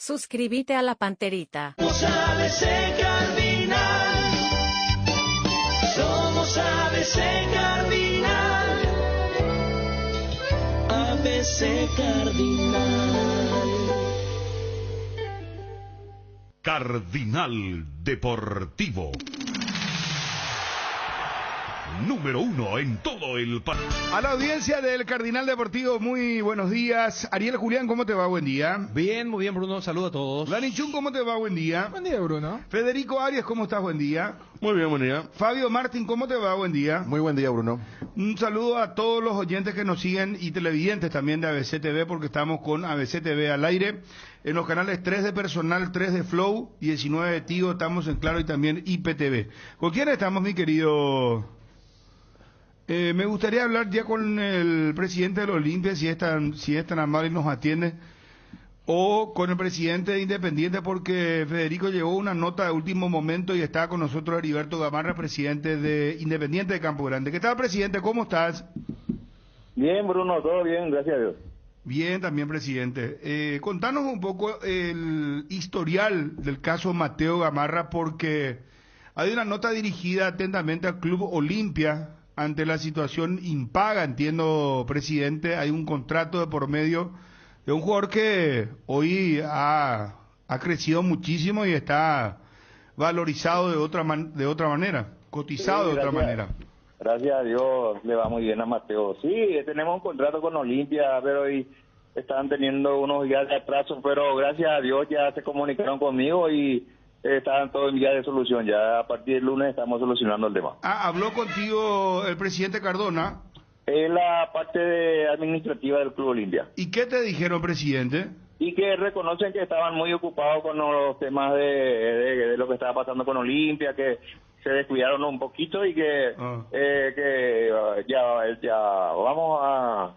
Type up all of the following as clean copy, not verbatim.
Suscríbete a la Panterita. Somos ABC Cardinal. Somos ABC Cardinal. ABC Cardinal. Cardinal Deportivo. Número 1 en todo el país. A la audiencia del Cardinal Deportivo, muy buenos días. Ariel Julián, ¿cómo te va? Buen día. Bien, muy bien, Bruno. Saludos a todos. Dani Chun, ¿cómo te va? Buen día. Buen día, Bruno. Federico Arias, ¿cómo estás? Buen día. Muy bien, buen día. Fabio Martín, ¿cómo te va? Buen día. Muy buen día, Bruno. Un saludo a todos los oyentes que nos siguen y televidentes también de ABC TV, porque estamos con ABC TV al aire. En los canales 3 de Personal, 3 de Flow, 19 de Tigo, estamos en Claro y también IPTV. ¿Con quién estamos, mi querido? Me gustaría hablar ya con el presidente de la Olimpia, si es tan amable y nos atiende, o con el presidente de Independiente, porque Federico llegó una nota de último momento y está con nosotros Heriberto Gamarra, presidente de Independiente de Campo Grande. ¿Qué tal, presidente? ¿Cómo estás? Bien, Bruno, todo bien, gracias a Dios. Bien, también, presidente. Contanos un poco el historial del caso Mateo Gamarra, porque hay una nota dirigida atentamente al Club Olimpia ante la situación impaga, entiendo, presidente. Hay un contrato de por medio de un jugador que hoy ha crecido muchísimo y está valorizado de otra manera, cotizado de otra manera. Gracias a Dios le va muy bien a Mateo. Sí, tenemos un contrato con Olimpia, pero hoy están teniendo unos días de atraso, pero gracias a Dios ya se comunicaron conmigo y estaban todos en vía de solución. Ya a partir del lunes estamos solucionando el tema. ¿Habló contigo el presidente Cardona? Es la parte administrativa del Club Olimpia. ¿Y qué te dijeron, presidente? Y que reconocen que estaban muy ocupados con los temas de lo que estaba pasando con Olimpia, que se descuidaron un poquito y que ya vamos a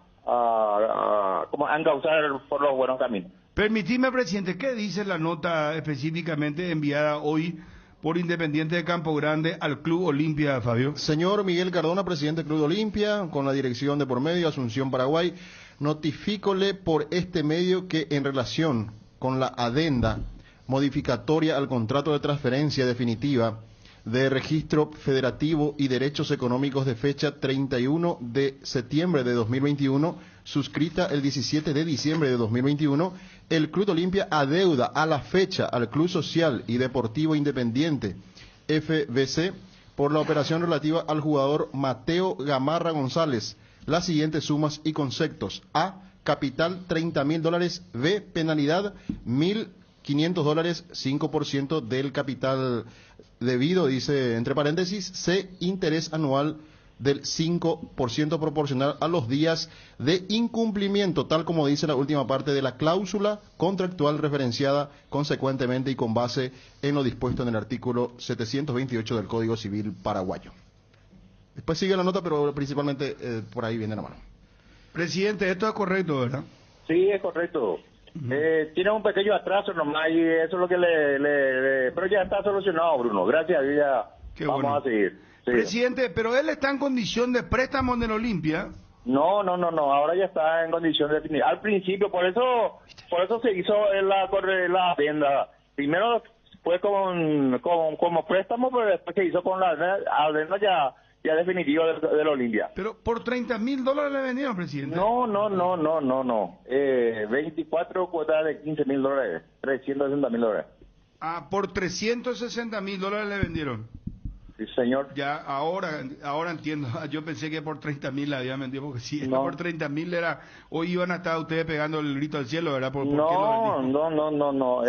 encauzar por los buenos caminos. Permitime, presidente, ¿qué dice la nota específicamente enviada hoy por Independiente de Campo Grande al Club Olimpia, Fabio? Señor Miguel Cardona, presidente del Club Olimpia, con la dirección de por medio, Asunción, Paraguay, notifícole por este medio que en relación con la adenda modificatoria al contrato de transferencia definitiva de registro federativo y derechos económicos de fecha 31 de septiembre de 2021, suscrita el 17 de diciembre de 2021, el Club Olimpia adeuda a la fecha al Club Social y Deportivo Independiente, FBC, por la operación relativa al jugador Mateo Gamarra González, las siguientes sumas y conceptos: A, capital $30,000, B, penalidad $1,500, 5% del capital debido, dice entre paréntesis, C, interés anual del 5% proporcional a los días de incumplimiento, tal como dice la última parte de la cláusula contractual referenciada consecuentemente y con base en lo dispuesto en el artículo 728 del Código Civil paraguayo. Después sigue la nota, pero principalmente por ahí viene la mano. Presidente, esto es correcto, ¿verdad? Sí, es correcto. Tiene un pequeño atraso nomás y eso es lo que pero ya está solucionado, Bruno. Gracias a Dios, ya vamos a seguir. Sí. Presidente, pero él está en condición de préstamo en el Olimpia. No, ahora ya está en condición de definir. Al principio, por eso se hizo la adenda. Primero fue como préstamo, pero después se hizo con la adenda ya definitiva del Olimpia. Pero por $30,000 le vendieron, presidente. No. 24 cuotas de $15,000, $360,000. Por $360,000 le vendieron. Sí, señor. Ya, ahora entiendo. Yo pensé que por 30,000 la habían vendido, porque si era por 30,000 hoy iban a estar ustedes pegando el grito al cielo, ¿verdad? ¿Por qué lo no.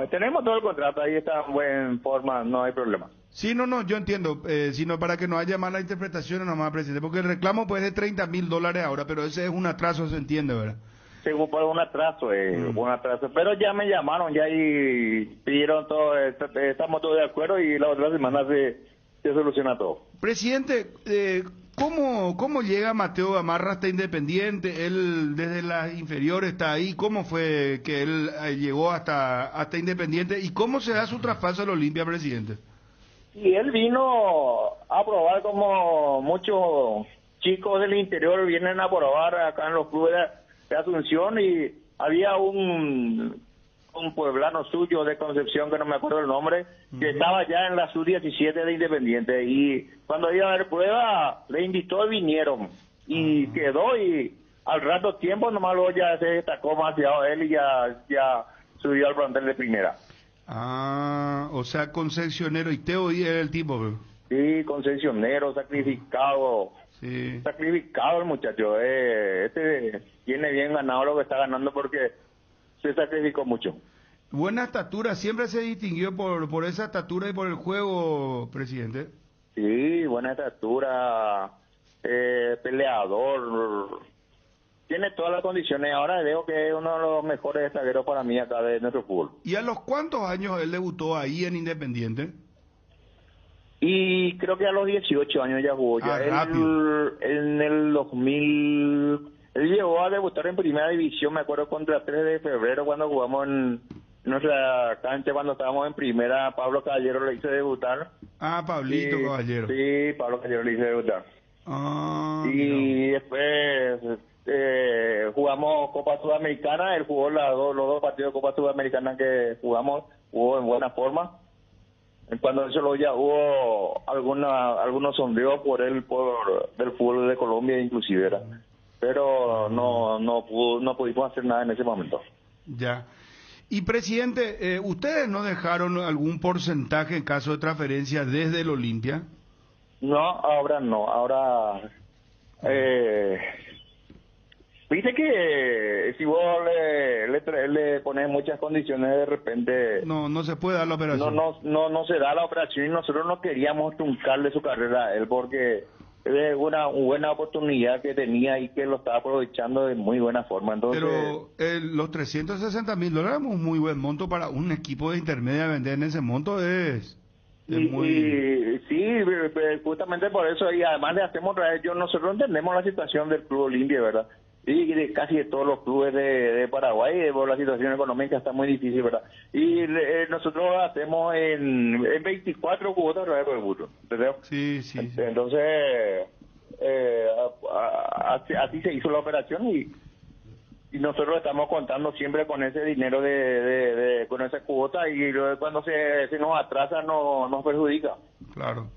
Tenemos todo el contrato, ahí está en buena forma, no hay problema. Sí, no, yo entiendo, sino para que no haya malas interpretaciones nomás, presidente, porque el reclamo puede ser $30,000 ahora, pero ese es un atraso, se entiende, ¿verdad? Según por un atraso, pero ya me llamaron ya y pidieron todo, estamos todos de acuerdo y la otra semana se soluciona todo. Presidente, ¿cómo llega Mateo Gamarra hasta Independiente? Él desde las inferiores está ahí. ¿Cómo fue que él llegó hasta Independiente? ¿Y cómo se da su traspaso al Olimpia, presidente? Y él vino a probar como muchos chicos del interior vienen a probar acá en los clubes de Asunción y había un pueblano suyo de Concepción, que no me acuerdo el nombre, que estaba ya en la sub-17 de Independiente, y cuando iba a haber prueba, le invitó y vinieron, y quedó, y al rato tiempo nomás luego ya se destacó demasiado él y ya subió al plantel de primera. O sea, concesionero, y Teo Díaz era el tipo, bro. Sí, concesionero, sacrificado. Sí. Sacrificado el muchacho. Este tiene bien ganado lo que está ganando porque se sacrificó mucho. Buena estatura, siempre se distinguió por esa estatura y por el juego, presidente. Sí, buena estatura, peleador. Tiene todas las condiciones. Ahora veo que es uno de los mejores zagueros para mí acá de nuestro fútbol. ¿Y a los cuántos años él debutó ahí en Independiente? Y creo que a los 18 años ya jugó. Ya rápido. En el 2000... Él llegó a debutar en primera división, me acuerdo, contra 3 de febrero cuando jugamos en nuestra cancha, cuando estábamos en primera. Pablo Caballero le hizo debutar. Pablito Caballero. Sí, Pablo Caballero le hizo debutar. Y después jugamos Copa Sudamericana. Él jugó los dos partidos de Copa Sudamericana que jugamos, jugó en buena forma. Cuando eso ya hubo algunos sondeos por él, del fútbol de Colombia inclusive era. Pero no pudimos hacer nada en ese momento. Ya. Y presidente, ¿ustedes no dejaron algún porcentaje en caso de transferencia desde el Olimpia? No, ahora no. Ahora, viste que si vos le pones muchas condiciones, de repente no se puede dar la operación. No se da la operación, y nosotros no queríamos truncarle su carrera a él porque es una buena oportunidad que tenía y que lo estaba aprovechando de muy buena forma. Entonces, pero los $360,000 es un muy buen monto para un equipo de intermedia. Vender en ese monto es muy... Sí, justamente por eso, y además le hacemos nosotros entendemos la situación del Club Olimpia, ¿verdad? Y de casi de todos los clubes de Paraguay, por la situación económica está muy difícil, ¿verdad? Y nosotros hacemos en 24 cuotas por el burro, ¿entendés? Sí. Entonces, así se hizo la operación, y nosotros estamos contando siempre con ese dinero con esa cuota, y luego cuando se nos atrasa nos perjudica. Claro.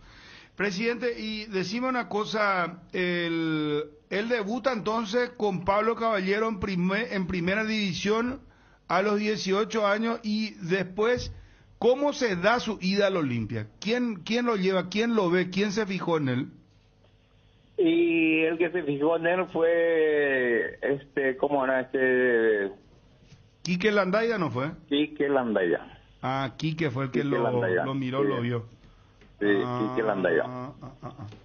Presidente, y decime una cosa, él debuta entonces con Pablo Caballero en primera división a los 18 años, y después, ¿cómo se da su ida al Olimpia? ¿Quién lo lleva? ¿Quién lo ve? ¿Quién se fijó en él? Y el que se fijó en él fue, ¿cómo era? Quique Landaya, ¿no fue? Quique Landaya. Quique fue el que lo miró, sí. Lo vio. Sí, Quique Landaya.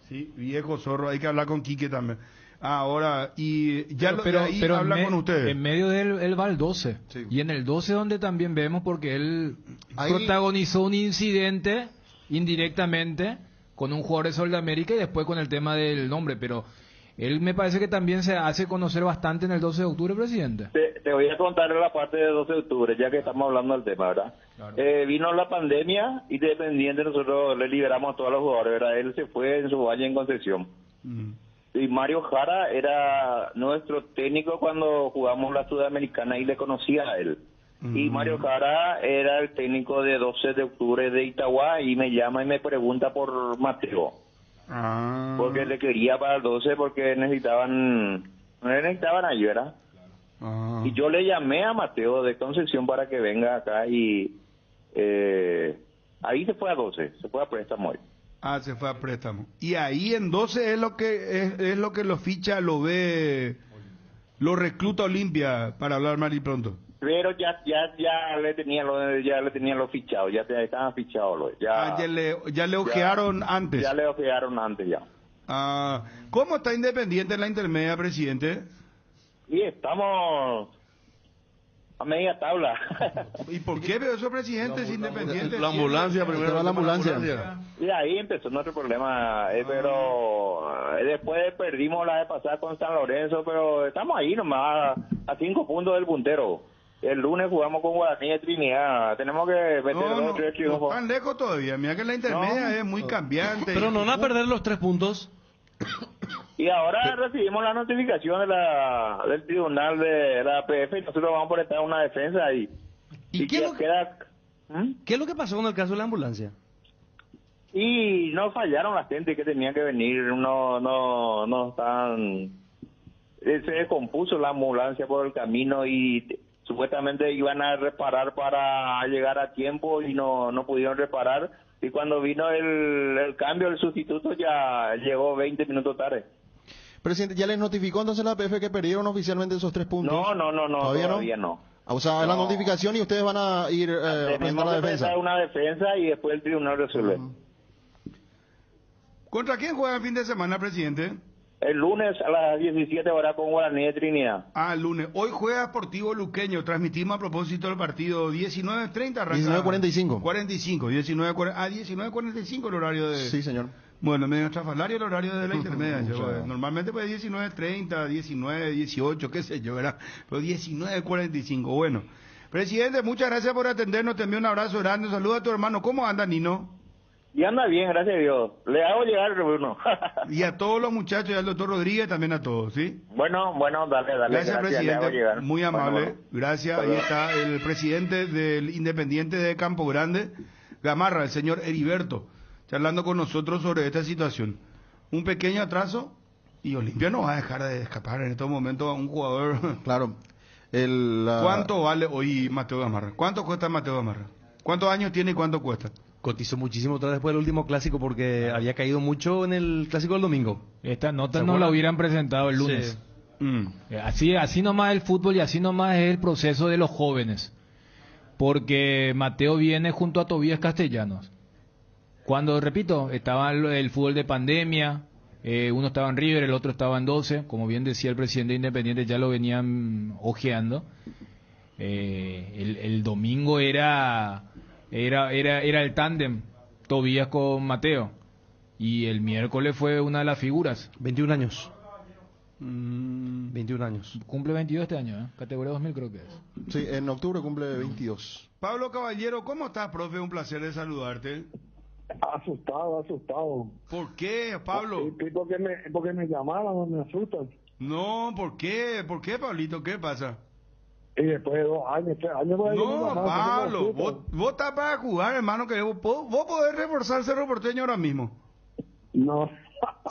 Sí, viejo zorro, hay que hablar con Quique también. Ahora, y ya pero habla con ustedes. En medio de él va el 12. Sí. Y en el 12 donde también vemos, porque él protagonizó un incidente indirectamente con un jugador de Sol de América y después con el tema del nombre, pero él me parece que también se hace conocer bastante en el 12 de octubre, presidente. Te voy a contar la parte del 12 de octubre, ya que estamos hablando del tema, ¿verdad? Claro. Vino la pandemia, y Independiente nosotros le liberamos a todos los jugadores, ¿verdad? Él se fue en su valle en Concepción. Y Mario Jara era nuestro técnico cuando jugamos la Sudamericana, y le conocía a él. Y Mario Jara era el técnico de 12 de octubre de Itagua, y me llama y me pregunta por Mateo. Porque le quería para el 12, porque necesitaban ayuda. Y yo le llamé a Mateo de Concepción para que venga acá, y ahí se fue a 12, se fue a préstamo hoy. Se fue a préstamo. Y ahí en 12 es lo que lo ficha, lo ve, lo recluta Olimpia, para hablar mal y pronto. Pero ya le tenía lo fichado, ya estaban fichados. Ya le ojearon antes. Ya le ojearon antes ya. ¿Cómo está Independiente en la intermedia, presidente? Y estamos a media tabla. ¿Y por qué veo eso, presidente, es Independiente? La ambulancia primero, la ambulancia. Y ahí empezó nuestro problema, pero después perdimos la vez pasada con San Lorenzo, pero estamos ahí nomás, a 5 puntos del puntero. El lunes jugamos con Guaraní de Trinidad. Tenemos que meter 2 o 3 triunfos. No están lejos todavía. Mira que la intermedia es muy cambiante. Pero no van a perder los 3 puntos. Y ahora recibimos la notificación del tribunal de la APF y nosotros vamos a prestar una defensa y qué es lo que, queda... qué es lo que pasó con el caso de la ambulancia? Y no fallaron la gente que tenía que venir, no están... Se descompuso la ambulancia por el camino y supuestamente iban a reparar para llegar a tiempo y no pudieron reparar. Y cuando vino el cambio, el sustituto ya llegó 20 minutos tarde. Presidente, ¿ya les notificó entonces la APF que perdieron oficialmente esos 3 puntos? No, todavía no. O sea, la notificación y ustedes van a ir a presentar la defensa. Una defensa y después el tribunal resuelve. ¿Contra quién juega el fin de semana, presidente? El lunes a las 17 horas con Guaraní de Trinidad. El lunes. Hoy juega Sportivo Luqueño. Transmitimos a propósito del partido 19:30. 19:45. 19:45 el horario de... Sí, señor. Bueno, medio estrafalario el horario de la intermedia. Normalmente pues 19:30, 19, 18, qué sé yo, ¿verdad? Pero 19:45. Bueno. Presidente, muchas gracias por atendernos. Te envío un abrazo grande. Saluda a tu hermano. ¿Cómo anda, Nino? Y anda bien, gracias a Dios. Le hago llegar, Bruno. Y a todos los muchachos y al doctor Rodríguez también a todos, ¿sí? Bueno, dale. Gracias, presidente. Le hago llegar. Muy amable. Bueno. Gracias. Ahí está el presidente del Independiente de Campo Grande, Gamarra, el señor Heriberto, charlando con nosotros sobre esta situación. Un pequeño atraso y Olimpia no va a dejar de escapar en estos momentos a un jugador. Claro. ¿Cuánto vale hoy Mateo Gamarra? ¿Cuánto cuesta Mateo Gamarra? ¿Cuántos años tiene y cuánto cuesta? Cotizó muchísimo otra vez después del último clásico porque había caído mucho en el clásico del domingo. Esta nota no la hubieran presentado el lunes. Sí. Así nomás el fútbol y así nomás es el proceso de los jóvenes. Porque Mateo viene junto a Tobías Castellanos. Cuando, repito, estaba el fútbol de pandemia, uno estaba en River, el otro estaba en 12, como bien decía el presidente Independiente, ya lo venían ojeando. El domingo era el tándem Tobías con Mateo y el miércoles fue una de las figuras. 21 años. 21 años. Cumple 22 este año, categoría 2000 creo que es. Sí, en octubre cumple 22. Pablo Caballero, ¿cómo estás, profe? Un placer de saludarte. Asustado. ¿Por qué, Pablo? Porque me llamaron, me asustan. No, ¿por qué? ¿Por qué, Pablito? ¿Qué pasa? Y después de 2 años, 3 años... No, Pablo, vos estás para jugar, hermano, que vos podés reforzar Cerro Porteño ahora mismo. No.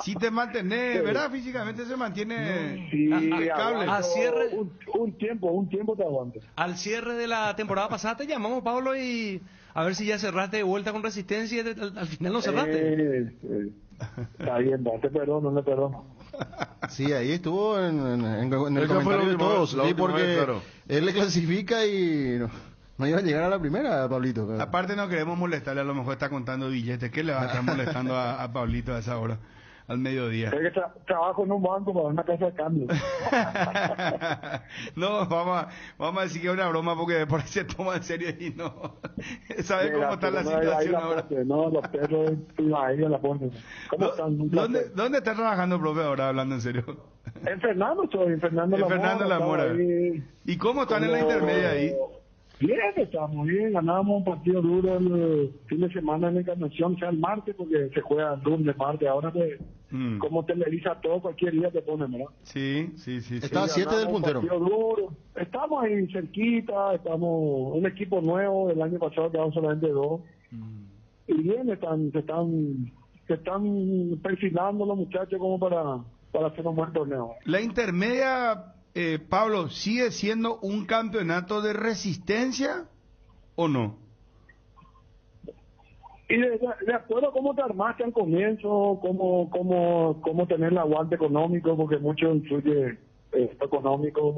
Si te mantenés, ¿verdad? Físicamente se mantiene Sí, impecable. A cierre, un tiempo te aguantas. al cierre de la temporada pasada te llamamos, Pablo, y a ver si ya cerraste de vuelta con Resistencia y al final no cerraste. Está bien, te perdono, no le perdono. Sí, ahí estuvo en el Esa fue comentario la de última- todos, la sí, última porque vez, claro. él le clasifica y no iba a llegar a la primera, Pablito. Aparte no queremos molestarle, a lo mejor está contando billetes. ¿Qué le va a estar molestando a Pablito a esa hora, al mediodía? Es que trabajo en un banco para una casa de cambio. No, vamos a decir que es una broma porque por ahí se toma en serio y no. ¿Sabes cómo está la situación ahora? No, los perros ahí la ponen. ¿Cómo están? ¿Dónde está trabajando, profe, ahora hablando en serio? En Fernando estoy, en Fernando En La Fernando La Mora. ahí. ¿Y cómo están en la intermedia ahí? Bien, estamos bien, ganamos un partido duro el fin de semana en la Encarnación, o sea, el martes, porque se juega el lunes, martes, ahora pues, como televisa todo, cualquier día te ponen, ¿verdad? Sí. Está a 7 del ganamos un puntero. partido duro. Estamos ahí cerquita, estamos un equipo nuevo, el año pasado quedamos solamente 2. Y bien, se están perfilando los muchachos como para hacer un buen torneo. La intermedia, Pablo, ¿sigue siendo un campeonato de resistencia o no? Y de acuerdo a cómo te armaste al comienzo, cómo tener el aguante económico, porque mucho influye esto económico.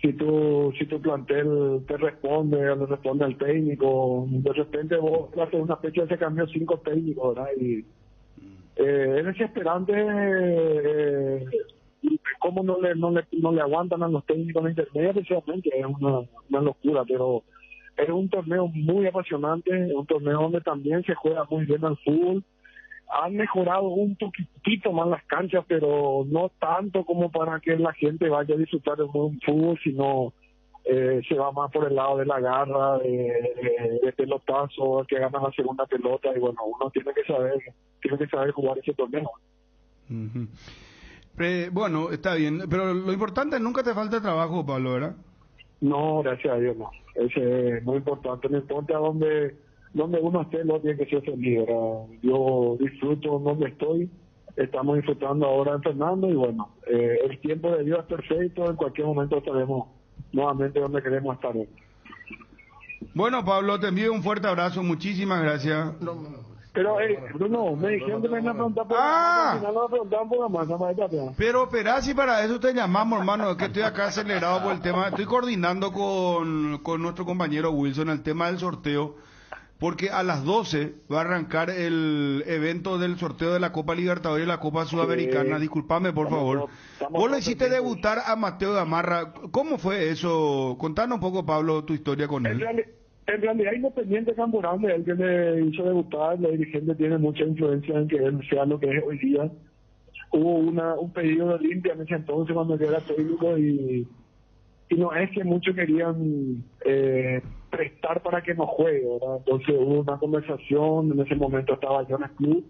Si tu plantel te responde, le responde al técnico, de repente vos haces una fecha se cambió 5 técnicos, ¿verdad? Y es desesperante cómo no le aguantan a los técnicos en la intermedia, precisamente es una locura, pero es un torneo muy apasionante, es un torneo donde también se juega muy bien al fútbol. Han mejorado un poquitito más las canchas, pero no tanto como para que la gente vaya a disfrutar de un buen fútbol, sino se va más por el lado de la garra, de pelotazo, el que gana la segunda pelota, y bueno, uno tiene que saber jugar ese torneo. Ujú. Bueno, está bien, pero lo importante, nunca te falta trabajo, Pablo, ¿verdad? No, gracias a Dios no. Ese es muy importante. No importa donde uno esté, lo tiene que ser feliz, ¿verdad? Yo disfruto donde estoy. Estamos disfrutando ahora en Fernando y bueno, el tiempo de Dios es perfecto. En cualquier momento estaremos nuevamente donde queremos estar. Bueno, Pablo, te envío un fuerte abrazo. Muchísimas gracias. Pero, Bruno, me dijeron que me iban a preguntar por al final no me preguntaban por la masa, Pero si para eso te llamamos, hermano, es que estoy acá acelerado por el tema, estoy coordinando con nuestro compañero Wilson el tema del sorteo, porque a las 12 va a arrancar el evento del sorteo de la Copa Libertadores y la Copa Sudamericana. Disculpame, por favor. Vos le hiciste debutar a Mateo Gamarra. ¿Cómo fue eso? Contanos un poco, Pablo, tu historia con él. En realidad, Independiente Camburán, el que le hizo debutar, la dirigente tiene mucha influencia en que él sea lo que es hoy día. Hubo un pedido de Olimpia en ese entonces cuando yo era técnico y no es que muchos querían prestar para que no juegue, ¿verdad? Entonces hubo una conversación, en ese momento estaba yo en el club.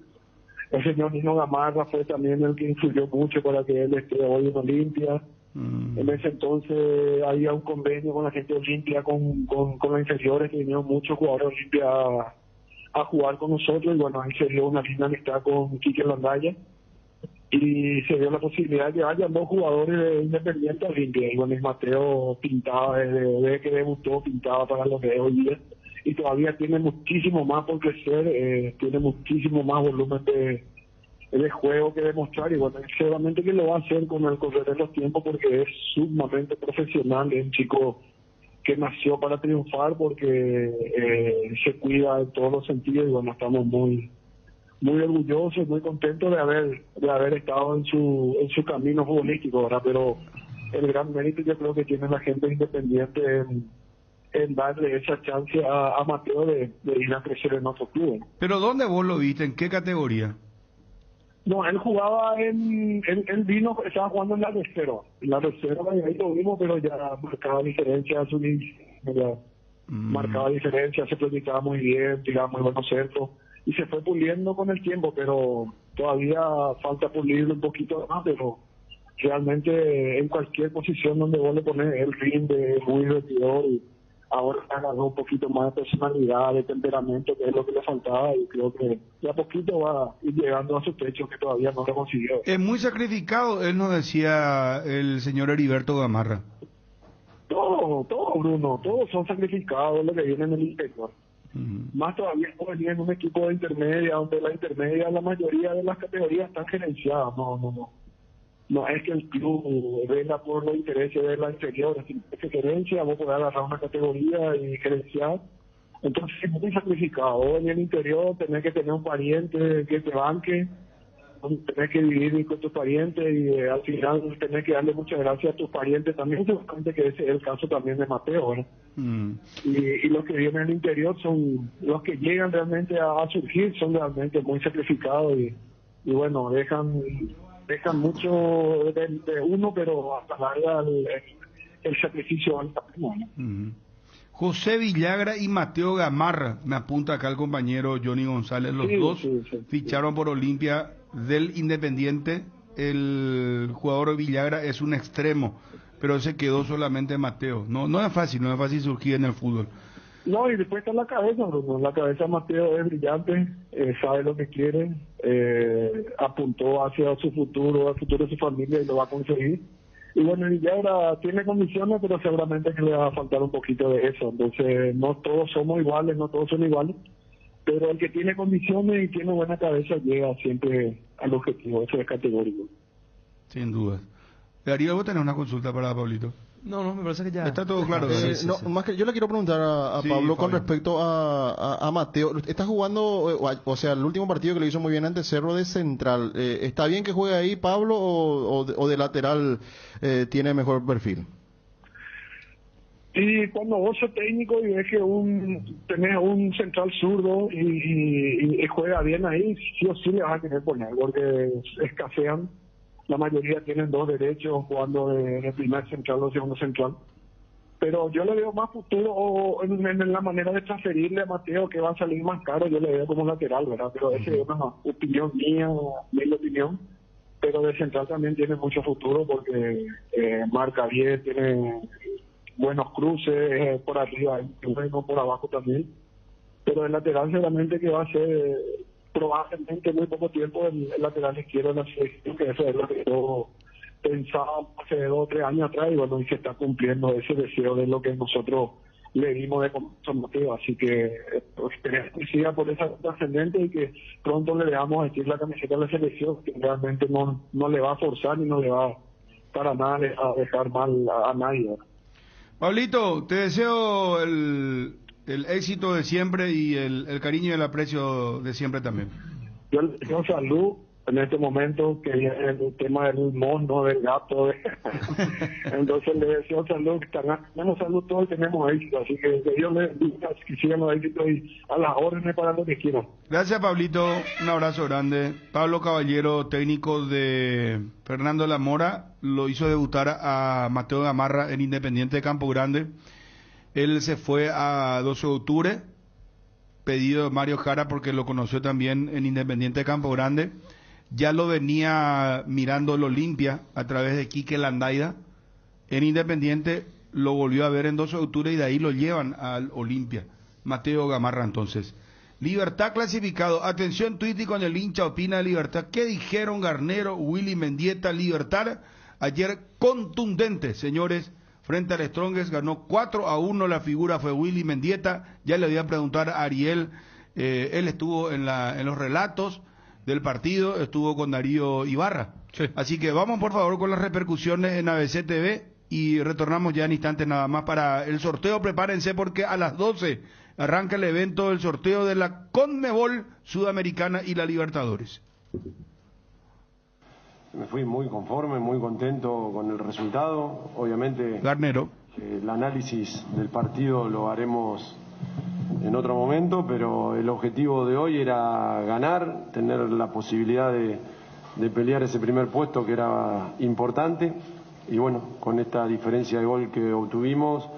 El señor Nino Gamarra fue también el que influyó mucho para que él esté hoy en Olimpia. En ese entonces había un convenio con la gente de Olimpia, con las inferiores, que vinieron muchos jugadores de Olimpia a jugar con nosotros, y bueno, ahí se dio una linda amistad con Quique Landaya, y se dio la posibilidad de llevar ya 2 jugadores de Independiente a Olimpia, y bueno, Mateo pintaba, desde que debutó, pintaba para los de hoy día, y todavía tiene muchísimo más por crecer, tiene muchísimo más volumen de juego que demostrar, y bueno, seguramente que lo va a hacer con el correr de los tiempos, porque es sumamente profesional, es un chico que nació para triunfar, porque se cuida en todos los sentidos, y bueno, estamos muy orgullosos, muy contentos de haber estado en su camino futbolístico, ¿verdad? Pero el gran mérito yo creo que tiene la gente Independiente en darle esa chance a Mateo de ir a crecer en otro club. ¿Pero dónde vos lo viste? ¿En qué categoría? No, él jugaba él vino, estaba jugando en la reserva. En la reserva, y ahí lo vimos, pero ya marcaba diferencia, marcaba diferencia, se proyectaba muy bien, tiraba muy buenos centros, y se fue puliendo con el tiempo, pero todavía falta pulirlo un poquito más, pero realmente en cualquier posición donde vos le pones, él rinde, es muy divertidor, y ahora agarró un poquito más de personalidad, de temperamento, que es lo que le faltaba, y creo que de a poquito va a ir llegando a su techo, que todavía no lo consiguió. Es muy sacrificado, él nos decía el señor Heriberto Gamarra. Todo, Bruno, todos son sacrificados lo que viene en el interior. Más todavía no venía en un equipo de intermedia, donde la intermedia, la mayoría de las categorías están gerenciadas, no es que el club venga por los intereses de la inferior, es que gerencia, vos podés agarrar una categoría y gerenciar. Entonces es muy sacrificado. En el interior tenés que tener un pariente que te banque, tenés que vivir con tus parientes, y al final tenés que darle muchas gracias a tus parientes también, seguramente que ese es el caso también de Mateo, ¿verdad? Y los que viven en el interior son los que llegan realmente a surgir, son realmente muy sacrificados, y bueno, dejan mucho de uno, pero hasta larga el sacrificio al patrimonio. José Villagra y Mateo Gamarra, me apunta acá el compañero Johnny González, los dos ficharon por Olimpia del Independiente. El jugador Villagra es un extremo, pero se quedó solamente Mateo. No es fácil surgir en el fútbol. No, y después está la cabeza, Bruno. La cabeza de Mateo es brillante, sabe lo que quiere, apuntó hacia su futuro, al futuro de su familia, y lo va a conseguir. Y bueno, Villagra tiene condiciones, pero seguramente que le va a faltar un poquito de eso. Entonces, no todos somos iguales, no todos son iguales, pero el que tiene condiciones y tiene buena cabeza llega siempre al objetivo. Eso es categórico. Sin duda. Darío, ¿vos tenés una consulta para Pablito? No, me parece que ya... Está todo claro. Más que yo le quiero preguntar a Pablo con respecto a Mateo. Está jugando, o sea, el último partido que lo hizo muy bien ante Cerro de Central. ¿Está bien que juegue ahí, Pablo, o de lateral tiene mejor perfil? Y cuando vos sos técnico y ves que tenés un central zurdo y juega bien ahí, sí o sí le vas a querer poner, porque escasean. La mayoría tienen 2 derechos jugando de primer central o segundo central. Pero yo le veo más futuro en la manera de transferirle a Mateo, que va a salir más caro. Yo le veo como lateral, ¿verdad? Pero esa es una opinión mía, mi opinión. pero de central también tiene mucho futuro porque marca bien, tiene buenos cruces por arriba y bueno por abajo también, pero el lateral seguramente que va a ser probablemente muy poco tiempo el lateral izquierdo de la selección, que eso es lo que yo pensaba hace 2 o 3 años atrás, y bueno, y se está cumpliendo ese deseo de lo que nosotros le dimos de motivo, así que esperemos que siga por esa ascendente y que pronto le veamos vestir la camiseta de la selección, que realmente no le va a forzar y no le va para nada a dejar mal a nadie. Pablito, te deseo el éxito de siempre y el cariño y el aprecio de siempre también. Yo le deseo salud en este momento, que viene el tema del mono, del gato, entonces le deseo salud, que tenemos salud todos, tenemos éxito, así que Dios le bendiga, que sigan los éxitos y a las órdenes para lo que quieran. Gracias, Pablito, un abrazo grande. Pablo Caballero, técnico de Fernando La Mora, lo hizo debutar a Mateo Gamarra en Independiente de Campo Grande. Él se fue a 12 de octubre, pedido de Mario Jara porque lo conoció también en Independiente de Campo Grande. Ya lo venía mirando el Olimpia a través de Quique Landaida. En Independiente lo volvió a ver en 12 de octubre y de ahí lo llevan al Olimpia. Mateo Gamarra entonces. Libertad clasificado. Atención, Twitty con el hincha opina de Libertad. ¿Qué dijeron Garnero, Willy Mendieta, Libertad? Ayer contundente, señores, frente al Strongest, ganó 4-1, la figura fue Willy Mendieta. Ya le voy a preguntar a Ariel, él estuvo en los relatos del partido, estuvo con Darío Ibarra. Sí. Así que vamos por favor con las repercusiones en ABC TV y retornamos ya en instantes nada más para el sorteo. Prepárense porque a las 12 arranca el evento del sorteo de la CONMEBOL Sudamericana y la Libertadores. Me fui muy conforme, muy contento con el resultado. Obviamente, Garnero, el análisis del partido lo haremos en otro momento, pero el objetivo de hoy era ganar, tener la posibilidad de pelear ese primer puesto que era importante, y bueno, con esta diferencia de gol que obtuvimos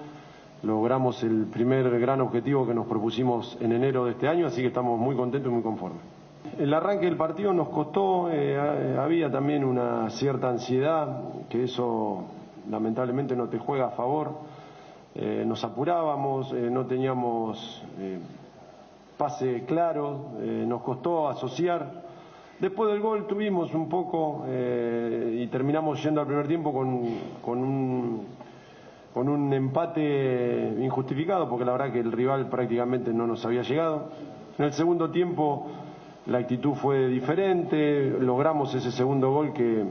logramos el primer gran objetivo que nos propusimos en enero de este año, así que estamos muy contentos y muy conformes. El arranque del partido nos costó, había también una cierta ansiedad, que eso lamentablemente no te juega a favor. Nos apurábamos, no teníamos pase claro, nos costó asociar. Después del gol tuvimos un poco y terminamos yendo al primer tiempo con un empate injustificado, porque la verdad que el rival prácticamente no nos había llegado. En el segundo tiempo la actitud fue diferente, logramos ese segundo gol que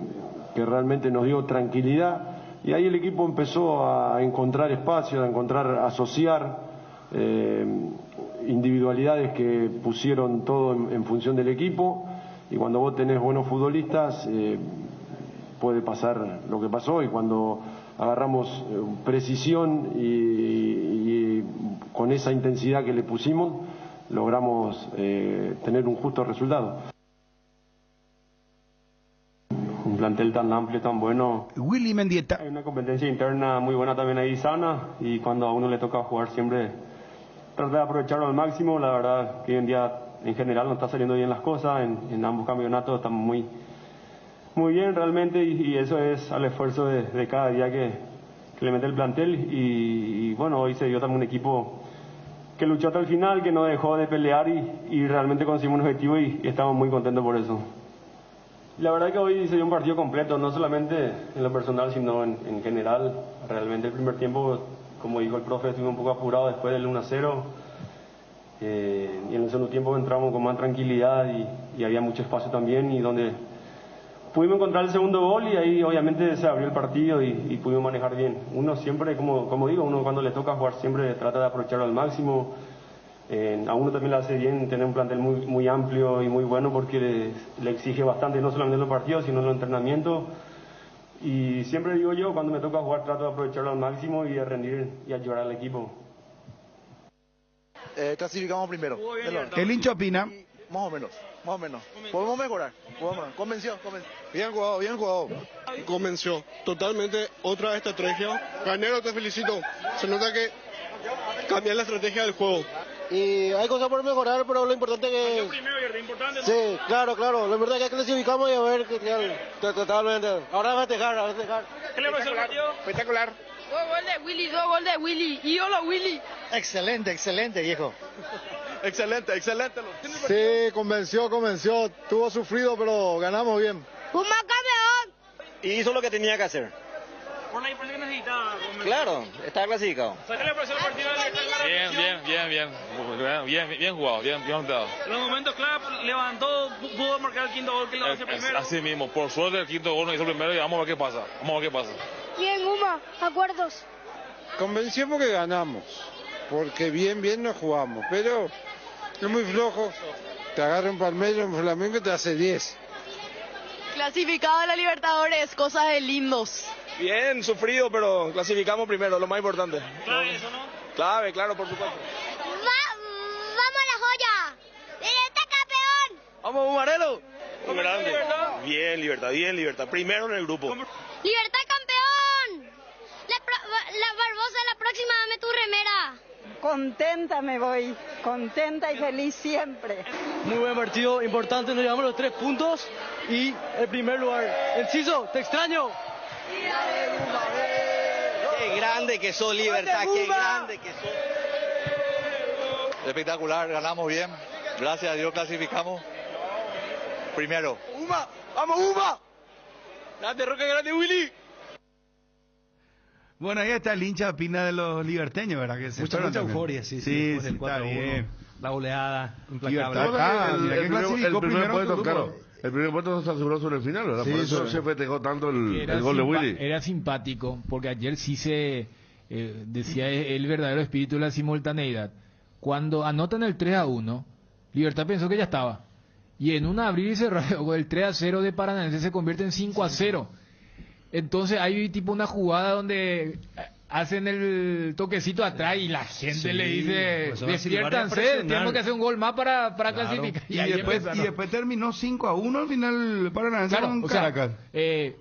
realmente nos dio tranquilidad. Y ahí el equipo empezó a encontrar espacios, a asociar individualidades que pusieron todo en función del equipo. Y cuando vos tenés buenos futbolistas, puede pasar lo que pasó. Y cuando agarramos precisión y con esa intensidad que le pusimos, logramos tener un justo resultado. Un plantel tan amplio, tan bueno. Willy Mendieta. Hay una competencia interna muy buena también ahí, sana, y cuando a uno le toca jugar siempre trata de aprovecharlo al máximo. La verdad que hoy en día en general no está saliendo bien las cosas, en ambos campeonatos estamos muy bien realmente, y eso es al esfuerzo de cada día que le mete el plantel, y bueno, hoy se dio también un equipo que luchó hasta el final, que no dejó de pelear y realmente conseguimos un objetivo y estamos muy contentos por eso. La verdad que hoy se dio un partido completo, no solamente en lo personal, sino en general. Realmente el primer tiempo, como dijo el profe, estuvimos un poco apurados después del 1-0. Y en el segundo tiempo entramos con más tranquilidad y había mucho espacio también, y donde pudimos encontrar el segundo gol, y ahí obviamente se abrió el partido y pudimos manejar bien. Uno siempre, como digo, uno cuando le toca jugar siempre trata de aprovecharlo al máximo. A uno también le hace bien tener un plantel muy amplio y muy bueno, porque le exige bastante, no solamente en los partidos, sino en los entrenamientos. Y siempre digo yo, cuando me toca jugar trato de aprovecharlo al máximo y de rendir y ayudar al equipo. Clasificamos primero. El hincha opina. Más o menos. Podemos mejorar. Convenció. Bien jugado. Convenció. Totalmente otra estrategia. Garnero, te felicito. Se nota que Cambiar la estrategia del juego. Y hay cosas por mejorar, pero lo importante que... Sí, claro, lo importante es que clasificamos y a ver qué tal. Totalmente. Ahora a festejar. ¿Qué le pareció el partido? Espectacular. Dos gol de Willy. Y hola Willy. Excelente, viejo. Excelente. Sí, convenció. Tuvo sufrido, pero ganamos bien. Puma campeón. Y hizo lo que tenía que hacer. Por la diferencia que necesitaba. Claro, está clasificado. ¿Qué le pareció el partido? Bien jugado, bien dado. En los momentos clave levantó, pudo marcar el quinto gol que le va a hacer primero. Así mismo, por suerte el quinto gol no hizo primero y vamos a ver qué pasa. Bien, Uma, acuerdos. Convenció porque ganamos. Porque bien nos jugamos. Pero es muy flojo. Te agarra un Palmeiras, un Flamengo y te hace 10. Clasificado de la Libertadores, cosas de lindos. Bien, sufrido, pero clasificamos primero, lo más importante. Clave eso, ¿no? Clave, claro, por supuesto. ¡Vamos a la joya! ¡Libertad campeón! ¡Vamos, Bumarelo! Muy grande. Bien, Libertad. Primero en el grupo. ¡Libertad campeón! La Barbosa, la próxima dame tu remera. Contenta me voy, contenta y feliz siempre. Muy buen partido, importante, nos llevamos los 3 puntos y el primer lugar. Enciso, te extraño. Qué grande que sos, Libertad, qué grande que sos. Espectacular, ganamos bien. Gracias a Dios clasificamos primero. ¡Uma! ¡Vamos, Uma! ¡Grande, Roque, grande, Willy! Bueno, ahí está el hincha opina de los liberteños, ¿verdad? Que Mucha euforia, sí, después del 4-1, está bien. la goleada implacable. El primer puesto, claro. El primer puesto se aseguró sobre el final, ¿verdad? Sí, por eso se festejó tanto el gol de Willy. Era simpático, porque ayer sí se decía el verdadero espíritu de la simultaneidad. Cuando anotan el 3-1, Libertad pensó que ya estaba. Y en un abrir y cerrar, el 3-0 de Paranaense se convierte en 5-0. Entonces hay tipo una jugada donde hacen el toquecito atrás y la gente le dice, despiértanse, tenemos que hacer un gol más para clasificar. Y después terminó 5-1 al final Paranaense con Caracas.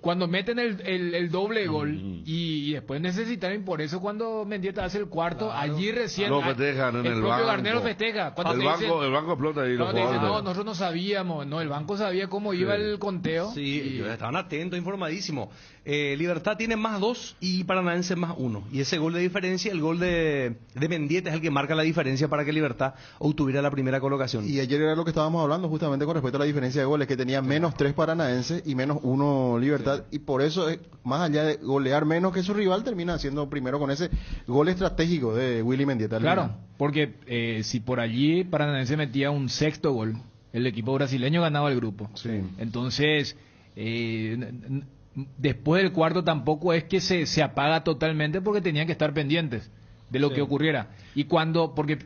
Cuando meten el doble gol y después necesitaron, por eso cuando Mendieta hace el cuarto, allí recién lo festejan en el propio banco. Garnero festeja. El banco explota ahí. No, nosotros no sabíamos, el banco sabía cómo iba el conteo. Sí, estaban atentos, informadísimos. Libertad tiene +2 y Paranaense +1. Y ese gol de diferencia, el gol de Mendieta es el que marca la diferencia para que Libertad obtuviera la primera colocación. Y ayer era lo que estábamos hablando justamente con respecto a la diferencia de goles, que tenía -3 Paranaense y -1 Libertad. Y por eso, más allá de golear menos que su rival, termina siendo primero con ese gol estratégico de Willy Mendieta. Claro, porque si por allí Paranaense metía un sexto gol, el equipo brasileño ganaba el grupo. Sí. Entonces... después del cuarto tampoco es que se apaga totalmente, porque tenían que estar pendientes de lo que ocurriera. Y porque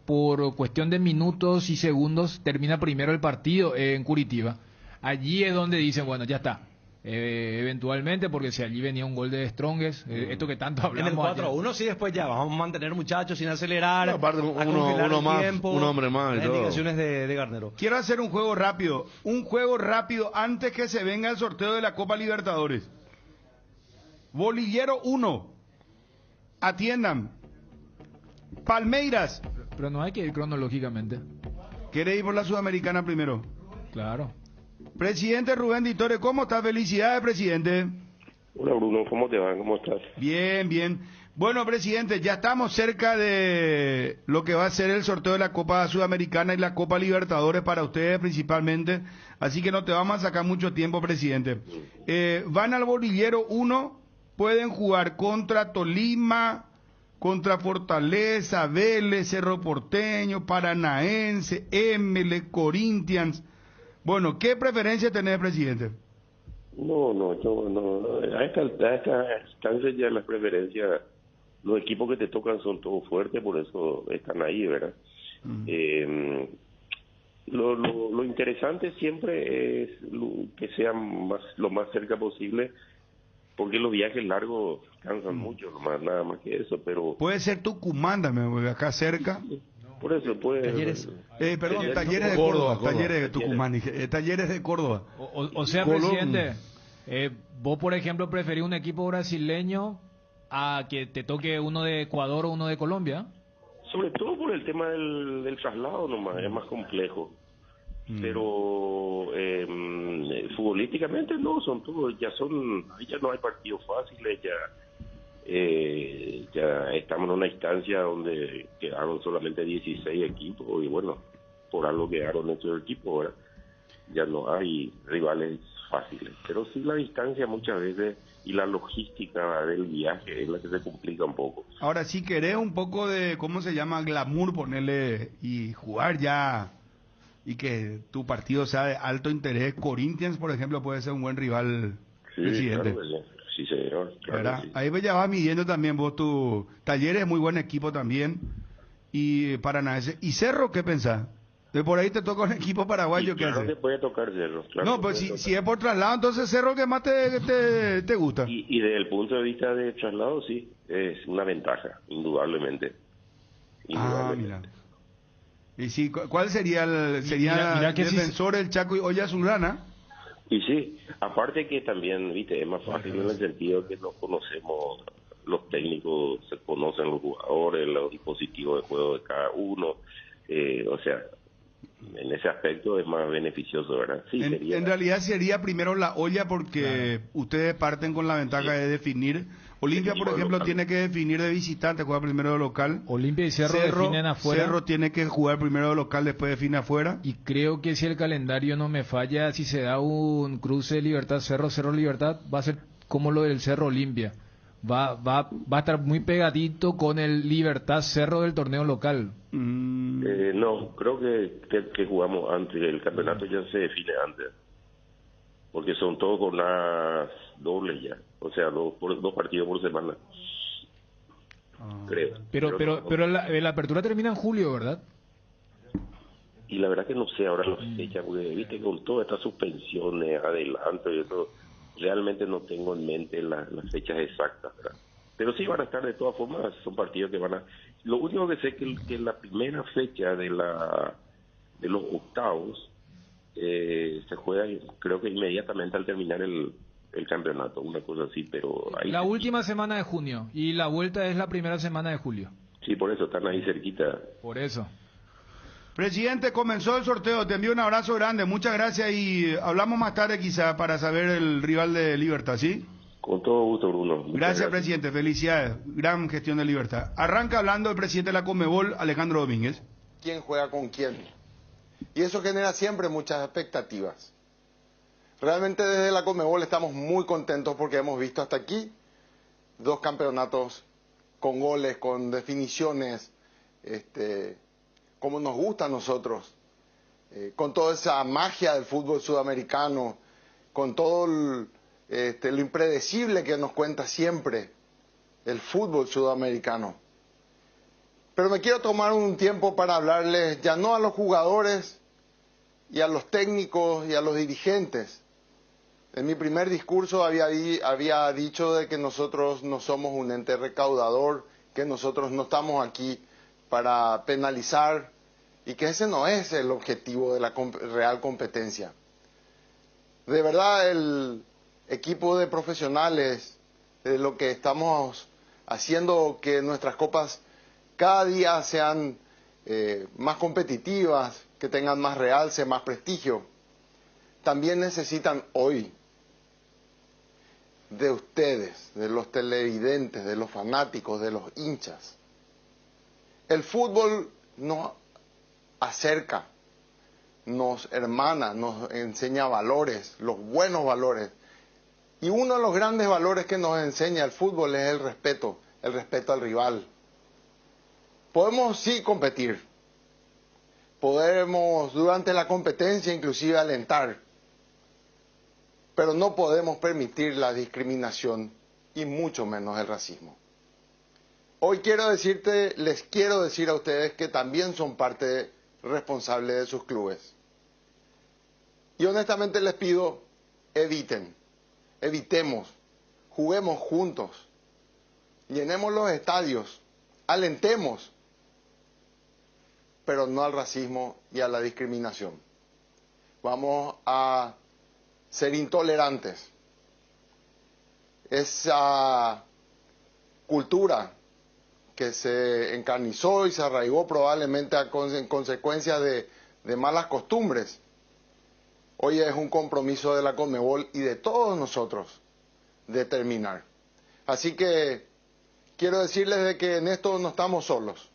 por cuestión de minutos y segundos termina primero el partido en Curitiba, allí es donde dicen, bueno, ya está. Eventualmente, porque si allí venía un gol de Strongest, esto que tanto hablamos. En el 4-1 sí, después ya vamos a mantener, muchachos, sin acelerar. No, aparte, uno más, un hombre más y las todo. indicaciones de Garnero. Quiero hacer un juego rápido antes que se venga el sorteo de la Copa Libertadores. Bolillero 1, atiendan. Palmeiras. Pero no hay que ir cronológicamente. ¿Quiere ir por la Sudamericana primero? Claro. Presidente Rubén Ditore, ¿cómo está? Felicidades, presidente. Hola, Bruno, ¿cómo te va? ¿Cómo estás? Bien. Bueno, presidente, ya estamos cerca de lo que va a ser el sorteo de la Copa Sudamericana y la Copa Libertadores para ustedes principalmente, así que no te vamos a sacar mucho tiempo, presidente. Van al Bolillero 1, pueden jugar contra Tolima, contra Fortaleza, Vélez, Cerro Porteño, Paranaense, Emelec, Corinthians. Bueno, ¿qué preferencia tenés, presidente? No, yo no. A esta instancia ya las preferencias, los equipos que te tocan son todos fuertes, por eso están ahí, ¿verdad? Lo interesante siempre es que sean lo más cerca posible, porque los viajes largos cansan mucho, nada más que eso, pero... Puede ser Tucumán también, acá cerca. Por eso puede... Talleres de Córdoba. Talleres de Tucumán, Talleres de Córdoba. O sea, presidente, vos por ejemplo preferís un equipo brasileño a que te toque uno de Ecuador o uno de Colombia? Sobre todo por el tema del traslado nomás, es más complejo. Pero futbolísticamente no, son todos, ya no hay partidos fáciles, ya estamos en una instancia donde quedaron solamente 16 equipos y bueno, por algo quedaron estos equipos, ahora ya no hay rivales fáciles, pero sí la distancia muchas veces y la logística del viaje es la que se complica un poco. Ahora, si querés un poco de, ¿cómo se llama? Glamour, ponerle y jugar ya, y que tu partido sea de alto interés. Corinthians, por ejemplo, puede ser un buen rival, Sí, presidente. claro que sí. Sí, señor. Claro ¿Verdad? que sí. Ahí ya vas midiendo también vos tu... Talleres es muy buen equipo también, y Paranaense. ¿Y Cerro qué pensás? De por ahí te toca un equipo paraguayo, ¿qué Claro hace? que puede tocar Cerro. Claro No, que pues puede si, tocar. si es por traslado, entonces Cerro que más te gusta. Y desde el punto de vista de traslado, sí, es una ventaja, indudablemente. Mira. Y sí, ¿cuál sería el mira que defensor, el Chaco y Olla Zulana? Y sí, aparte que también, viste, es más fácil en el sentido que nos conocemos, los técnicos se conocen los jugadores, los dispositivos de juego de cada uno, o sea, en ese aspecto es más beneficioso, ¿verdad? Sí, sería. En realidad sería primero la olla porque ustedes parten con la ventaja de definir. Olimpia, por ejemplo, tiene que definir de visitante, juega primero de local. Olimpia y Cerro definen afuera. Cerro tiene que jugar primero de local, después define afuera. Y creo que si el calendario no me falla, si se da un cruce Libertad Cerro, Cerro Libertad, va a ser como lo del Cerro Olimpia. Va a estar muy pegadito con el Libertad Cerro del torneo local. No, creo que jugamos antes, el campeonato ya se define antes, porque son todos jornadas dobles ya, o sea, dos partidos por semana. Creo. Pero la apertura termina en julio, ¿verdad? Y la verdad que no sé ahora las fechas, porque viste con todas estas suspensiones, adelanto y eso, realmente no tengo en mente las fechas exactas, ¿verdad? Pero sí van a estar de todas formas, son partidos que van a... Lo único que sé es que la primera fecha de los octavos se juega, creo que inmediatamente al terminar el campeonato, una cosa así, pero... La última semana de junio, y la vuelta es la primera semana de julio. Sí, por eso, están ahí cerquita. Por eso. Presidente, comenzó el sorteo, te envío un abrazo grande, muchas gracias y hablamos más tarde quizá para saber el rival de Libertad, ¿sí? Con todo gusto, Bruno. Gracias, presidente, felicidades, gran gestión de Libertad. Arranca hablando el presidente de la Conmebol, Alejandro Domínguez. ¿Quién juega con quién? Y eso genera siempre muchas expectativas. Realmente desde la Conmebol estamos muy contentos porque hemos visto hasta aquí 2 campeonatos con goles, con definiciones, como nos gusta a nosotros, con toda esa magia del fútbol sudamericano, con todo lo impredecible que nos cuenta siempre el fútbol sudamericano. Pero me quiero tomar un tiempo para hablarles ya no a los jugadores y a los técnicos y a los dirigentes. En mi primer discurso había dicho de que nosotros no somos un ente recaudador, que nosotros no estamos aquí para penalizar y que ese no es el objetivo de la real competencia. De verdad, el equipo de profesionales, de lo que estamos haciendo que nuestras copas cada día sean más competitivas, que tengan más realce, más prestigio, también necesitan hoy de ustedes, de los televidentes, de los fanáticos, de los hinchas. El fútbol nos acerca, nos hermana, nos enseña valores, los buenos valores. Y uno de los grandes valores que nos enseña el fútbol es el respeto al rival. Podemos sí competir, podemos durante la competencia inclusive alentar, pero no podemos permitir la discriminación y mucho menos el racismo. Hoy les quiero decir a ustedes que también son parte responsable de sus clubes. Y honestamente les pido, evitemos, juguemos juntos, llenemos los estadios, alentemos, pero no al racismo y a la discriminación. Vamos a ser intolerantes. cultura que se encarnizó y se arraigó probablemente en consecuencia de malas costumbres, hoy es un compromiso de la Conmebol y de todos nosotros determinar. Así que quiero decirles de que en esto no estamos solos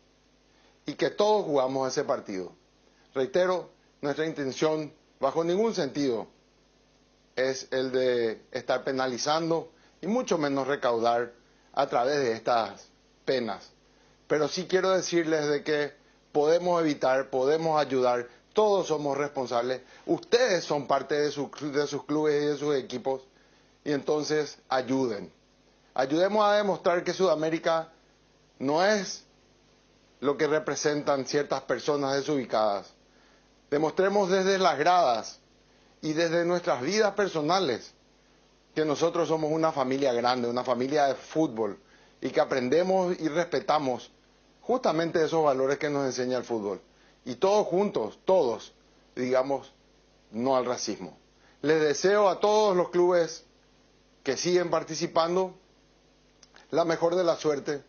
y que todos jugamos ese partido. Reitero, nuestra intención bajo ningún sentido es el de estar penalizando y mucho menos recaudar a través de estas penas. Pero sí quiero decirles de que podemos evitar, podemos ayudar, todos somos responsables, ustedes son parte de sus clubes y de sus equipos, y entonces ayuden. Ayudemos a demostrar que Sudamérica no es lo que representan ciertas personas desubicadas. Demostremos desde las gradas y desde nuestras vidas personales que nosotros somos una familia grande, una familia de fútbol, y que aprendemos y respetamos justamente esos valores que nos enseña el fútbol. Y todos juntos, todos, digamos no al racismo. Les deseo a todos los clubes que siguen participando la mejor de la suerte,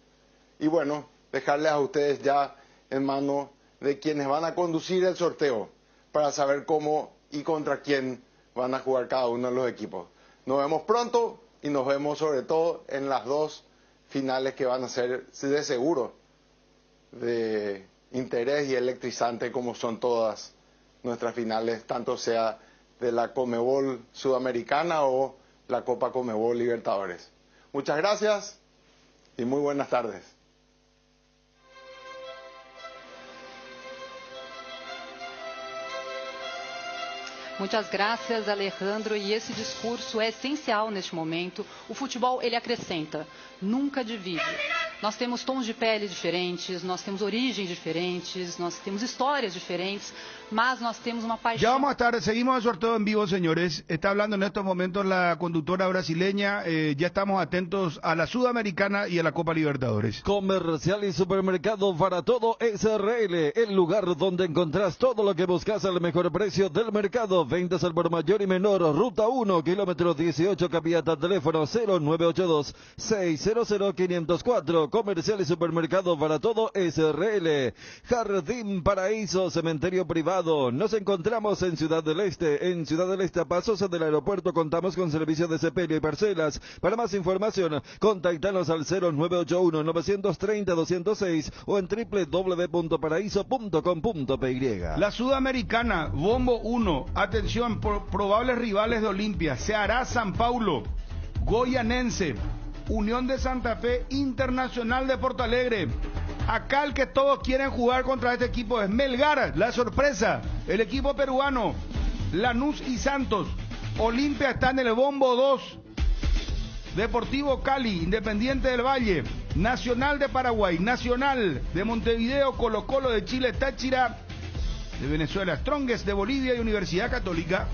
y bueno, dejarles a ustedes ya en manos de quienes van a conducir el sorteo para saber cómo y contra quién van a jugar cada uno de los equipos. Nos vemos pronto y nos vemos sobre todo en las dos finales que van a ser de seguro de interés y electrizante como son todas nuestras finales, tanto sea de la Conmebol Sudamericana o la Copa Conmebol Libertadores. Muchas gracias y muy buenas tardes. Muitas graças, Alejandro, e esse discurso é essencial neste momento. O futebol, ele acrescenta, nunca divide. Nós temos tons de pele diferentes, nós temos origens diferentes, nós temos histórias diferentes, mas nós temos uma paixão. Ya vamos a estar, seguimos el sorteo en vivo, señores. Está hablando en estos momentos la conductora brasileña. Ya estamos atentos a la Sudamericana y a la Copa Libertadores. Comercial y Supermercado Para Todo SRL, el lugar donde encontrás todo lo que buscas al mejor precio del mercado. Ventas al por mayor y menor. Ruta 1, kilómetro 18, Capiata, teléfono 0982-600-504. Comercial y Supermercado Para Todo SRL. Jardín Paraíso, cementerio privado. Nos encontramos en Ciudad del Este. En Ciudad del Este, a pasos del aeropuerto, contamos con servicio de sepelio y parcelas. Para más información, contactanos al 0981-930-206 o en www.paraíso.com.py. La Sudamericana, Bombo 1, atención, probables rivales de Olimpia, se hará San Paulo, Goianense, Unión de Santa Fe, Internacional de Porto Alegre. Acá el que todos quieren jugar contra este equipo es Melgar, la sorpresa, el equipo peruano, Lanús y Santos. Olimpia está en el Bombo 2, Deportivo Cali, Independiente del Valle, Nacional de Paraguay, Nacional de Montevideo, Colo Colo de Chile, Táchira de Venezuela, Strongest de Bolivia y Universidad Católica.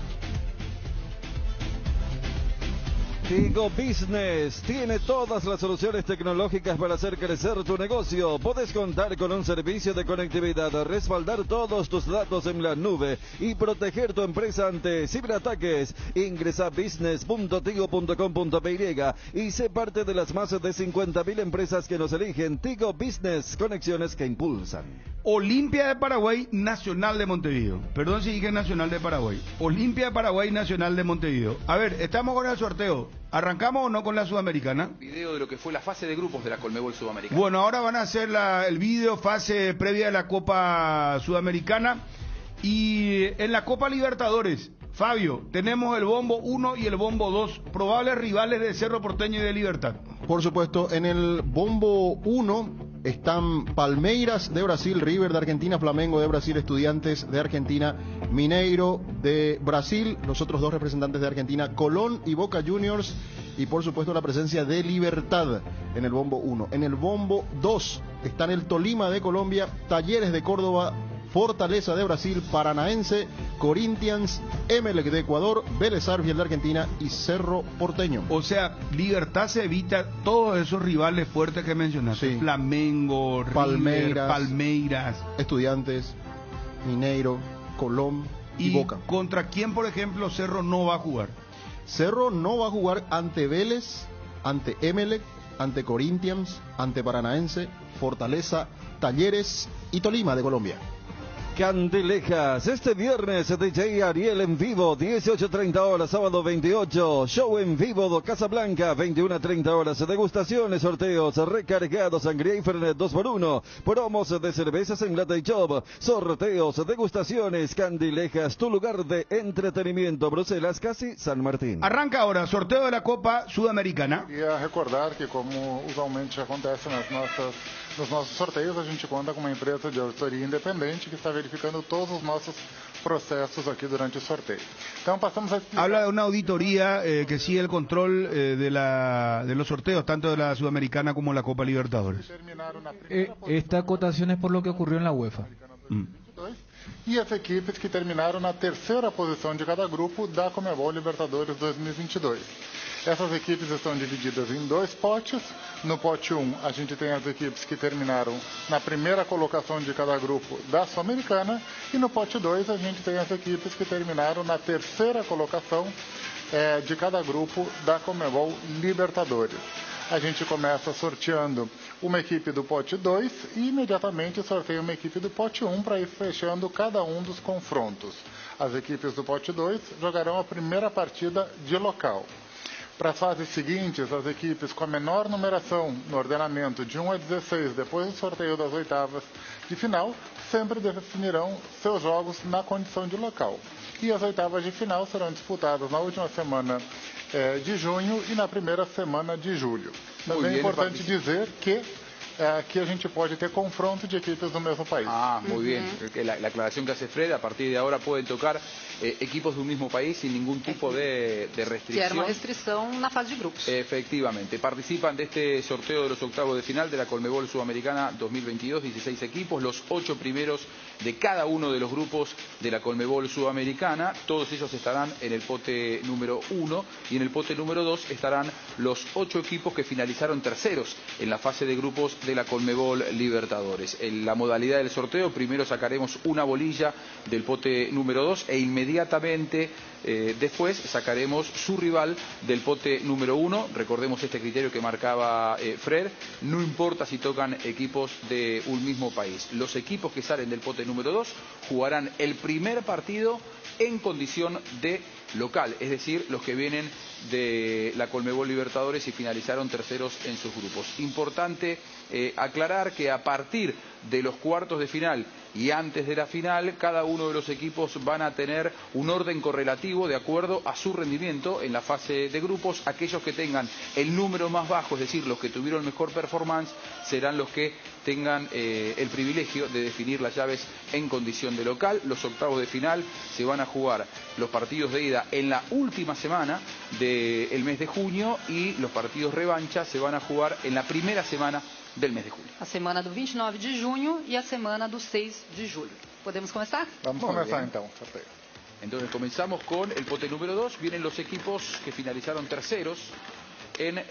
Tigo Business tiene todas las soluciones tecnológicas para hacer crecer tu negocio. Podés contar con un servicio de conectividad, respaldar todos tus datos en la nube y proteger tu empresa ante ciberataques. Ingresa a business.tigo.com.py y sé parte de las más de 50.000 empresas que nos eligen. Tigo Business, conexiones que impulsan. Olimpia de Paraguay, Nacional de Montevideo. Perdón si dije Nacional de Paraguay. Olimpia de Paraguay, Nacional de Montevideo. A ver, estamos con el sorteo. ¿Arrancamos o no con la Sudamericana? Video de lo que fue la fase de grupos de la Conmebol Sudamericana. Bueno, ahora van a hacer el video fase previa de la Copa Sudamericana. Y en la Copa Libertadores, Fabio, tenemos el Bombo 1 y el Bombo 2, probables rivales de Cerro Porteño y de Libertad. Por supuesto, en el Bombo 1 están Palmeiras de Brasil, River de Argentina, Flamengo de Brasil, Estudiantes de Argentina, Mineiro de Brasil, los otros dos representantes de Argentina, Colón y Boca Juniors, y por supuesto la presencia de Libertad en el Bombo 1. En el Bombo 2 están el Tolima de Colombia, Talleres de Córdoba, Fortaleza de Brasil, Paranaense, Corinthians, Emelec de Ecuador, Vélez Sarsfield de Argentina y Cerro Porteño. O sea, Libertad se evita todos esos rivales fuertes que mencionaste. Sí. Flamengo, River, Palmeiras, Estudiantes, Mineiro, Colón y Boca. ¿Contra quién, por ejemplo, Cerro no va a jugar? Cerro no va a jugar ante Vélez, ante Emelec ante Corinthians, ante Paranaense, Fortaleza, Talleres y Tolima de Colombia. Candilejas, este viernes DJ Ariel en vivo, 18:30 horas, sábado 28, show en vivo de Casablanca, 21:30 horas, degustaciones, sorteos, recargados, sangría y Fernet 2x1, promos de cervezas en lata y shop, sorteos, degustaciones, Candilejas, tu lugar de entretenimiento, Bruselas, casi San Martín. Arranca ahora, sorteo de la Copa Sudamericana. Queria recordar que, como usualmente acontece nos nossos sorteios, a gente conta com uma empresa de auditoria independente que está verificando todos os nossos processos aqui durante o sorteio. Então passamos a explicar... Habla de una auditoría que sigue el control de los sorteos, tanto de la Sudamericana como la Copa Libertadores. Esta acotación es por lo que ocurrió en la UEFA. E as equipes que terminaram na terceira posição de cada grupo da Conmebol Libertadores 2022. Essas equipes estão divididas em 2 potes. No pote 1, a gente tem as equipes que terminaram na primeira colocação de cada grupo da Sul-Americana. E no pote 2, a gente tem as equipes que terminaram na terceira colocação de cada grupo da Conmebol Libertadores. A gente começa sorteando uma equipe do pote 2 e imediatamente sorteia uma equipe do pote 1 para ir fechando cada um dos confrontos. As equipes do pote 2 jogarão a primeira partida de local. Para as fases seguintes, as equipes com a menor numeração no ordenamento de 1 a 16, depois do sorteio das oitavas de final, sempre definirão seus jogos na condição de local. E as oitavas de final serão disputadas na última semana de junho e na primeira semana de julho. Também é importante dizer que aquí a gente puede tener confronto de equipos del mismo país. Muy bien. La aclaración que hace Fred, a partir de ahora pueden tocar equipos de un mismo país sin ningún tipo de restricción. Que era uma restrição na fase de grupos. Efectivamente. Participan de este sorteo de los octavos de final de la Conmebol Sudamericana 2022, 16 equipos, los 8 primeros de cada uno de los grupos de la Conmebol Sudamericana. Todos ellos estarán en el pote número 1 y en el pote número 2 estarán los 8 equipos que finalizaron terceros en la fase de grupos de la Conmebol Libertadores. En la modalidad del sorteo, primero sacaremos una bolilla del pote número 2 e inmediatamente después sacaremos su rival del pote número 1. Recordemos este criterio que marcaba Fred, no importa si tocan equipos de un mismo país. Los equipos que salen del pote número 2 jugarán el primer partido en condición de local, es decir, los que vienen de la Conmebol Libertadores y finalizaron terceros en sus grupos. Importante aclarar que a partir de los cuartos de final y antes de la final, cada uno de los equipos van a tener un orden correlativo de acuerdo a su rendimiento en la fase de grupos. Aquellos que tengan el número más bajo, es decir, los que tuvieron mejor performance, serán los que tengan el privilegio de definir las llaves en condición de local. Los octavos de final se van a jugar los partidos de ida en la última semana del mes de junio y los partidos revancha se van a jugar en la primera semana del mes de julho. A semana do 29 de junho e a semana do 6 de julho. ¿Podemos comenzar? Vamos a comenzar entonces. Entonces comenzamos con el pote número 2. Vienen los equipos que finalizaron terceros en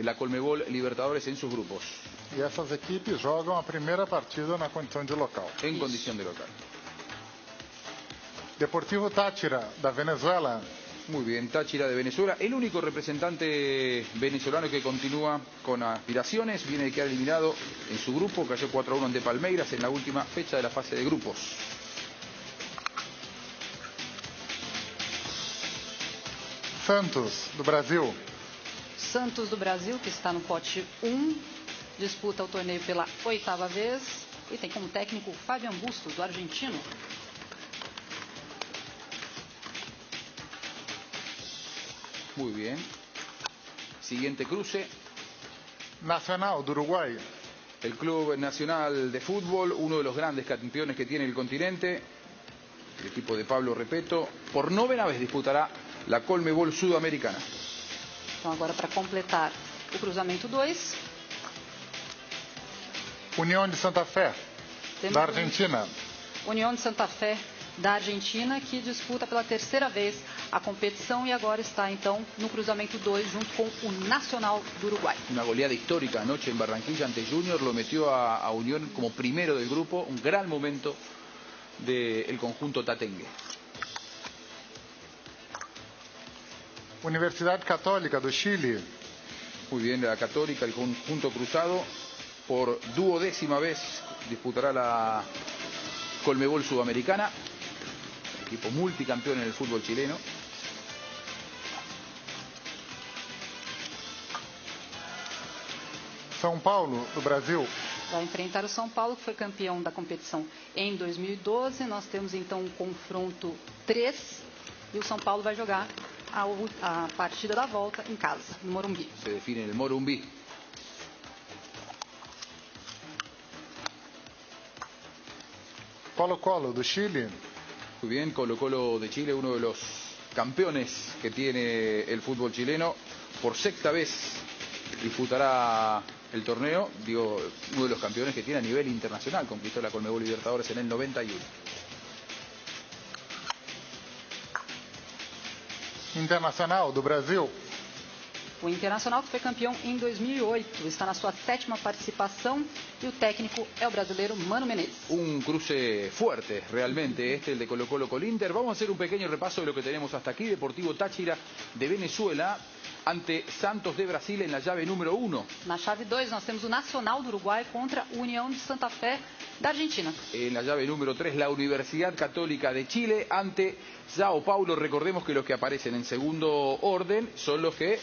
la Conmebol Libertadores en sus grupos. E essas equipes jogam a primeira partida na condição de local. En condición de local. Deportivo Táchira, da Venezuela. Muy bien, Táchira de Venezuela, el único representante venezolano que continúa con aspiraciones, viene de quedar eliminado en su grupo, cayó 4-1 ante Palmeiras en la última fecha de la fase de grupos. Santos, do Brasil. Santos do Brasil, que está no pote 1, disputa o torneio pela 8ª vez e tem como técnico Fabian Bustos, do argentino. Muy bien. Siguiente cruce. Nacional de Uruguay. El Club Nacional de Fútbol, uno de los grandes campeones que tiene el continente. El equipo de Pablo Repeto, por 9ª vez disputará la Conmebol Sudamericana. Então agora para completar o cruzamento 2. União de Santa Fé, da Argentina. União de Santa Fé, da Argentina, que disputa pela 3ª vez a competição e agora está então no cruzamento 2 junto com o Nacional do Uruguai. Una goleada histórica anoche en Barranquilla ante Junior, lo metió a Unión como primero del grupo, un gran momento del conjunto tatengue. Universidade Católica do Chile. Muy bien, la Católica, el conjunto cruzado, por 12ª vez disputará la Colmebol Sudamericana, equipo multicampeón en el fútbol chileno. São Paulo, do Brasil. Vai enfrentar o São Paulo, que foi campeão da competição em 2012. Nós temos então um confronto 3 e o São Paulo vai jogar a partida da volta em casa, no Morumbi. Se define en el Morumbi. Colo-Colo, do Chile. Muy bien, Colo-Colo de Chile, uno de los campeones que tiene el fútbol chileno. Por 6ª vez disputará el torneo, digo, uno de los campeones que tiene a nivel internacional. Conquistó la Colmebol Libertadores en el 91. Internacional, do Brasil. O Internacional, que foi campeão em 2008, está na sua 7ª participação e o técnico é o brasileiro Mano Menezes. Un cruce fuerte, realmente, el de Colo-Colo con Inter. Vamos a hacer un pequeño repaso de lo que tenemos hasta aquí. Deportivo Táchira de Venezuela ante Santos de Brasil en la llave número 1. Na chave 2, nós temos o Nacional do Uruguai contra a União de Santa Fé da Argentina. En la llave número 3, la Universidad Católica de Chile ante Sao Paulo. Recordemos que los que aparecen en segundo orden son los que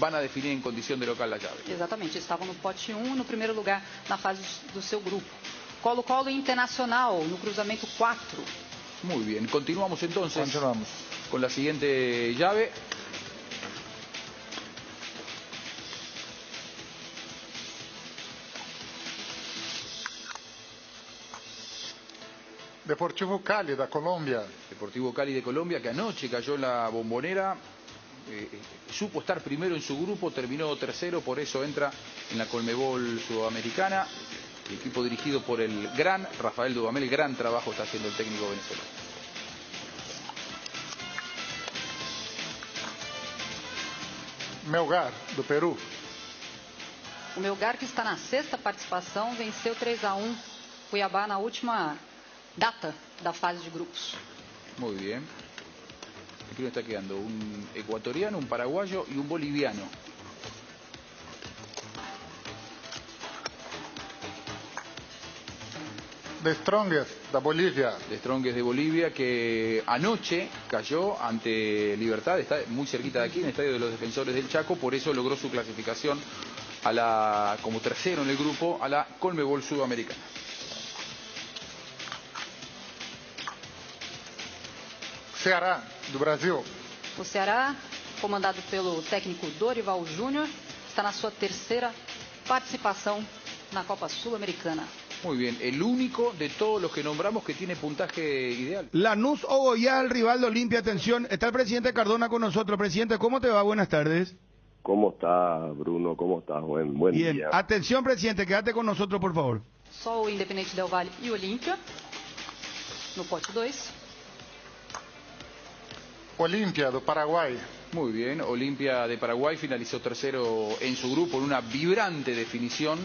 van a definir en condición de local la llave. Exatamente, estavam no pote 1, no primeiro lugar na fase do seu grupo. Colo-Colo e Internacional no cruzamento 4. Muy bien, continuamos entonces con la siguiente llave. Deportivo Cali, da Colômbia. Deportivo Cali de Colombia, que anoche cayó en la Bombonera. Supo estar primero en su grupo, terminó tercero, por eso entra en la Colmebol Sudamericana. El equipo dirigido por el gran Rafael Dudamel, gran trabajo está haciendo el técnico venezolano. Melgar, do Peru. O Melgar, que está na 6ª participação, venceu 3-1 Cuiabá na última data da fase de grupos. Muy bien. Aquí nos está quedando un ecuatoriano, un paraguayo y un boliviano. The Strongest, da Bolivia. The Strongest de Bolivia, que anoche cayó ante Libertad, está muy cerquita de aquí, en el Estadio de los Defensores del Chaco, por eso logró su clasificación como tercero en el grupo a la Colmebol Sudamericana. Ceará, do Brasil. O Ceará, comandado pelo técnico Dorival Júnior, está na sua 3ª participação na Copa Sul-Americana. Muy bien, el único de todos los que nombramos que tiene puntaje ideal. Lanús o Goiás, el rival de Olimpia. Atención, está el presidente Cardona con nosotros. Presidente, ¿cómo te va? Buenas tardes. ¿Cómo está, Bruno? ¿Cómo estás? Buen Bien. día. Atención, presidente, quédate con nosotros, por favor. Só o Independente Del Valle e o Olímpia no pote 2. Olimpia, do Paraguay. Muy bien, Olimpia de Paraguay finalizó tercero en su grupo en una vibrante definición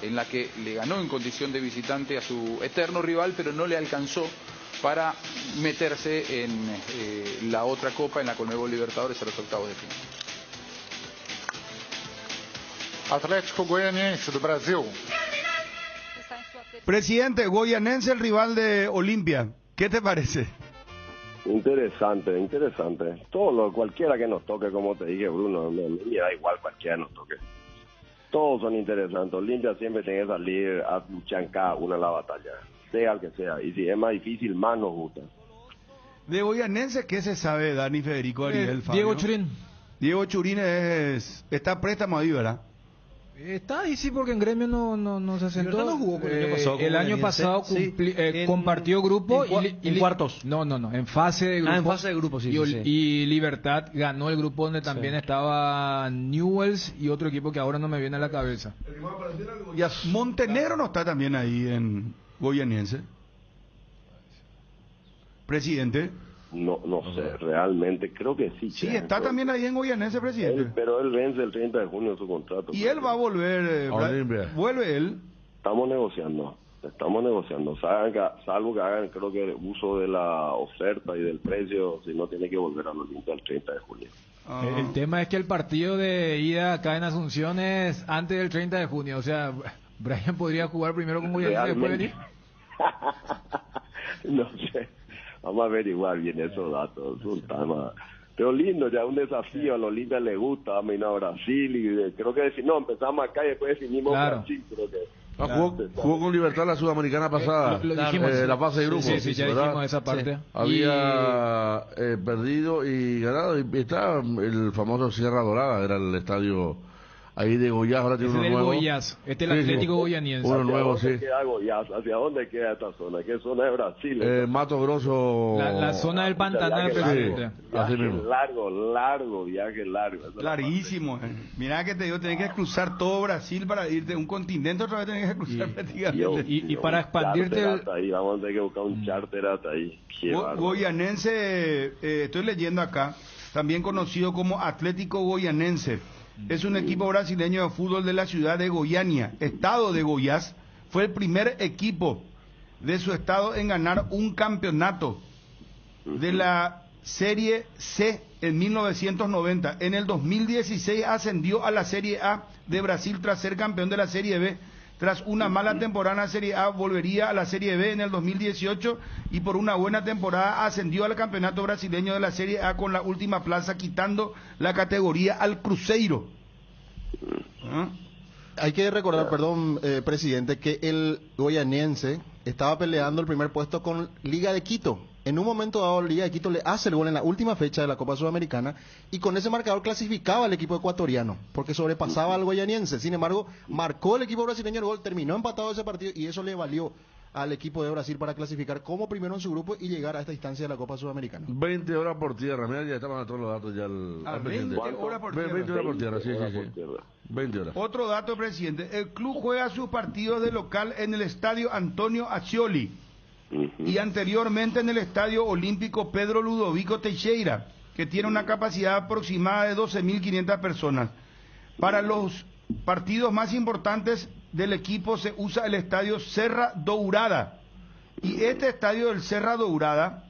en la que le ganó en condición de visitante a su eterno rival, pero no le alcanzó para meterse en la otra copa, en la Colmebol Libertadores, a los octavos de final. Atlético Goianiense, do Brasil. Presidente, Goianense, el rival de Olimpia. ¿Qué te parece? Interesante, interesante. Cualquiera que nos toque, como te dije, Bruno, me da igual cualquiera nos toque. Todos son interesantes. Olimpia siempre tiene que salir a luchar en cada una de la batalla, sea el que sea. Y si es más difícil, más nos gusta. De Goianense, ¿qué se sabe, Dani, Federico, Ariel, Fabio? Diego Churín. Diego Churín está a préstamo ahí, ¿verdad? Está ahí, sí, porque en Gremio no se sentó. No jugó con el año pasado. El año pasado compartió grupo en cuartos. No, en fase de grupo. En fase de grupo, sí. Y Libertad ganó el grupo donde también estaba Newells y otro equipo que ahora no me viene a la cabeza. Montenegro no está también ahí en Goianiense. Presidente. No sé, realmente creo que sí. Sí, está también ahí en Goianiense, presidente. Pero él vence el 30 de junio su contrato. Y él va a volver, vuelve él. Estamos negociando, salvo que hagan, creo que uso de la oferta y del precio, si no tiene que volver a Olimpia el 30 de junio. El tema es que el partido de ida acá en Asunción es antes del 30 de junio. O sea, Brian podría jugar primero con Goyanense y después venir. No sé. Vamos a averiguar bien esos datos. Pero lindo, ya un desafío. A los Olimpia le gusta. Vamos a ir a Brasil. Y creo que no, empezamos acá y después definimos Brasil. Creo que. Jugó con Libertad la Sudamericana pasada, lo dijimos, la fase de grupos. Sí, ya dijimos esa parte. Sí. Había perdido y ganado. Y está el famoso Sierra Dorada, era el estadio ahí de Goiás. Ahora tiene uno nuevo. Goiás. Este es el Atlético Goianiense. Uno nuevo, sí. Queda Goiás? ¿Hacia dónde queda esta zona? ¿Qué zona de Brasil? Mato Grosso. La zona del Pantanal. Así mismo. Largo, viaje largo. Larguísimo. Mira que te digo, tenés que cruzar todo Brasil para ir de un continente otra vez tenés que cruzar prácticamente. Y para expandirte... Ahí, vamos a tener que buscar un charter hasta ahí. Goianense, estoy leyendo acá, también conocido como Atlético Goianense. Es un equipo brasileño de fútbol de la ciudad de Goiânia, estado de Goiás. Fue el primer equipo de su estado en ganar un campeonato de la Serie C en 1990. En el 2016 ascendió a la Serie A de Brasil tras ser campeón de la Serie B. Tras una mala temporada en la Serie A, volvería a la Serie B en el 2018 y por una buena temporada ascendió al campeonato brasileño de la Serie A con la última plaza, quitando la categoría al Cruzeiro. Hay que recordar, perdón, presidente, que el goianiense estaba peleando el primer puesto con Liga de Quito. En un momento dado, Liga de Quito le hace el gol en la última fecha de la Copa Sudamericana y con ese marcador clasificaba al equipo ecuatoriano porque sobrepasaba al goianiense. Sin embargo, marcó el equipo brasileño el gol, terminó empatado ese partido y eso le valió al equipo de Brasil para clasificar como primero en su grupo y llegar a esta instancia de la Copa Sudamericana. 20 horas por tierra, mira, ya estaban todos los datos ya al 20 horas por tierra. 20 horas por tierra, sí. 20 horas. Otro dato, presidente, el club juega sus partidos de local en el estadio Antonio Ascioli y anteriormente en el Estadio Olímpico Pedro Ludovico Teixeira, que tiene una capacidad aproximada de 12.500 personas. Para los partidos más importantes del equipo se usa el Estadio Serra Dourada, y este estadio del Serra Dourada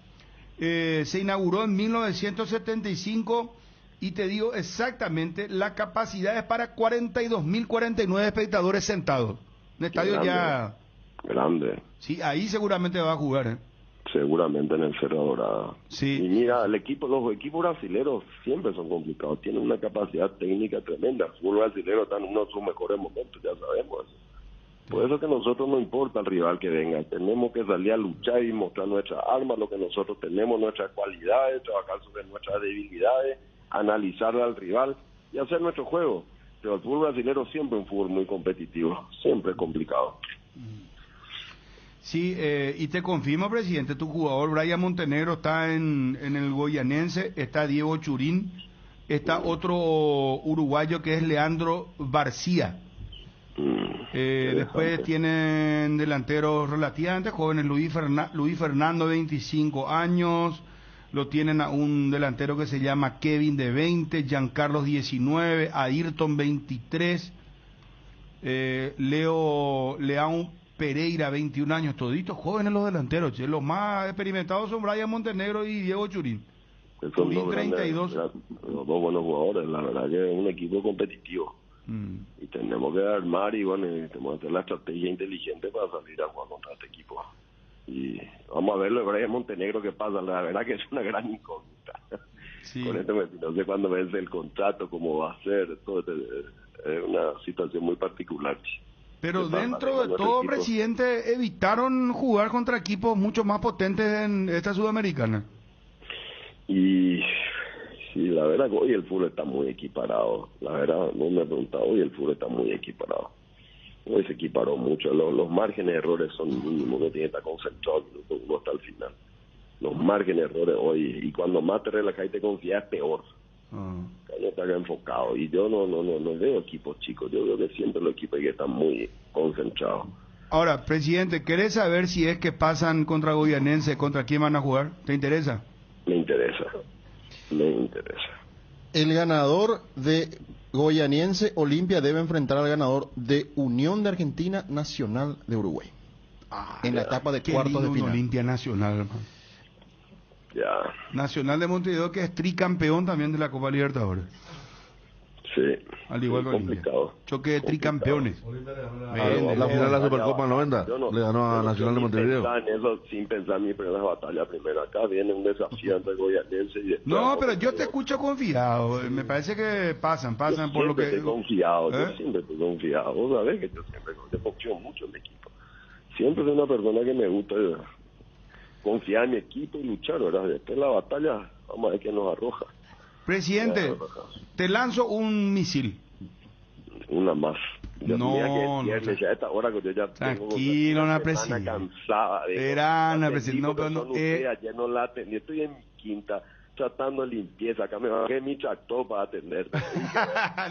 se inauguró en 1975 y te digo exactamente, la capacidad es para 42.049 espectadores sentados. Un estadio grande. Sí, ahí seguramente va a jugar, Seguramente en el Serra Dorada. Sí. Y mira, los equipos brasileños siempre son complicados, tienen una capacidad técnica tremenda. El fútbol brasileño está en uno de sus mejores momentos, ya sabemos eso. Por eso que a nosotros no importa el rival que venga, tenemos que salir a luchar y mostrar nuestras armas, lo que nosotros tenemos, nuestras cualidades, trabajar sobre nuestras debilidades, analizar al rival y hacer nuestro juego. Pero el fútbol brasileño siempre es un fútbol muy competitivo, siempre es complicado. Sí, y te confirmo, presidente, tu jugador Brian Montenegro está en el goianense, está Diego Churín, está otro uruguayo que es Leandro Barcía. Después tienen delanteros relativamente jóvenes, Luis Fernando, 25 años, lo tienen a un delantero que se llama Kevin, de 20, Giancarlos, 19, Ayrton, 23, León Pereira, 21 años, toditos jóvenes los delanteros, los más experimentados son Brian Montenegro y Diego Churín. Churín, 32. Los dos buenos jugadores, la verdad que es un equipo competitivo. Y tenemos que armar y bueno, tenemos que hacer la estrategia inteligente para salir a jugar contra este equipo. Y vamos a verlo de Brian Montenegro que pasa, la verdad que es una gran incógnita. Sí. Con esto no sé cuándo vence el contrato, cómo va a ser, todo es una situación muy particular. Pero dentro de todo, presidente, evitaron jugar contra equipos mucho más potentes en esta Sudamericana. Y sí, la verdad que hoy el fútbol está muy equiparado. La verdad, no me he preguntado, hoy el fútbol está muy equiparado. Hoy se equiparó mucho. Los márgenes de errores son mínimos, uno tiene que estar concentrado uno hasta el final. Los márgenes de errores hoy, y cuando más te relajas y te confías, es peor. No está enfocado, y yo no veo equipos chicos, yo veo que siempre los equipos que están muy concentrados. Ahora, presidente, ¿querés saber si es que pasan contra Goianense, contra quién van a jugar? ¿Te interesa? Me interesa. El ganador de Goianiense Olimpia debe enfrentar al ganador de Unión de Argentina Nacional de Uruguay en la etapa de cuartos de final. Olimpia Nacional, Ya. Nacional de Montevideo, que es tricampeón también de la Copa Libertadores. Sí. Al igual que Olimpia. Choque de tricampeones. La final de la Supercopa 90 le ganó a Nacional de Montevideo. Sin pensar mi primera batalla primero. Acá viene un desafío ante Goyanense y no, pero yo te escucho confiado. Me parece que pasan por lo que... Yo siempre estoy confiado. Vos sabés que yo siempre confío mucho en mi equipo. Siempre soy una persona que me gusta confiar en mi equipo y luchar, ¿verdad? Después de la batalla, vamos a ver qué nos arroja. Presidente, te lanzo un misil. Una más. No, ya a esta hora que yo ya tranquilo, una presidente. Cansada de presidente. No, pero no. Ayer no la atendí. Estoy en mi quinta tratando de limpieza. Acá me bajé mi tractor para atender.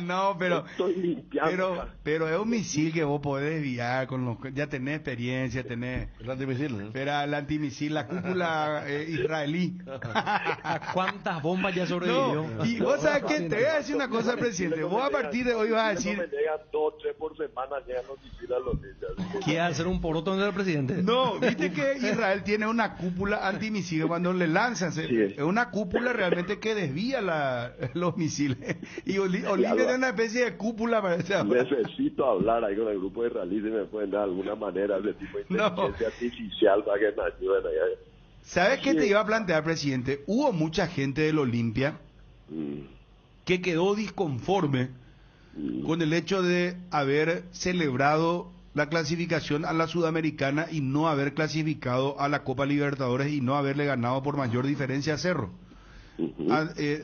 No, pero estoy limpiando. Pero es un misil que vos podés desviar con los, ya tenés experiencia, tenés el antimisil, ¿no? Pero el antimisil, la cúpula israelí. ¿A cuántas bombas ya sobrevivió? No, y vos sabés que te voy a decir una cosa, presidente. Vos a partir de hoy vas a decir. Me llegan 2 o 3 por semana, llegan los misiles a los niños. ¿Quiere hacer un poroto del presidente? No, viste que Israel tiene una cúpula antimisil cuando le lanzan. Es una cúpula realmente que desvía los misiles. Y Olimpia tiene una especie de cúpula para ese. Necesito hablar ahí con el grupo de israelíes y me pueden dar alguna manera de tipo de inteligencia artificial para que me ayuden allá. ¿Sabes qué te iba a plantear, presidente? Hubo mucha gente del Olimpia que quedó disconforme con el hecho de haber celebrado la clasificación a la Sudamericana y no haber clasificado a la Copa Libertadores y no haberle ganado por mayor diferencia a Cerro.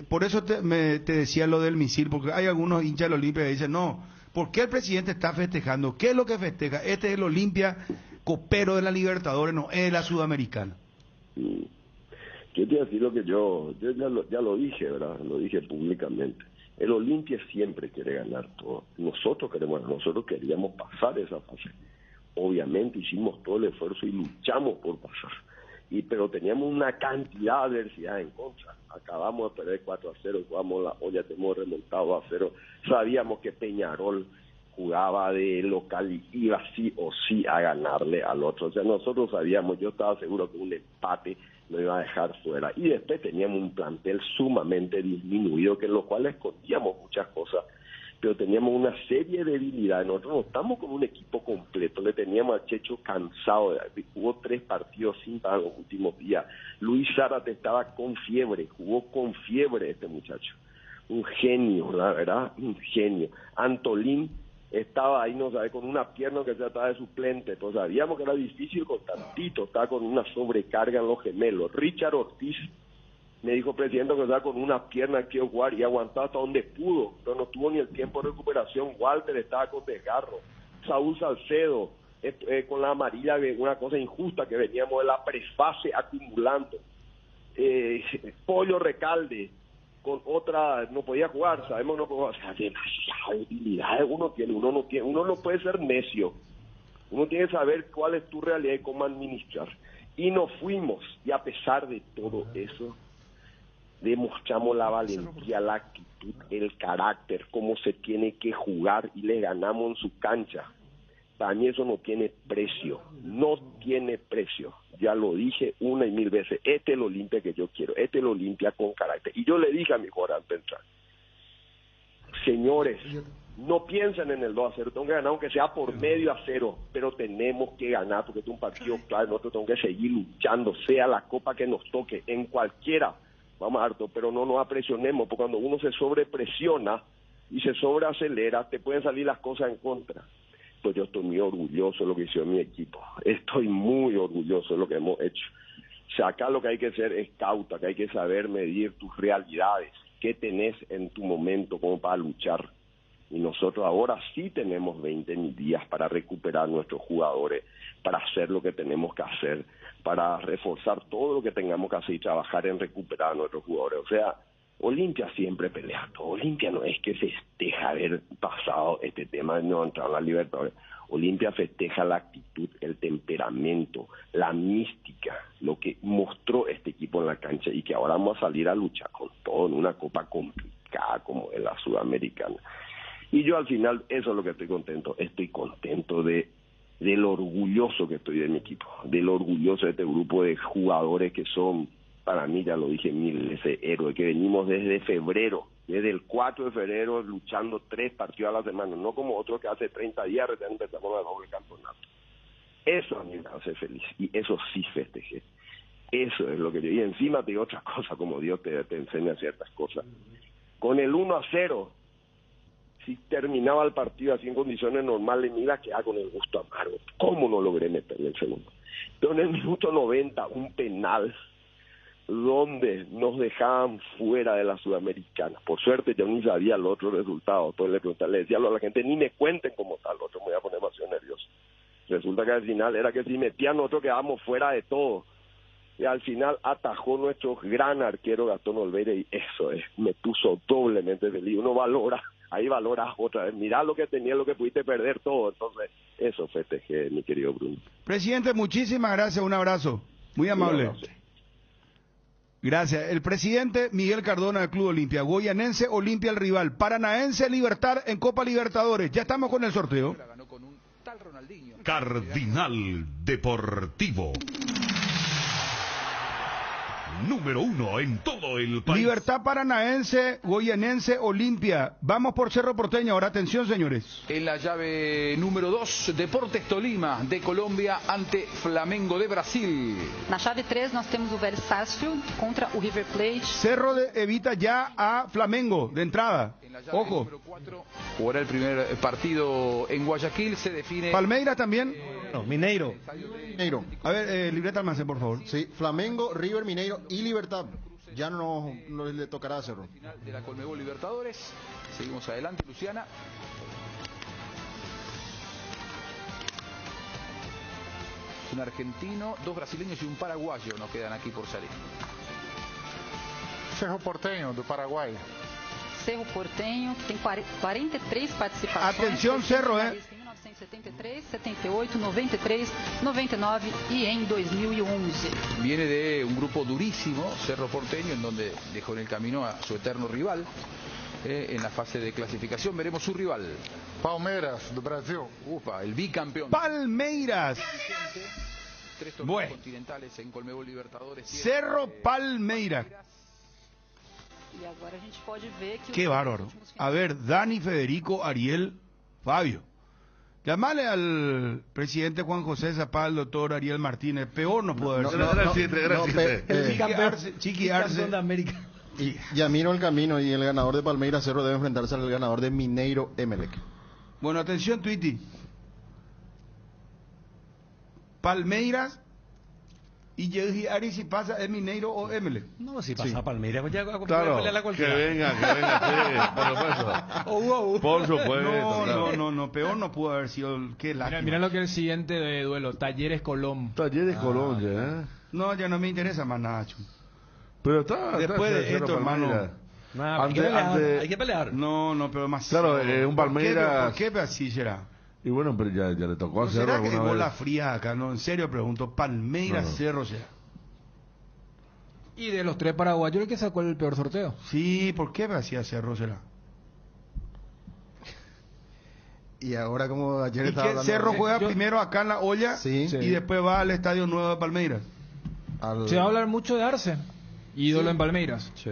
Por eso te decía lo del misil, porque hay algunos hinchas del Olimpia que dicen, no, ¿por qué el presidente está festejando? ¿Qué es lo que festeja? Este es el Olimpia copero de la Libertadores, no es la Sudamericana. Quiero decir lo que yo ya lo dije, ¿verdad? Lo dije públicamente. El Olimpia siempre quiere ganar todo. Nosotros queríamos pasar esa fase. Obviamente hicimos todo el esfuerzo y luchamos por pasar. Pero teníamos una cantidad de adversidad en contra. Acabamos de perder 4-0, jugamos la olla, hemos remontado a 0. Sabíamos que Peñarol jugaba de local y iba sí o sí a ganarle al otro. O sea, nosotros sabíamos, yo estaba seguro que un empate nos iba a dejar fuera. Y después teníamos un plantel sumamente disminuido, que en lo cual escondíamos muchas cosas, pero teníamos una serie de debilidades. Nosotros no estamos con un equipo completo, le teníamos a Checho cansado, jugó 3 partidos sin parar los últimos días. Luis Zárate estaba con fiebre, jugó con fiebre este muchacho. Un genio, la verdad, un genio. Antolín estaba ahí, no sabe, con una pierna que ya estaba de suplente, pues sabíamos que era difícil con tantito, estaba con una sobrecarga en los gemelos. Richard Ortiz me dijo, presidente, que estaba con una pierna que jugar y aguantó hasta donde pudo, pero no tuvo ni el tiempo de recuperación. Walter estaba con desgarro. Saúl Salcedo, con la amarilla, una cosa injusta que veníamos de la prefase acumulando. Pollo Recalde, con otra, no podía jugar, sabemos, no podía, o sea, demasiadas debilidades uno no puede ser necio, uno tiene que saber cuál es tu realidad y cómo administrar. Y nos fuimos, y a pesar de todo eso, demostramos la valentía, la actitud, el carácter, cómo se tiene que jugar y le ganamos en su cancha. Para mí eso no tiene precio, no tiene precio. Ya lo dije 1 y 1000 veces, este es el Olimpia que yo quiero, este es el Olimpia con carácter. Y yo le dije a mi jugador central, señores, no piensen en el 2-0, tengo que ganar aunque sea por medio a 0, pero tenemos que ganar porque es un partido clave, nosotros tenemos que seguir luchando, sea la copa que nos toque, en cualquiera, vamos harto, pero no nos apresionemos, porque cuando uno se sobrepresiona y se sobreacelera, te pueden salir las cosas en contra. Pues yo estoy muy orgulloso de lo que hizo mi equipo, estoy muy orgulloso de lo que hemos hecho. O sea, acá lo que hay que hacer es cauta, que hay que saber medir tus realidades, qué tenés en tu momento como para luchar. Y nosotros ahora sí tenemos 20 días para recuperar a nuestros jugadores, para hacer lo que tenemos que hacer, para reforzar todo lo que tengamos que hacer y trabajar en recuperar a nuestros jugadores. O sea, Olimpia siempre pelea todo. Olimpia no es que festeja haber pasado este tema de no entrar a la Libertadores. Olimpia festeja la actitud, el temperamento, la mística, lo que mostró este equipo en la cancha y que ahora vamos a salir a luchar con todo en una copa complicada como es la Sudamericana. Y yo al final, eso es lo que estoy contento del orgulloso que estoy de mi equipo, del orgulloso de este grupo de jugadores que son para mí, ya lo dije mil veces, héroe, que venimos desde febrero, desde el 4 de febrero luchando 3 partidos a la semana, no como otros que hace 30 días recién empezamos a doble campeonato. Eso a mí me hace feliz y eso sí festejé. Eso es lo que yo... Y encima te digo otra cosa, como Dios te enseña ciertas cosas. Con el 1-0, si terminaba el partido así en condiciones normales, mira que hago con el gusto amargo. ¿Cómo no logré meterle el segundo? Pero en el minuto 90, un penal donde nos dejaban fuera de la Sudamericana. Por suerte yo ni sabía el otro resultado. Entonces le decía a la gente, ni me cuenten cómo tal, otro me voy a poner demasiado nervioso. Resulta que al final era que si metían otro quedábamos fuera de todo. Y al final atajó nuestro gran arquero Gastón Olvera y eso me puso doblemente feliz. Uno valora, ahí valoras otra vez. Mirá lo que tenía, lo que pudiste perder todo. Entonces, eso festejé, mi querido Bruno. Presidente, muchísimas gracias, un abrazo. Muy amable. Gracias. El presidente Miguel Cardona del Club Olimpia, Goyanense Olimpia el rival, Paranaense Libertad en Copa Libertadores. Ya estamos con el sorteo. Cardinal Deportivo. Número 1 en todo el país. Libertad Paranaense, Goyanense, Olimpia. Vamos por Cerro Porteño. Ahora atención, señores. En la llave número 2, Deportes Tolima de Colombia ante Flamengo de Brasil. Na chave 3 nós temos o Vélez Sarsfield contra o River Plate. Cerro evita ya a Flamengo de entrada. Ojo. Jugará el primer partido en Guayaquil, se define... Palmeiras también. Mineiro. A ver, libreta almacén, por favor. Sí, Flamengo, River, Mineiro y Libertad. Ya no le tocará a Cerro. Final de la Conmebol Libertadores. Seguimos adelante, Luciana. Un argentino, 2 brasileños y un paraguayo nos quedan aquí por salir. Cerro Porteño, do Paraguay. Cerro Porteño, que tem 43 participações. Atención, Cerro, 1973, 78, 93, 99 y en 2011. Viene de un grupo durísimo, Cerro Porteño, en donde dejó en el camino a su eterno rival. En la fase de clasificación veremos su rival. Palmeiras, do Brasil. Upa, el bicampeón. Palmeiras. 3 torneos continentales en Conmebol Libertadores. Cerro Palmeiras. Y ahora a gente pode ver que... Qué bárbaro. A ver, Dani, Federico, Ariel, Fabio. Llamale al presidente Juan José Zapata, al doctor Ariel Martínez. Peor no pudo haber sido. Chiqui Arce. Ya miro el camino y el ganador de Palmeiras Cerro debe enfrentarse al ganador de Mineiro Emelec. Bueno, atención, Twitty. Palmeiras y yo dije, Ari, si pasa, ¿es Mineiro o Emelec? No, si pasa Palmeiras, pues ya claro, que venga, sí, por supuesto. No, peor no pudo haber sido. Qué lástima. Mira lo que es el siguiente de duelo, Talleres Colón. Talleres Colón, ya. No, ya no me interesa más nada, pero está después de esto, hermano. Hay que pelear. No, pero más. Claro, un Palmeiras. ¿Por qué así será? Y bueno, pero ya le tocó hacerlo ¿será alguna que vez? bola fría acá? No, en serio pregunto. Palmeiras, Cerro será. Y de los 3 paraguayos, el que sacó el peor sorteo. Sí, ¿por qué me hacía Cerro será? Y ahora como ayer estaba hablando... Cerro juega primero acá en la olla y después va al Estadio Nuevo de Palmeiras. Se va a hablar mucho de Arce, ídolo en Palmeiras. Sí.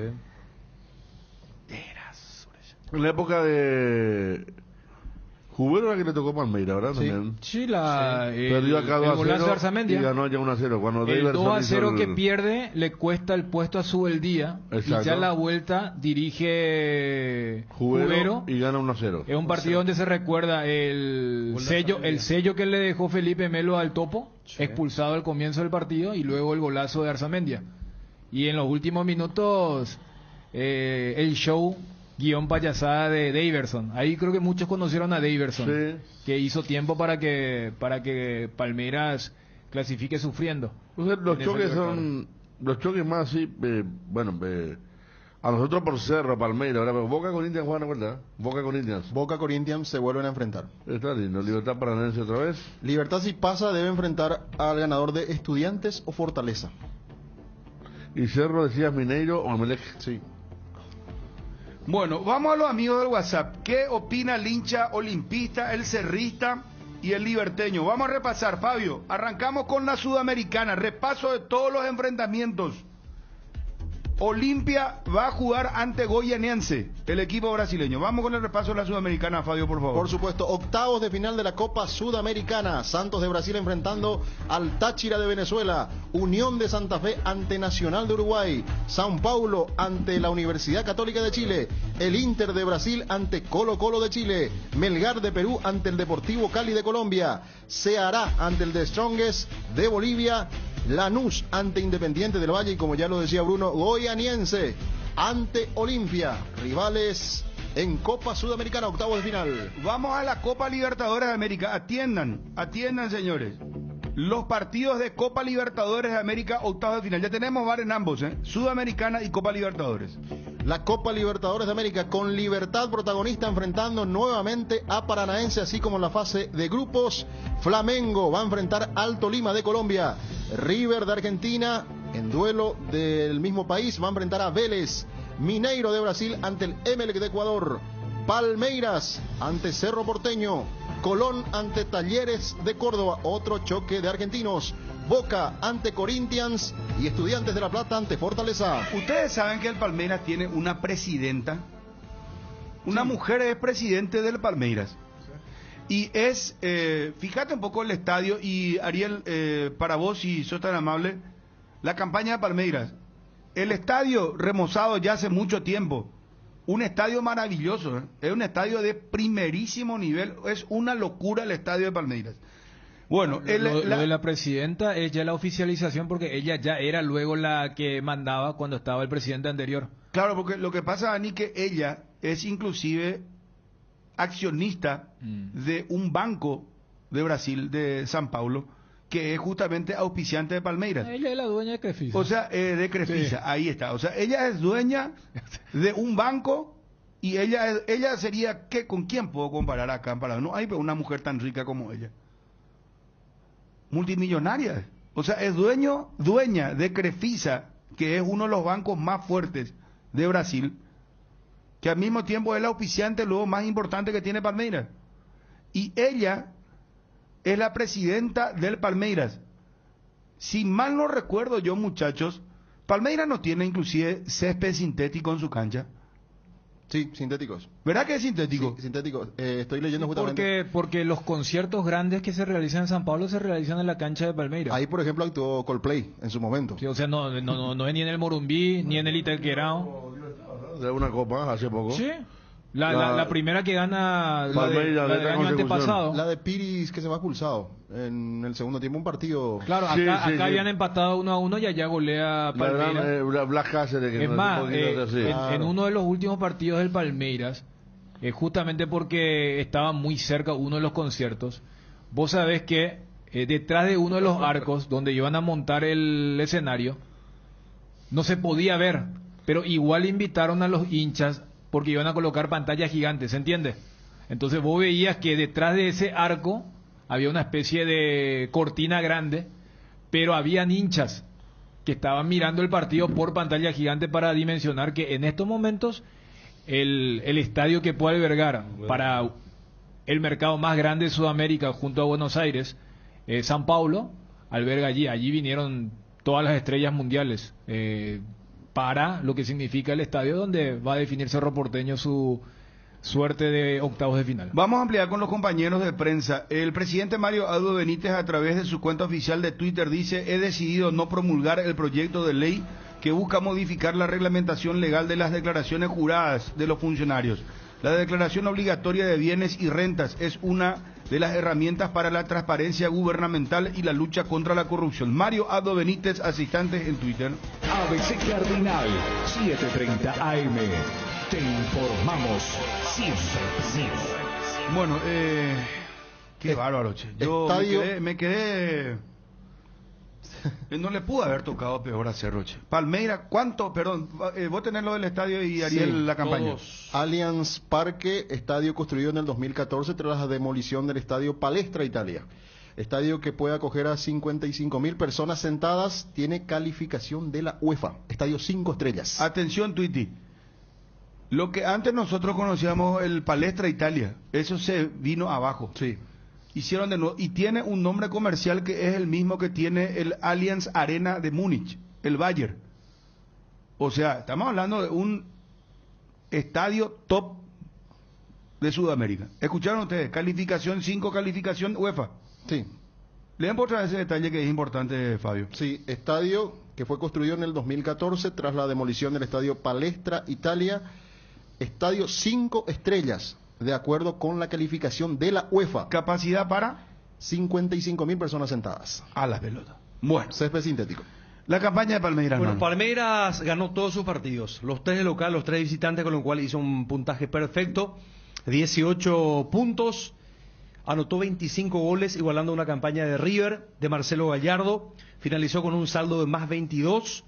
En la época de Jubero era que le tocó Palmeiras, ¿verdad? También. Sí, perdió acá 2-0 y ganó ya 1-0. Cuando el 2-0 que pierde le cuesta el puesto a Subeldía. Exacto. Y ya la vuelta dirige Jubero y gana 1-0. Es un partido donde se recuerda el sello que le dejó Felipe Melo al Topo, expulsado al comienzo del partido, y luego el golazo de Arzamendia. Y en los últimos minutos el show guión payasada de Daverson. Ahí creo que muchos conocieron a Daverson, que hizo tiempo para que Palmeiras clasifique sufriendo. Los choques son los choques más así, a nosotros por Cerro, Palmeiras, ahora Boca Corinthians juegan, ¿verdad? Boca Corinthians se vuelven a enfrentar. Está lindo. Libertad Paranaense otra vez. Libertad, si pasa, debe enfrentar al ganador de Estudiantes o Fortaleza. Y Cerro, decías, Mineiro o Emelec. Sí. Bueno, vamos a los amigos del WhatsApp. ¿Qué opina el hincha olimpista, el cerrista y el liberteño? Vamos a repasar, Fabio. Arrancamos con la Sudamericana. Repaso de todos los enfrentamientos. Olimpia va a jugar ante Goianiense, el equipo brasileño. Vamos con el repaso de la Sudamericana, Fabio, por favor. Por supuesto, octavos de final de la Copa Sudamericana. Santos de Brasil enfrentando al Táchira de Venezuela. Unión de Santa Fe ante Nacional de Uruguay. São Paulo ante la Universidad Católica de Chile. El Inter de Brasil ante Colo Colo de Chile. Melgar de Perú ante el Deportivo Cali de Colombia. Ceará ante el The Strongest de Bolivia. Lanús ante Independiente del Valle y, como ya lo decía Bruno, Goianiense ante Olimpia, rivales en Copa Sudamericana, octavos de final. Vamos a la Copa Libertadores de América. Atiendan señores, los partidos de Copa Libertadores de América, octavos de final. Ya tenemos VAR en ambos, Sudamericana y Copa Libertadores. La Copa Libertadores de América con Libertad protagonista enfrentando nuevamente a Paranaense, así como en la fase de grupos. Flamengo va a enfrentar al Tolima de Colombia. River de Argentina, en duelo del mismo país, va a enfrentar a Vélez. Mineiro de Brasil ante el Emelec de Ecuador. Palmeiras ante Cerro Porteño. Colón ante Talleres de Córdoba, otro choque de argentinos. Boca ante Corinthians y Estudiantes de La Plata ante Fortaleza. Ustedes saben que el Palmeiras tiene una presidenta, una mujer es presidente del Palmeiras. Y es, fíjate un poco el estadio, y Ariel, para vos, si sos tan amable, la campaña de Palmeiras. El estadio remozado ya hace mucho tiempo. Un estadio maravilloso, es un estadio de primerísimo nivel, es una locura el estadio de Palmeiras. Bueno, lo de la presidenta es ya la oficialización, porque ella ya era luego la que mandaba cuando estaba el presidente anterior. Claro, porque lo que pasa, Dani, que ella es inclusive accionista de un banco de Brasil, de São Paulo, que es justamente auspiciante de Palmeiras. Ella es la dueña de Crefisa. O sea, de Crefisa, sí. Ahí está. O sea, ella es dueña de un banco y ella sería, ¿con quién puedo comparar acá en Paraná? No hay una mujer tan rica como ella. Multimillonaria. O sea, es dueña de Crefisa, que es uno de los bancos más fuertes de Brasil, que al mismo tiempo es el auspiciante luego más importante que tiene Palmeiras. Y ella es la presidenta del Palmeiras. Si mal no recuerdo yo, muchachos, Palmeiras no tiene inclusive césped sintético en su cancha. Sí, sintéticos. ¿Verdad que es sintético? Sí, sintéticos. Estoy leyendo justamente. Porque los conciertos grandes que se realizan en San Pablo se realizan en la cancha de Palmeiras. Ahí, por ejemplo, actuó Coldplay en su momento. Sí, o sea, no es ni en el Morumbí, ni en el Itaquerao. De una copa hace poco. Sí. La primera que gana la del año antepasado. La de Piris, que se va expulsado en el segundo tiempo, un partido. Claro, acá habían empatado 1-1 y allá golea Palmeiras. Black Cáceres, que es más, en uno de los últimos partidos del Palmeiras, justamente porque estaba muy cerca uno de los conciertos, vos sabés que detrás de uno de los arcos donde iban a montar el escenario, no se podía ver, pero igual invitaron a los hinchas porque iban a colocar pantallas gigantes, ¿se entiende? Entonces vos veías que detrás de ese arco había una especie de cortina grande, pero habían hinchas que estaban mirando el partido por pantalla gigante para dimensionar que en estos momentos el estadio que puede albergar para el mercado más grande de Sudamérica junto a Buenos Aires, São Paulo, alberga allí vinieron todas las estrellas mundiales, para lo que significa el estadio donde va a definir Cerro Porteño su suerte de octavos de final. Vamos a ampliar con los compañeros de prensa. El presidente Mario Abdo Benítez, a través de su cuenta oficial de Twitter, dice: he decidido no promulgar el proyecto de ley que busca modificar la reglamentación legal de las declaraciones juradas de los funcionarios. La declaración obligatoria de bienes y rentas es una de las herramientas para la transparencia gubernamental y la lucha contra la corrupción. Mario Abdo Benítez, asistente en Twitter. ABC Cardinal, 7:30 AM. Te informamos siempre. Bueno, qué bárbaro, che. Yo me quedé no le pudo haber tocado peor a Cerro, che. Palmeiras, ¿cuánto? Perdón, vos tenés lo del estadio y Ariel, sí, la campaña. Allianz Parque, estadio construido en el 2014 tras la demolición del estadio Palestra Italia. Estadio que puede acoger a 55.000 personas sentadas, tiene calificación de la UEFA. Estadio 5 estrellas. Atención, Twitty. Lo que antes nosotros conocíamos el Palestra Italia, eso se vino abajo. Sí. Hicieron de nuevo, y tiene un nombre comercial que es el mismo que tiene el Allianz Arena de Múnich, el Bayern. O sea, estamos hablando de un estadio top de Sudamérica. ¿Escucharon ustedes? Calificación 5, calificación UEFA. Sí. Lean por otra vez ese detalle que es importante, Fabio. Sí, estadio que fue construido en el 2014 tras la demolición del estadio Palestra, Italia. Estadio 5 estrellas, de acuerdo con la calificación de la UEFA. ¿Capacidad para? 55.000 personas sentadas. A las pelotas. Bueno. Césped sintético. La campaña de Palmeiras. Bueno, hermano. Palmeiras ganó todos sus partidos, los 3 de local, los 3 visitantes, con lo cual hizo un puntaje perfecto, 18 puntos, anotó 25 goles, igualando una campaña de River, de Marcelo Gallardo, finalizó con un saldo de más 22,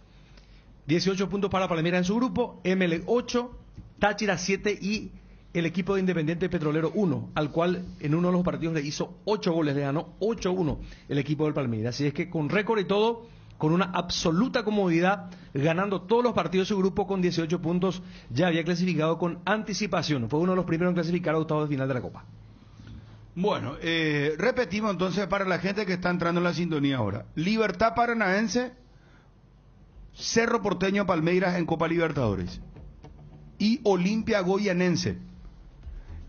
18 puntos para Palmeiras en su grupo, ML 8, Táchira 7 y el equipo de Independiente Petrolero 1, al cual en uno de los partidos le hizo 8 goles, le ganó 8-1 el equipo del Palmeiras. Así es que con récord y todo, con una absoluta comodidad, ganando todos los partidos de su grupo con 18 puntos, ya había clasificado con anticipación. Fue uno de los primeros en clasificar a octavos de final de la Copa. Bueno, repetimos entonces para la gente que está entrando en la sintonía ahora. Libertad Paranaense, Cerro Porteño Palmeiras en Copa Libertadores y Olimpia Goianense.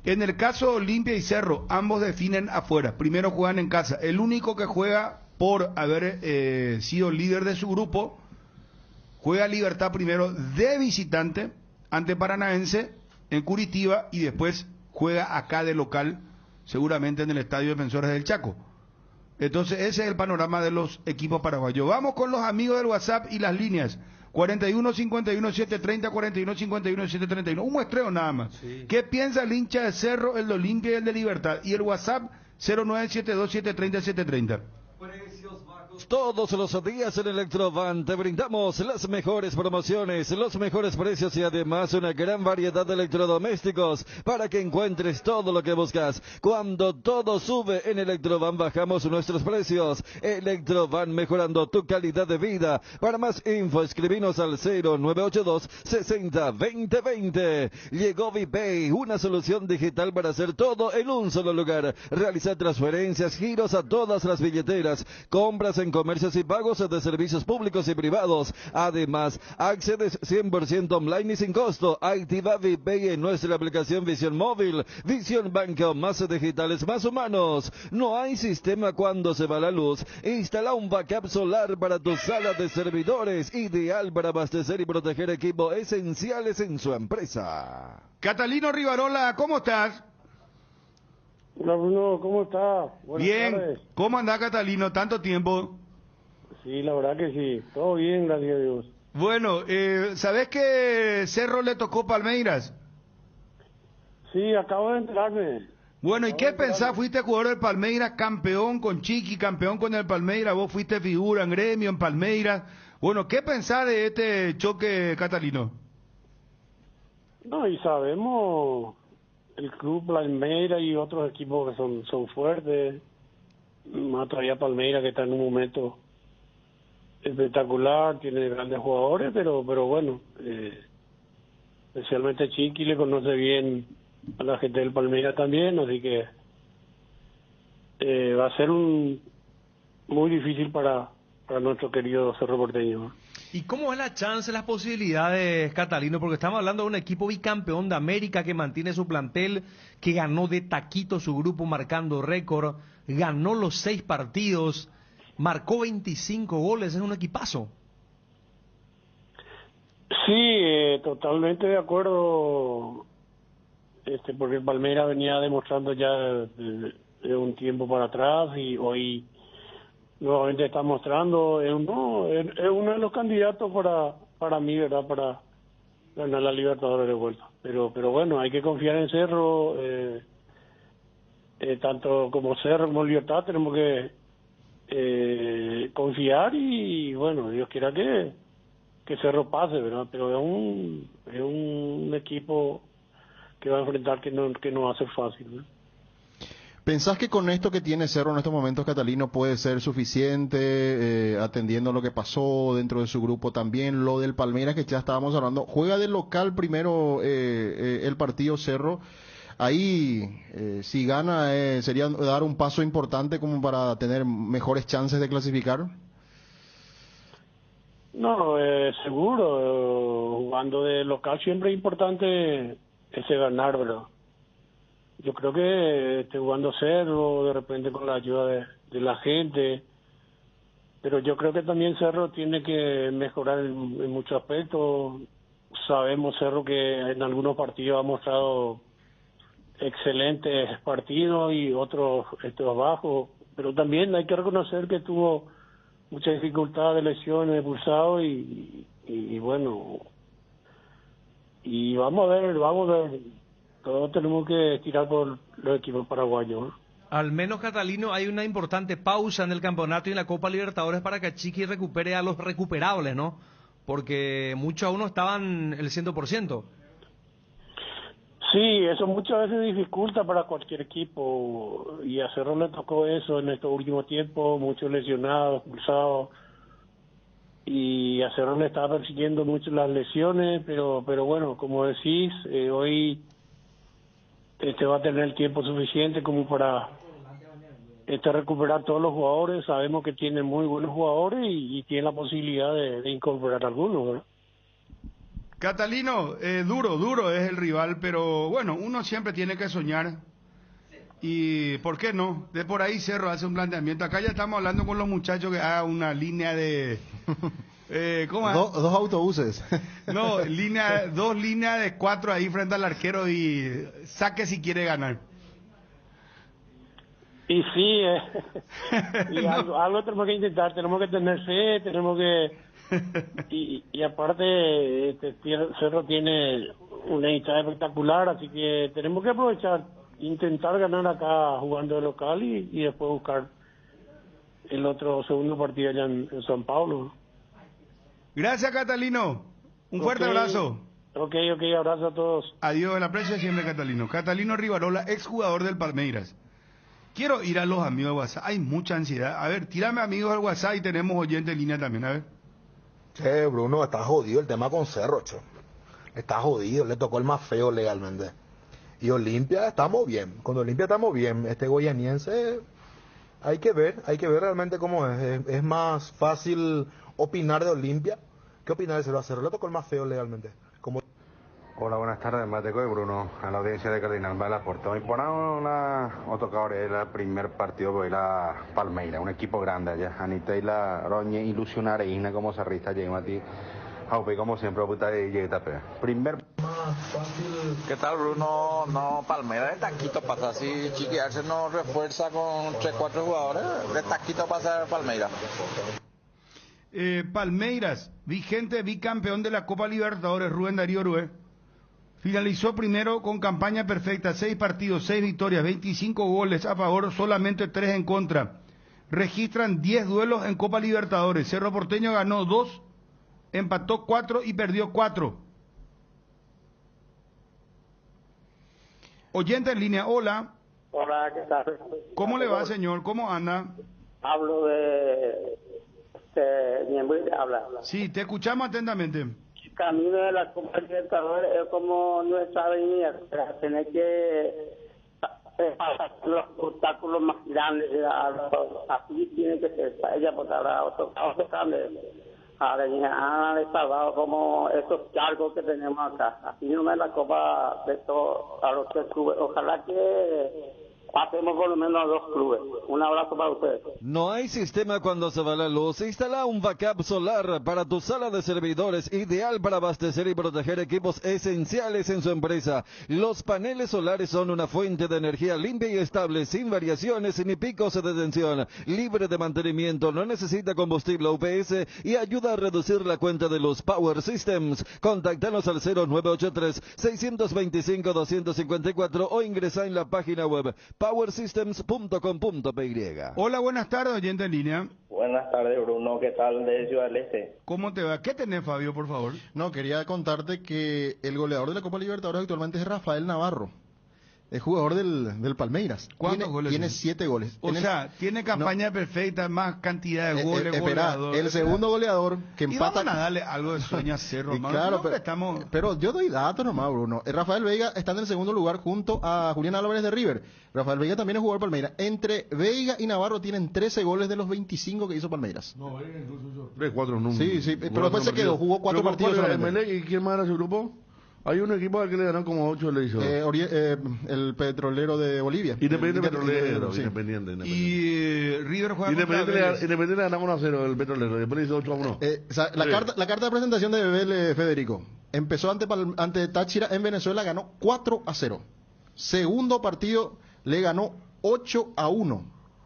En el caso de Olimpia y Cerro, ambos definen afuera. Primero juegan en casa. El único que juega por haber sido líder de su grupo, juega Libertad primero de visitante ante Paranaense en Curitiba y después juega acá de local, seguramente en el Estadio Defensores del Chaco. Entonces ese es el panorama de los equipos paraguayos. Vamos con los amigos del WhatsApp y las líneas. 41 51 730, 41 51 731. Un muestreo nada más. Sí. ¿Qué piensa el hincha de Cerro, el de Olimpia y el de Libertad? Y el WhatsApp 0972 730 730. Todos los días en Electrovan te brindamos las mejores promociones, los mejores precios y además una gran variedad de electrodomésticos para que encuentres todo lo que buscas. Cuando todo sube en Electrovan bajamos nuestros precios. Electrovan, mejorando tu calidad de vida. Para más info escribinos al 0982 60 20 20. Llegó VPay, una solución digital para hacer todo en un solo lugar. Realiza transferencias, giros a todas las billeteras, compras en comercios y pagos de servicios públicos y privados. Además, accedes 100% online y sin costo. Activa VPay en nuestra aplicación Visión Móvil. Visión Banco, más digitales, más humanos. No hay sistema cuando se va la luz. Instala un backup solar para tu sala de servidores, ideal para abastecer y proteger equipos esenciales en su empresa. Catalino Rivarola, ¿cómo estás? Hola Bruno, ¿cómo estás? Buenas bien, tardes. ¿Cómo anda Catalino? ¿Tanto tiempo? Sí, la verdad que sí, todo bien, gracias a Dios. Bueno, ¿sabés que Cerro le tocó Palmeiras? Sí, acabo de enterarme. Bueno, ¿y qué pensás? Fuiste jugador del Palmeiras, campeón con Chiqui, campeón con el Palmeiras, vos fuiste figura en gremio, en Palmeiras. Bueno, ¿qué pensás de este choque, Catalino? No, y sabemos el club Palmeiras y otros equipos que son fuertes, más todavía Palmeiras que está en un momento espectacular, tiene grandes jugadores, pero bueno, especialmente Chiqui le conoce bien a la gente del Palmeiras también, así que va a ser muy difícil para nuestro querido Cerro Porteño. ¿Y cómo es la chance, las posibilidades, Catalino? Porque estamos hablando de un equipo bicampeón de América que mantiene su plantel, que ganó de taquito su grupo marcando récord, ganó los 6 partidos, marcó 25 goles, es un equipazo. Sí, totalmente de acuerdo, porque el Palmeiras venía demostrando ya de un tiempo para atrás y hoy nuevamente está mostrando, es uno de los candidatos para mí, ¿verdad? Para ganar la Libertadores de vuelta. Pero bueno, hay que confiar en Cerro, tanto como Cerro como Libertad tenemos que confiar y bueno, Dios quiera que Cerro pase, ¿verdad? Pero es un equipo que va a enfrentar que no va a ser fácil, ¿no? ¿Pensás que con esto que tiene Cerro en estos momentos, Catalino, puede ser suficiente, atendiendo lo que pasó dentro de su grupo también, lo del Palmeiras que ya estábamos hablando? Juega de local primero el partido Cerro. Ahí, si gana, sería dar un paso importante como para tener mejores chances de clasificar. No, seguro, jugando de local siempre es importante ese ganar, ¿verdad? Yo creo que jugando Cerro, de repente con la ayuda de la gente, pero yo creo que también Cerro tiene que mejorar en muchos aspectos. Sabemos Cerro que en algunos partidos ha mostrado excelentes partidos y otros bajos, pero también hay que reconocer que tuvo mucha dificultad de lesiones, expulsado y bueno, y vamos a ver, todos tenemos que tirar por los equipos paraguayos, ¿no? Al menos, Catalino, hay una importante pausa en el campeonato y en la Copa Libertadores para que Chiqui recupere a los recuperables, ¿no? Porque muchos aún no estaban el 100%. Sí, eso muchas veces dificulta para cualquier equipo y a Cerro le tocó eso en estos últimos tiempos, muchos lesionados, expulsados, y a Cerro le estaba persiguiendo mucho las lesiones, pero bueno, como decís, hoy va a tener el tiempo suficiente como para recuperar todos los jugadores. Sabemos que tiene muy buenos jugadores y tiene la posibilidad de incorporar algunos, ¿verdad? Catalino, duro es el rival, pero bueno, uno siempre tiene que soñar. Y ¿por qué no? De por ahí Cerro hace un planteamiento. Acá ya estamos hablando con los muchachos que haga una línea de... ¿cómo es? Dos autobuses. No, dos líneas de 4 ahí frente al arquero y saque si quiere ganar. Y sí, y algo tenemos que intentar, tenemos que tener fe, tenemos que... Y aparte, Cerro tiene una hinchada espectacular, así que tenemos que aprovechar, intentar ganar acá jugando de local y después buscar el otro segundo partido allá en San Paulo. Gracias, Catalino. Un fuerte abrazo. Ok, abrazo a todos. Adiós, el aprecio siempre, Catalino. Catalino Rivarola, exjugador del Palmeiras. Quiero ir a los amigos de WhatsApp. Hay mucha ansiedad. A ver, tírame amigos al WhatsApp y tenemos oyente en línea también, a ver. Che, Bruno, está jodido el tema con Cerro, che. Está jodido, le tocó el más feo legalmente. Y Olimpia estamos bien. Con Olimpia estamos bien. Este goianiense, hay que ver realmente cómo es. Es más fácil opinar de Olimpia que opinar de Cerro. A Cerro le tocó el más feo legalmente. Hola, buenas tardes, Mateco y Bruno, a la audiencia de Cardinal Malaporte. Hoy por o tocaba el primer partido de la Palmeiras, un equipo grande allá. Anita y la Roñe ilusionar Ina como cerrista, Mati, Jaupe como siempre, puta de Yetape. Primer. ¿Qué tal, Bruno? No, Palmeiras de taquito pasa, así Chiquiarse no refuerza con 3-4 jugadores, de taquito pasa Palmeiras. Palmeiras, vigente bicampeón de la Copa Libertadores, Rubén Darío Orué. Finalizó primero con campaña perfecta, 6 partidos, 6 victorias, 25 goles a favor, solamente 3 en contra. Registran 10 duelos en Copa Libertadores. Cerro Porteño ganó 2, empató 4 y perdió 4. Oyente en línea, hola. Hola, ¿qué tal? ¿Cómo le va, señor? ¿Cómo anda? Hablo de Niembuy, habla. Sí, te escuchamos atentamente. Camino de la Copa Libertadores es como nuestra avenida, tener que pasar los obstáculos más grandes, así tiene que ser, para ella porque habrá otros grandes. Han salvado como esos charcos que tenemos acá. Así no es la Copa de todos a los 3 clubes. Ojalá que pasemos por lo menos a 2 clubes. Un abrazo para ustedes. No hay sistema cuando se va la luz. Instala un backup solar para tu sala de servidores, ideal para abastecer y proteger equipos esenciales en su empresa. Los paneles solares son una fuente de energía limpia y estable, sin variaciones ni picos de tensión, libre de mantenimiento, no necesita combustible UPS y ayuda a reducir la cuenta de los Power Systems. Contáctanos al 0983-625-254 o ingresa en la página web powersystems.com.py. Hola, buenas tardes, oyente en línea. Buenas tardes, Bruno, ¿qué tal de Ciudad del Este? ¿Cómo te va? ¿Qué tenés, Fabio, por favor? No, quería contarte que el goleador de la Copa Libertadores actualmente es Rafael Navarro. Es jugador del Palmeiras. ¿Cuántos goles Tiene tiene? 7 goles. O sea, tiene campaña perfecta, más cantidad de goles. Espera, el segundo goleador que Y empata. vamos a darle algo de sueño a Cerro, Y hermano. claro, No, estamos... pero yo doy datos nomás, Bruno. Rafael Veiga está en el segundo lugar junto a Julián Álvarez de River. Rafael Veiga también es jugador Palmeiras. Entre Veiga y Navarro tienen 13 goles de los 25 que hizo Palmeiras. No, Veiga incluso hizo 3, 4 números. Sí, pero después se quedó, jugó 4 partidos solamente. ¿Y quién más era su grupo? Hay un equipo al que le ganaron como 8, le hizo. El Petrolero de Bolivia. Independiente Petrolero. Sí. Independiente. Y River juega Independiente le ganamos 1-0 el Petrolero. Después le hizo 8-1. La carta de presentación de Bebel, Federico. Empezó ante Táchira en Venezuela, ganó 4-0. Segundo partido le ganó 8-1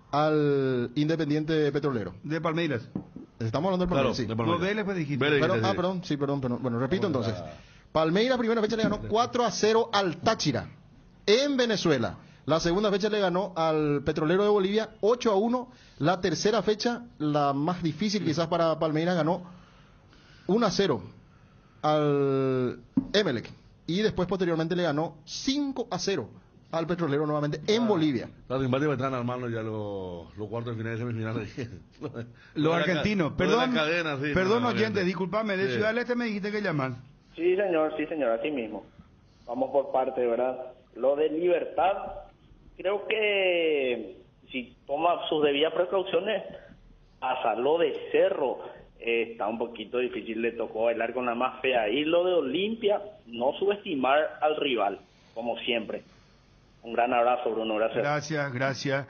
al Independiente Petrolero. De Palmeiras. Estamos hablando del Palmeiras, sí. No, Vélez pues dijiste. Perdón. Bueno, repito entonces. Palmeiras, primera fecha le ganó 4-0 al Táchira en Venezuela. La segunda fecha le ganó al Petrolero de Bolivia 8-1. La tercera fecha, la más difícil quizás para Palmeiras, ganó 1-0 al Emelec. Y después posteriormente le ganó 5-0 al Petrolero nuevamente en Bolivia. Los simpáticos están armando ya los cuartos de final y semifinales. Los argentinos. Perdón, perdón oyente, discúlpame. De Ciudad del Este me dijiste que llaman. Sí, señor, así mismo. Vamos por parte, ¿verdad? Lo de Libertad, creo que si toma sus debidas precauciones, hasta lo de Cerro está un poquito difícil, le tocó bailar con la más fea. Y lo de Olimpia, no subestimar al rival, como siempre. Un gran abrazo, Bruno, gracias. Gracias.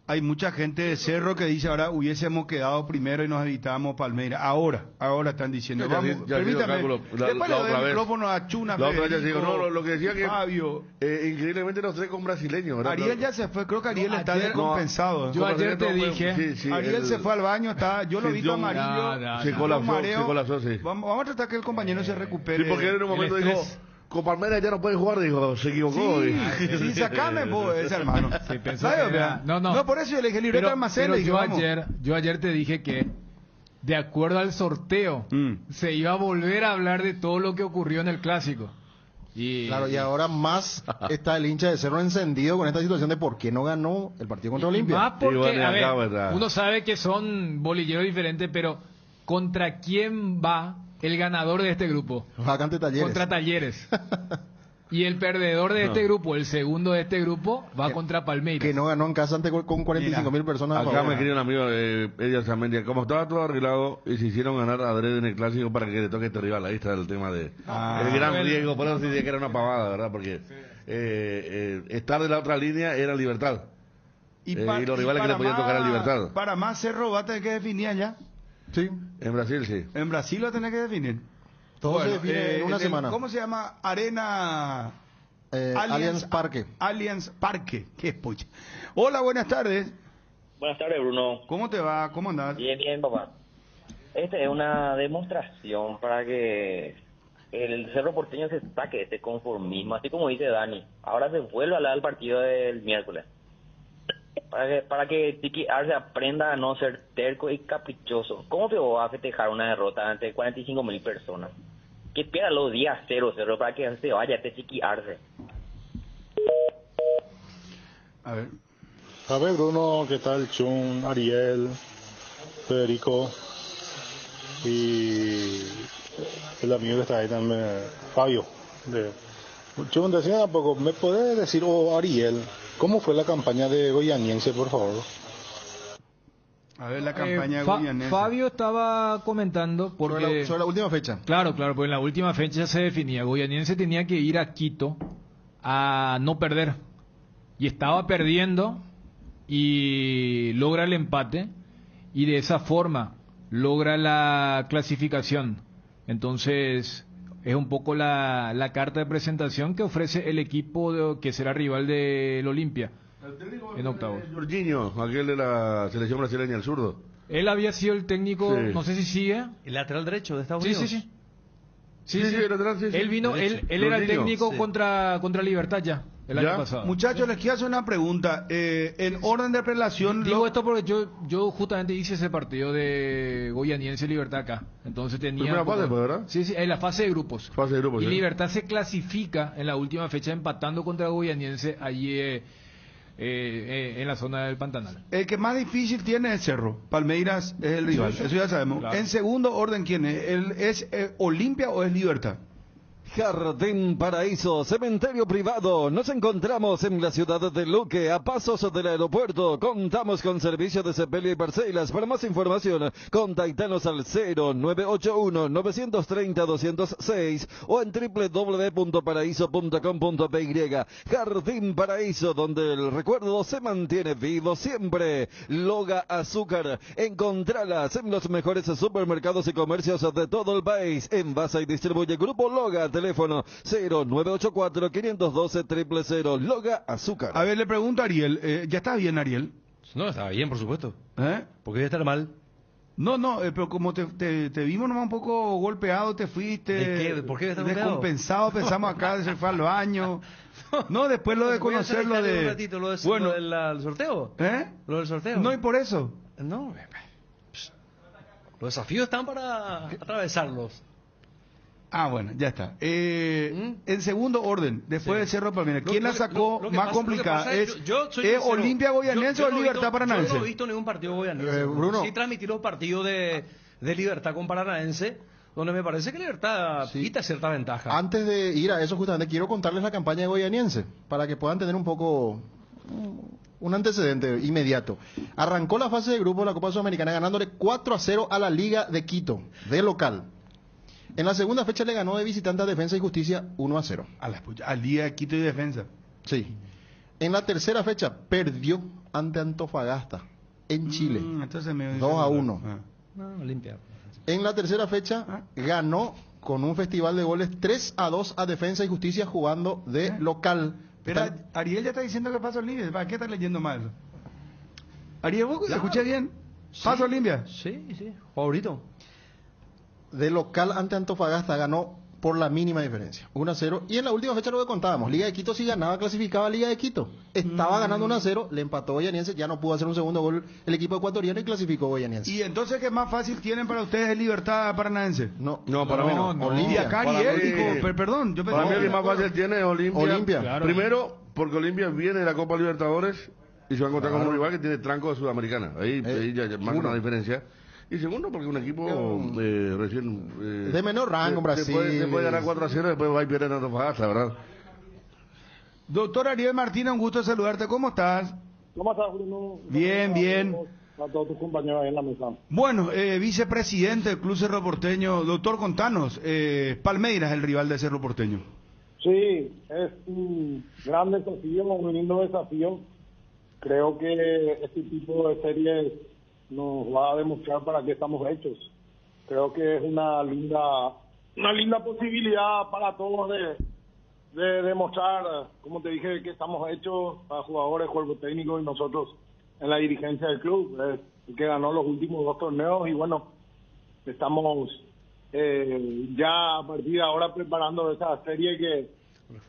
Hay mucha gente de Cerro que dice ahora hubiésemos quedado primero y nos evitamos Palmeiras. Ahora están diciendo. Vamos, permítame. Después le doy el micrófono a Chuna. La otra vez digo, no, lo que decía que Fabio. Increíblemente los tres con brasileños, ¿verdad? Ariel ya se fue, creo que Ariel está descompensado. Yo ayer te dije. Ariel se fue al baño, yo lo vi amarillo. Se colapsó, sí. Vamos a tratar que el compañero se recupere. Sí, porque él en un momento dijo, con Palmeiras ya no puede jugar, dijo, se equivocó. Sí, sacame, ese hermano. Sí, no, por eso yo le dije libreta almacén. Pero yo ayer te dije que, de acuerdo al sorteo, se iba a volver a hablar de todo lo que ocurrió en el Clásico. Claro, y ahora más está el hincha de Cerro encendido con esta situación de por qué no ganó el partido contra Olimpia. Más porque, uno sabe que son bolilleros diferentes, pero ¿contra quién va el ganador de este grupo? Contra Talleres. Y el perdedor de este grupo, el segundo de este grupo, va contra Palmeiras. Que no ganó en casa con 45,000 personas. Acá me escribe un amigo, ella también, como estaba todo arreglado, y se hicieron ganar a Adrede en el Clásico para que le toque este rival. Ahí está el tema de el gran riesgo. Por eso se decía que era una pavada, ¿verdad? Porque estar de la otra línea era Libertad. Y los rivales que le podían tocar a Libertad. Para más Cerro va a tener que definir allá. Sí. En Brasil, sí. En Brasil lo tenés que definir. Todo se define en una semana. ¿Cómo se llama? Arena... Allianz Parque. Allianz Parque. Qué pocha. Hola, buenas tardes. Buenas tardes, Bruno. ¿Cómo te va? ¿Cómo andás? Bien, papá. Esta es una demostración para que el Cerro Porteño se saque de este conformismo, así como dice Dani. Ahora se vuelve a hablar del partido del miércoles. Para que Tiki Arce aprenda a no ser terco y caprichoso. ¿Cómo te vas a festejar una derrota ante 45,000 personas? Que pierda los días 0-0 para que se vaya este Tiki Arce. A ver, Bruno, ¿qué tal? Chun, Ariel, Federico y el amigo que está ahí también, Fabio. Chun, decía tampoco, ¿me podés decir, Ariel, cómo fue la campaña de Goianiense, por favor? A ver, la campaña de Goianiense. Fabio estaba comentando porque... Sobre la última fecha. Claro, porque en la última fecha se definía. Goianiense tenía que ir a Quito a no perder. Y estaba perdiendo y logra el empate. Y de esa forma logra la clasificación. Entonces... es un poco la carta de presentación que ofrece el equipo que será rival del Olimpia en octavos. Jorginho, aquel de la selección brasileña, el zurdo. Él había sido el técnico, no sé si sigue. El lateral derecho de Estados Unidos. Sí. Él vino, él era el técnico contra Libertad ya. el año pasado. Muchachos, les quiero hacer una pregunta. En orden de prelación... Digo esto porque yo justamente hice ese partido de Goianiense y Libertad acá. Entonces tenía... Primera fase, ¿verdad? Sí, en la fase de grupos. Fase de grupos, y sí. Libertad se clasifica en la última fecha empatando contra Goianiense allí en la zona del Pantanal. El que más difícil tiene es Cerro. Palmeiras es el rival, eso ya sabemos. Claro. En segundo orden, ¿quién es? ¿Es Olimpia o es Libertad? Jardín Paraíso, cementerio privado. Nos encontramos en la ciudad de Luque, a pasos del aeropuerto. Contamos con servicio de sepelio y parcelas. Para más información, contactanos al 0981-930-206 o en www.paraíso.com.py. Jardín Paraíso, donde el recuerdo se mantiene vivo siempre. Loga Azúcar, encontralas en los mejores supermercados y comercios de todo el país. Envasa y distribuye Grupo Loga. Teléfono 0984-512-000. Loga Azúcar. A ver, le pregunto a Ariel. ¿Ya está bien, Ariel? No, estaba bien, por supuesto. ¿Eh? ¿Por qué debe estar mal? No, pero como te vimos nomás un poco golpeado, te fuiste. ¿De qué? ¿Por qué debe estar golpeado? Descompensado, pensamos acá, se fue al baño. No, después lo de conocer lo de... Un ratito, lo del sorteo. ¿Eh? Lo del sorteo. No, y por eso. No, los desafíos están para atravesarlos. Ah, bueno, ya está. En segundo orden, después de Cerro Palmeiras, ¿quién la sacó más complicada? ¿Es Olimpia Goianiense o Libertad Paranaense? Yo no he visto ningún partido goianiense. Bruno. Sí transmití los partidos de Libertad con Paranaense, donde me parece que Libertad quita cierta ventaja. Antes de ir a eso, justamente, quiero contarles la campaña de Goianiense, para que puedan tener un poco... un antecedente inmediato. Arrancó la fase de grupo de la Copa Sudamericana ganándole 4-0 a la Liga de Quito, de local. En la segunda fecha le ganó de visitante a Defensa y Justicia 1-0. Al Liga de Quito y Defensa. Sí. En la tercera fecha perdió ante Antofagasta en Chile. 2-1. No, Olimpia. En la tercera fecha ganó con un festival de goles 3-2 a Defensa y Justicia jugando de local. Pero Ariel ya está diciendo que Paso Olimpia. ¿Para qué estás leyendo mal? Ariel, ¿vos escuché bien? ¿Paso Olimpia? Sí, favorito. De local ante Antofagasta ganó por la mínima diferencia, 1-0. Y en la última fecha lo que contábamos, Liga de Quito si ganaba clasificaba a Liga de Quito. Estaba ganando 1-0, le empató Goianiense, ya no pudo hacer un segundo gol el equipo ecuatoriano y clasificó Goianiense. ¿Y entonces qué más fácil tienen para ustedes el Libertad Paranaense? No, para mí no. Olimpia. Perdón, yo pensé para mí el que más fácil tiene es Olimpia. Claro. Primero, porque Olimpia viene de la Copa Libertadores y se va a encontrar con un rival que tiene tranco de Sudamericana. Ahí ya marca una diferencia. Y segundo, porque un equipo recién... de menor rango, Brasil. Se puede ganar 4-0, después va y pierde en Antofagasta, ¿verdad? Doctor Ariel Martínez, un gusto saludarte. ¿Cómo estás? ¿Cómo estás, Bruno? Bien. A todos tus compañeros ahí en la mesa. Bueno, vicepresidente del Club Cerro Porteño. Doctor, contanos. Palmeiras es el rival de Cerro Porteño. Sí, es un gran desafío, un lindo desafío. Creo que este tipo de series nos va a demostrar para qué estamos hechos. Creo que es una linda posibilidad para todos de demostrar, como te dije, que estamos hechos a jugadores, cuerpo técnico y nosotros en la dirigencia del club, el que ganó los últimos 2 torneos. Y bueno, estamos ya a partir de ahora preparando esa serie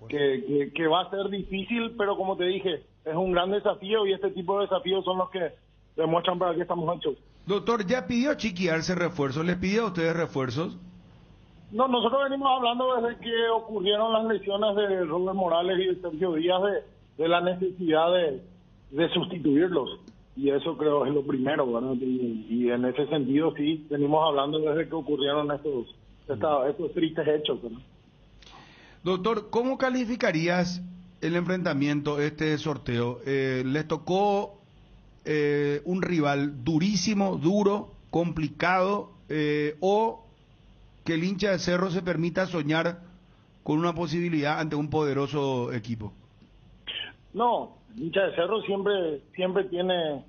que va a ser difícil, pero como te dije, es un gran desafío y este tipo de desafíos son los que demuestran para qué estamos hechos. Doctor, ¿ya pidió Chiquiarse refuerzos? ¿Les pidió a ustedes refuerzos? No, nosotros venimos hablando desde que ocurrieron las lesiones de Robert Morales y de Sergio Díaz de la necesidad de sustituirlos. Y eso creo es lo primero, ¿verdad? Y en ese sentido sí, venimos hablando desde que ocurrieron estos tristes hechos, ¿verdad? Doctor, ¿cómo calificarías el enfrentamiento, este sorteo? ¿Les tocó un rival durísimo, duro, complicado, o que el hincha de Cerro se permita soñar con una posibilidad ante un poderoso equipo? No, el hincha de Cerro siempre tiene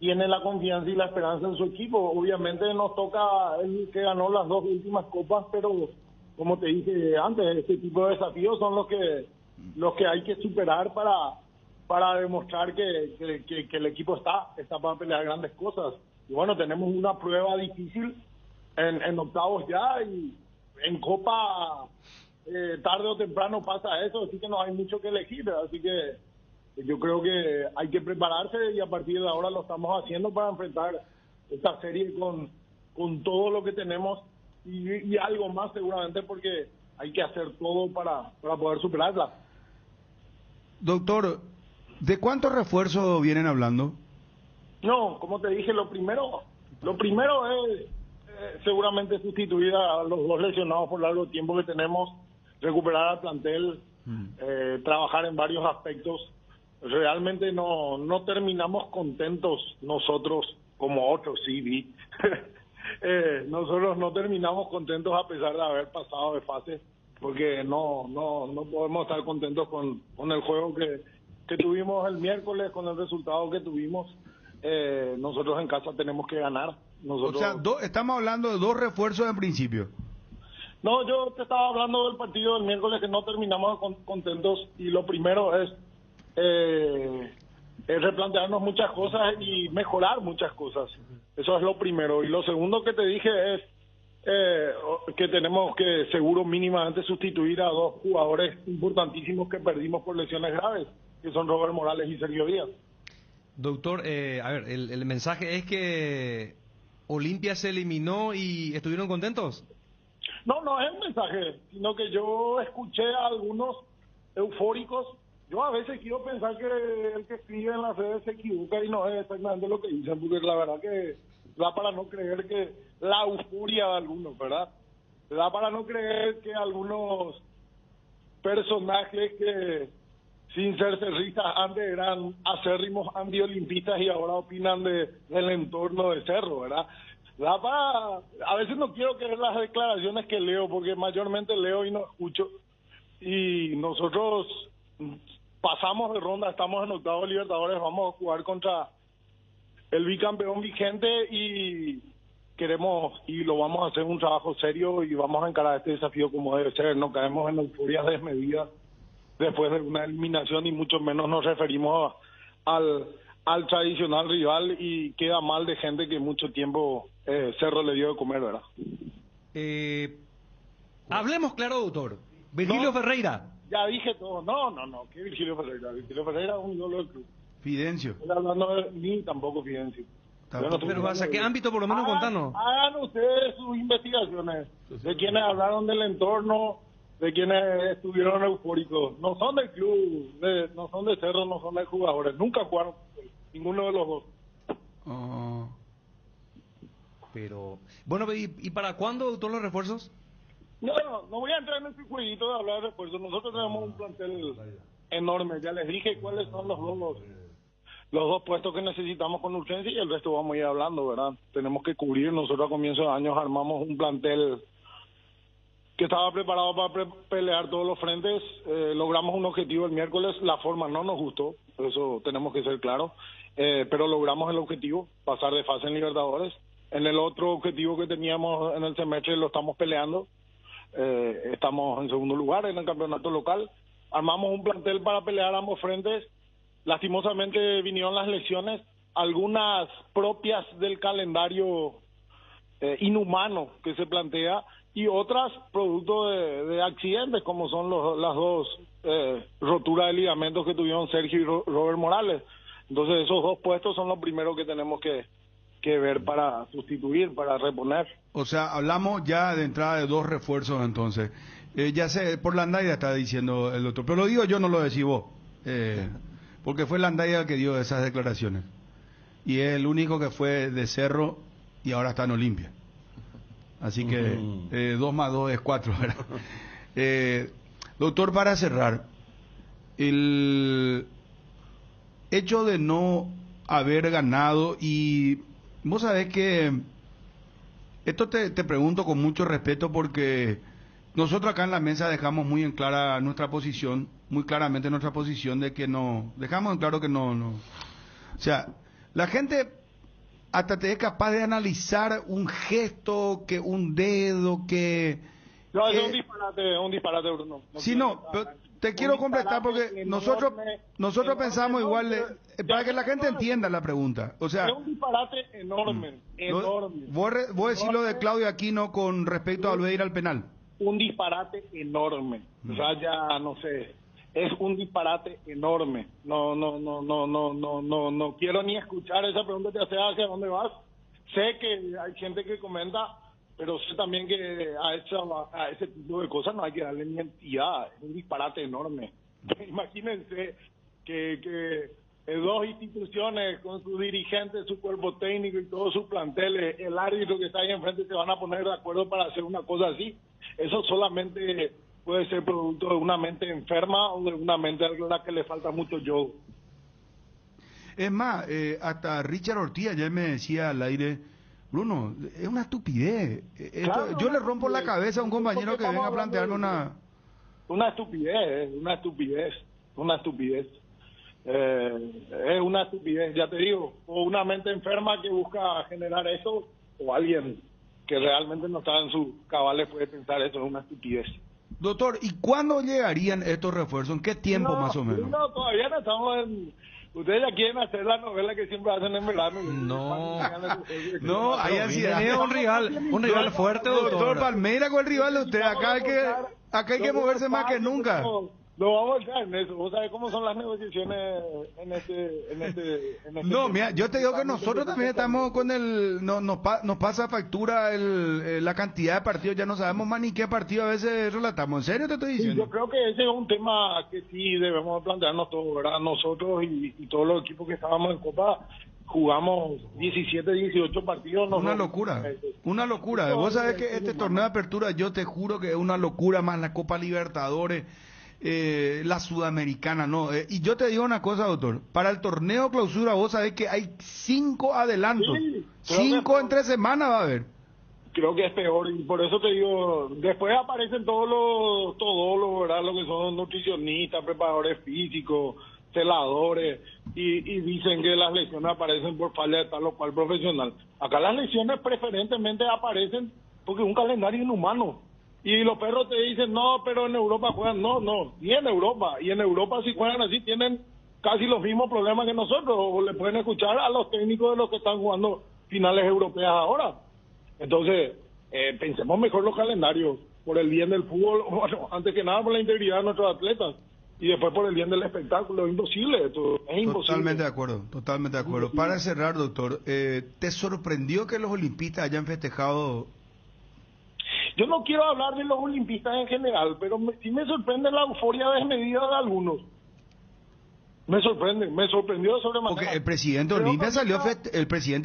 la confianza y la esperanza en su equipo. Obviamente nos toca el que ganó las 2 últimas copas, pero como te dije antes, este tipo de desafíos son los que hay que superar para demostrar que el equipo está para pelear grandes cosas. Y bueno, tenemos una prueba difícil en octavos ya, y en Copa tarde o temprano pasa eso, así que no hay mucho que elegir, así que yo creo que hay que prepararse y a partir de ahora lo estamos haciendo para enfrentar esta serie con todo lo que tenemos y algo más seguramente, porque hay que hacer todo para poder superarla. Doctor, ¿de cuántos refuerzos vienen hablando? No, como te dije, lo primero es seguramente sustituir a los dos lesionados por largo tiempo que tenemos, recuperar al plantel, trabajar en varios aspectos. Realmente no terminamos contentos nosotros, como otros sí vi. Nosotros no terminamos contentos a pesar de haber pasado de fase, porque no podemos estar contentos con el juego que tuvimos el miércoles, con el resultado que tuvimos. Nosotros en casa tenemos que ganar. Nosotros... O sea, estamos hablando de 2 refuerzos en principio. No, yo te estaba hablando del partido del miércoles que no terminamos contentos, y lo primero es replantearnos muchas cosas y mejorar muchas cosas. Eso es lo primero. Y lo segundo que te dije es que tenemos que seguro mínimamente sustituir a 2 jugadores importantísimos que perdimos por lesiones graves, que son Robert Morales y Sergio Díaz. Doctor, a ver, el mensaje es que Olimpia se eliminó y estuvieron contentos. No es un mensaje, sino que yo escuché a algunos eufóricos. Yo a veces quiero pensar que el que escribe en las redes se equivoca y no es exactamente lo que dicen, porque la verdad que da para no creer que la euforia de algunos, ¿verdad? Da para no creer que algunos personajes que sin ser cerristas antes eran acérrimos antiolimpistas y ahora opinan del entorno de Cerro, ¿verdad? A veces no quiero creer las declaraciones que leo, porque mayormente leo y no escucho, y nosotros pasamos de ronda, estamos en octavos de Libertadores, vamos a jugar contra el bicampeón vigente y queremos y lo vamos a hacer un trabajo serio y vamos a encarar este desafío como debe ser. No caemos en euforias desmedidas después de una eliminación y mucho menos nos referimos al tradicional rival, y queda mal de gente que mucho tiempo Cerro le dio de comer, ¿verdad? Hablemos claro, doctor. Virgilio Ferreira. Ya dije todo. No. ¿Qué Virgilio Ferreira? Virgilio Ferreira es un ídolo del club. Fidencio. Estoy hablando de mí, tampoco Fidencio. Pero ¿hacia qué ámbito por lo menos contanos? Hagan ustedes sus investigaciones de quienes hablaron del entorno, de quienes estuvieron eufóricos. No son del club, no son de Cerro, no son de jugadores. Nunca jugaron ninguno de los dos. Pero, bueno, ¿y para cuándo, doctor, los refuerzos? No voy a entrar en ese jueguito de hablar de refuerzos. Nosotros tenemos un plantel enorme. Ya les dije cuáles son los dos puestos que necesitamos con urgencia, y el resto vamos a ir hablando, ¿verdad? Tenemos que cubrir. Nosotros a comienzos de años armamos un plantel que estaba preparado para pelear todos los frentes. Logramos un objetivo el miércoles. La forma no nos gustó, eso tenemos que ser claros, pero logramos el objetivo, pasar de fase en Libertadores. En el otro objetivo que teníamos en el semestre lo estamos peleando. Estamos en segundo lugar en el campeonato local. Armamos un plantel para pelear ambos frentes. Lastimosamente vinieron las lesiones, algunas propias del calendario inhumano que se plantea, y otras producto de accidentes, como son las dos roturas de ligamentos que tuvieron Sergio y Robert Morales. Entonces esos 2 puestos son los primeros que tenemos que ver para sustituir, para reponer. O sea, hablamos ya de entrada de 2 refuerzos entonces. Ya sé, por Landaida está diciendo el doctor, pero lo digo yo, no lo decís vos, porque fue Landaida el que dio esas declaraciones. Y es el único que fue de Cerro y ahora está en Olimpia. Así que 2 más 2 es 4, ¿verdad? Doctor, para cerrar, el hecho de no haber ganado, y vos sabés que esto te pregunto con mucho respeto, porque nosotros acá en la mesa dejamos muy en clara nuestra posición, muy claramente nuestra posición de que no, dejamos en claro que no. O sea, la gente hasta te es capaz de analizar un gesto, que un dedo, que... No, es un disparate, Bruno. Sí, pero te quiero completar porque nosotros pensamos igual, para que la gente entienda la pregunta. O sea, es un disparate enorme, enorme. Vos decís lo de Claudio Aquino con respecto a volver a ir al penal. un disparate enorme. Raya, no sé, es un disparate enorme. No quiero ni escuchar esa pregunta que hace hacia dónde vas. Sé que hay gente que comenta, pero sé también que a ese tipo de cosas no hay que darle ni entidad. Es un disparate enorme. Imagínense que dos instituciones con sus dirigentes, su cuerpo técnico y todos sus planteles, el árbitro que está ahí enfrente, se van a poner de acuerdo para hacer una cosa así. Eso solamente puede ser producto de una mente enferma o de una mente a la que le falta mucho yodo. Es más, hasta Richard Ortiz ayer me decía al aire, Bruno, es una estupidez. Claro, yo le rompo la cabeza a un compañero que venga a plantearme una estupidez, es una estupidez, ya te digo, o una mente enferma que busca generar eso, o alguien que realmente no está en sus cabales puede pensar eso, es una estupidez. Doctor, ¿y cuándo llegarían estos refuerzos? ¿En qué tiempo más o menos? No, todavía no estamos en... Ustedes ya quieren hacer la novela que siempre hacen en verano. No, hay ansiedad. Tiene un rival fuerte, doctor. Palmeira con el rival de usted. Acá hay que moverse más que nunca. No vamos a entrar en eso. Vos sabés cómo son las negociaciones en este No, mira, yo te digo que nosotros también estamos con nos pasa factura la cantidad de partidos, ya no sabemos más ni qué partido a veces relatamos. ¿En serio te estoy diciendo? Sí, yo creo que ese es un tema que sí debemos plantearnos todos, ¿verdad? Nosotros y todos los equipos que estábamos en Copa jugamos 17, 18 partidos. Una locura. Vos sabés que este torneo de apertura, yo te juro que es una locura, más la Copa Libertadores. La Sudamericana, no. Y yo te digo una cosa, doctor. Para el torneo clausura, vos sabés que hay 5 adelantos. Sí, 5 en 3 semanas va a haber. Creo que es peor. Y por eso te digo, después aparecen todos los, ¿verdad? Lo que son nutricionistas, preparadores físicos, celadores. Y dicen que las lesiones aparecen por falla de tal o cual profesional. Acá las lesiones preferentemente aparecen porque es un calendario inhumano. Y los perros te dicen, no, pero en Europa juegan. No, y en Europa si juegan así tienen casi los mismos problemas que nosotros, o le pueden escuchar a los técnicos de los que están jugando finales europeas ahora. Entonces, pensemos mejor los calendarios, por el bien del fútbol, bueno, antes que nada por la integridad de nuestros atletas, y después por el bien del espectáculo. Es imposible, esto es imposible. Totalmente de acuerdo. Para cerrar, doctor, ¿te sorprendió que los olimpistas hayan festejado? Yo no quiero hablar de los olimpistas en general, pero sí me sorprende la euforia desmedida de algunos. Me sorprendió sobremanera. Porque el presidente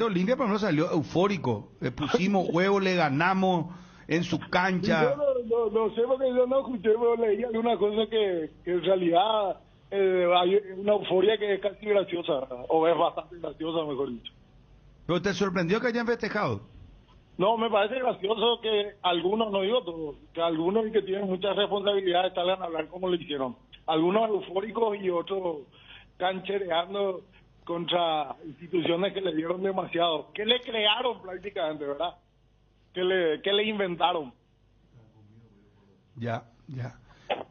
Olimpia por ejemplo salió eufórico. Le pusimos huevos, le ganamos en su cancha. Yo no sé, porque yo no escuché, pero leí alguna cosa que en realidad hay una euforia que es casi graciosa, o es bastante graciosa, mejor dicho. ¿Pero te sorprendió que hayan festejado? No, me parece gracioso que algunos, no digo todos, que algunos y que tienen muchas responsabilidades salgan a hablar como lo hicieron. Algunos eufóricos y otros canchereando contra instituciones que le dieron demasiado, que le crearon prácticamente, ¿verdad? Que le inventaron. Ya.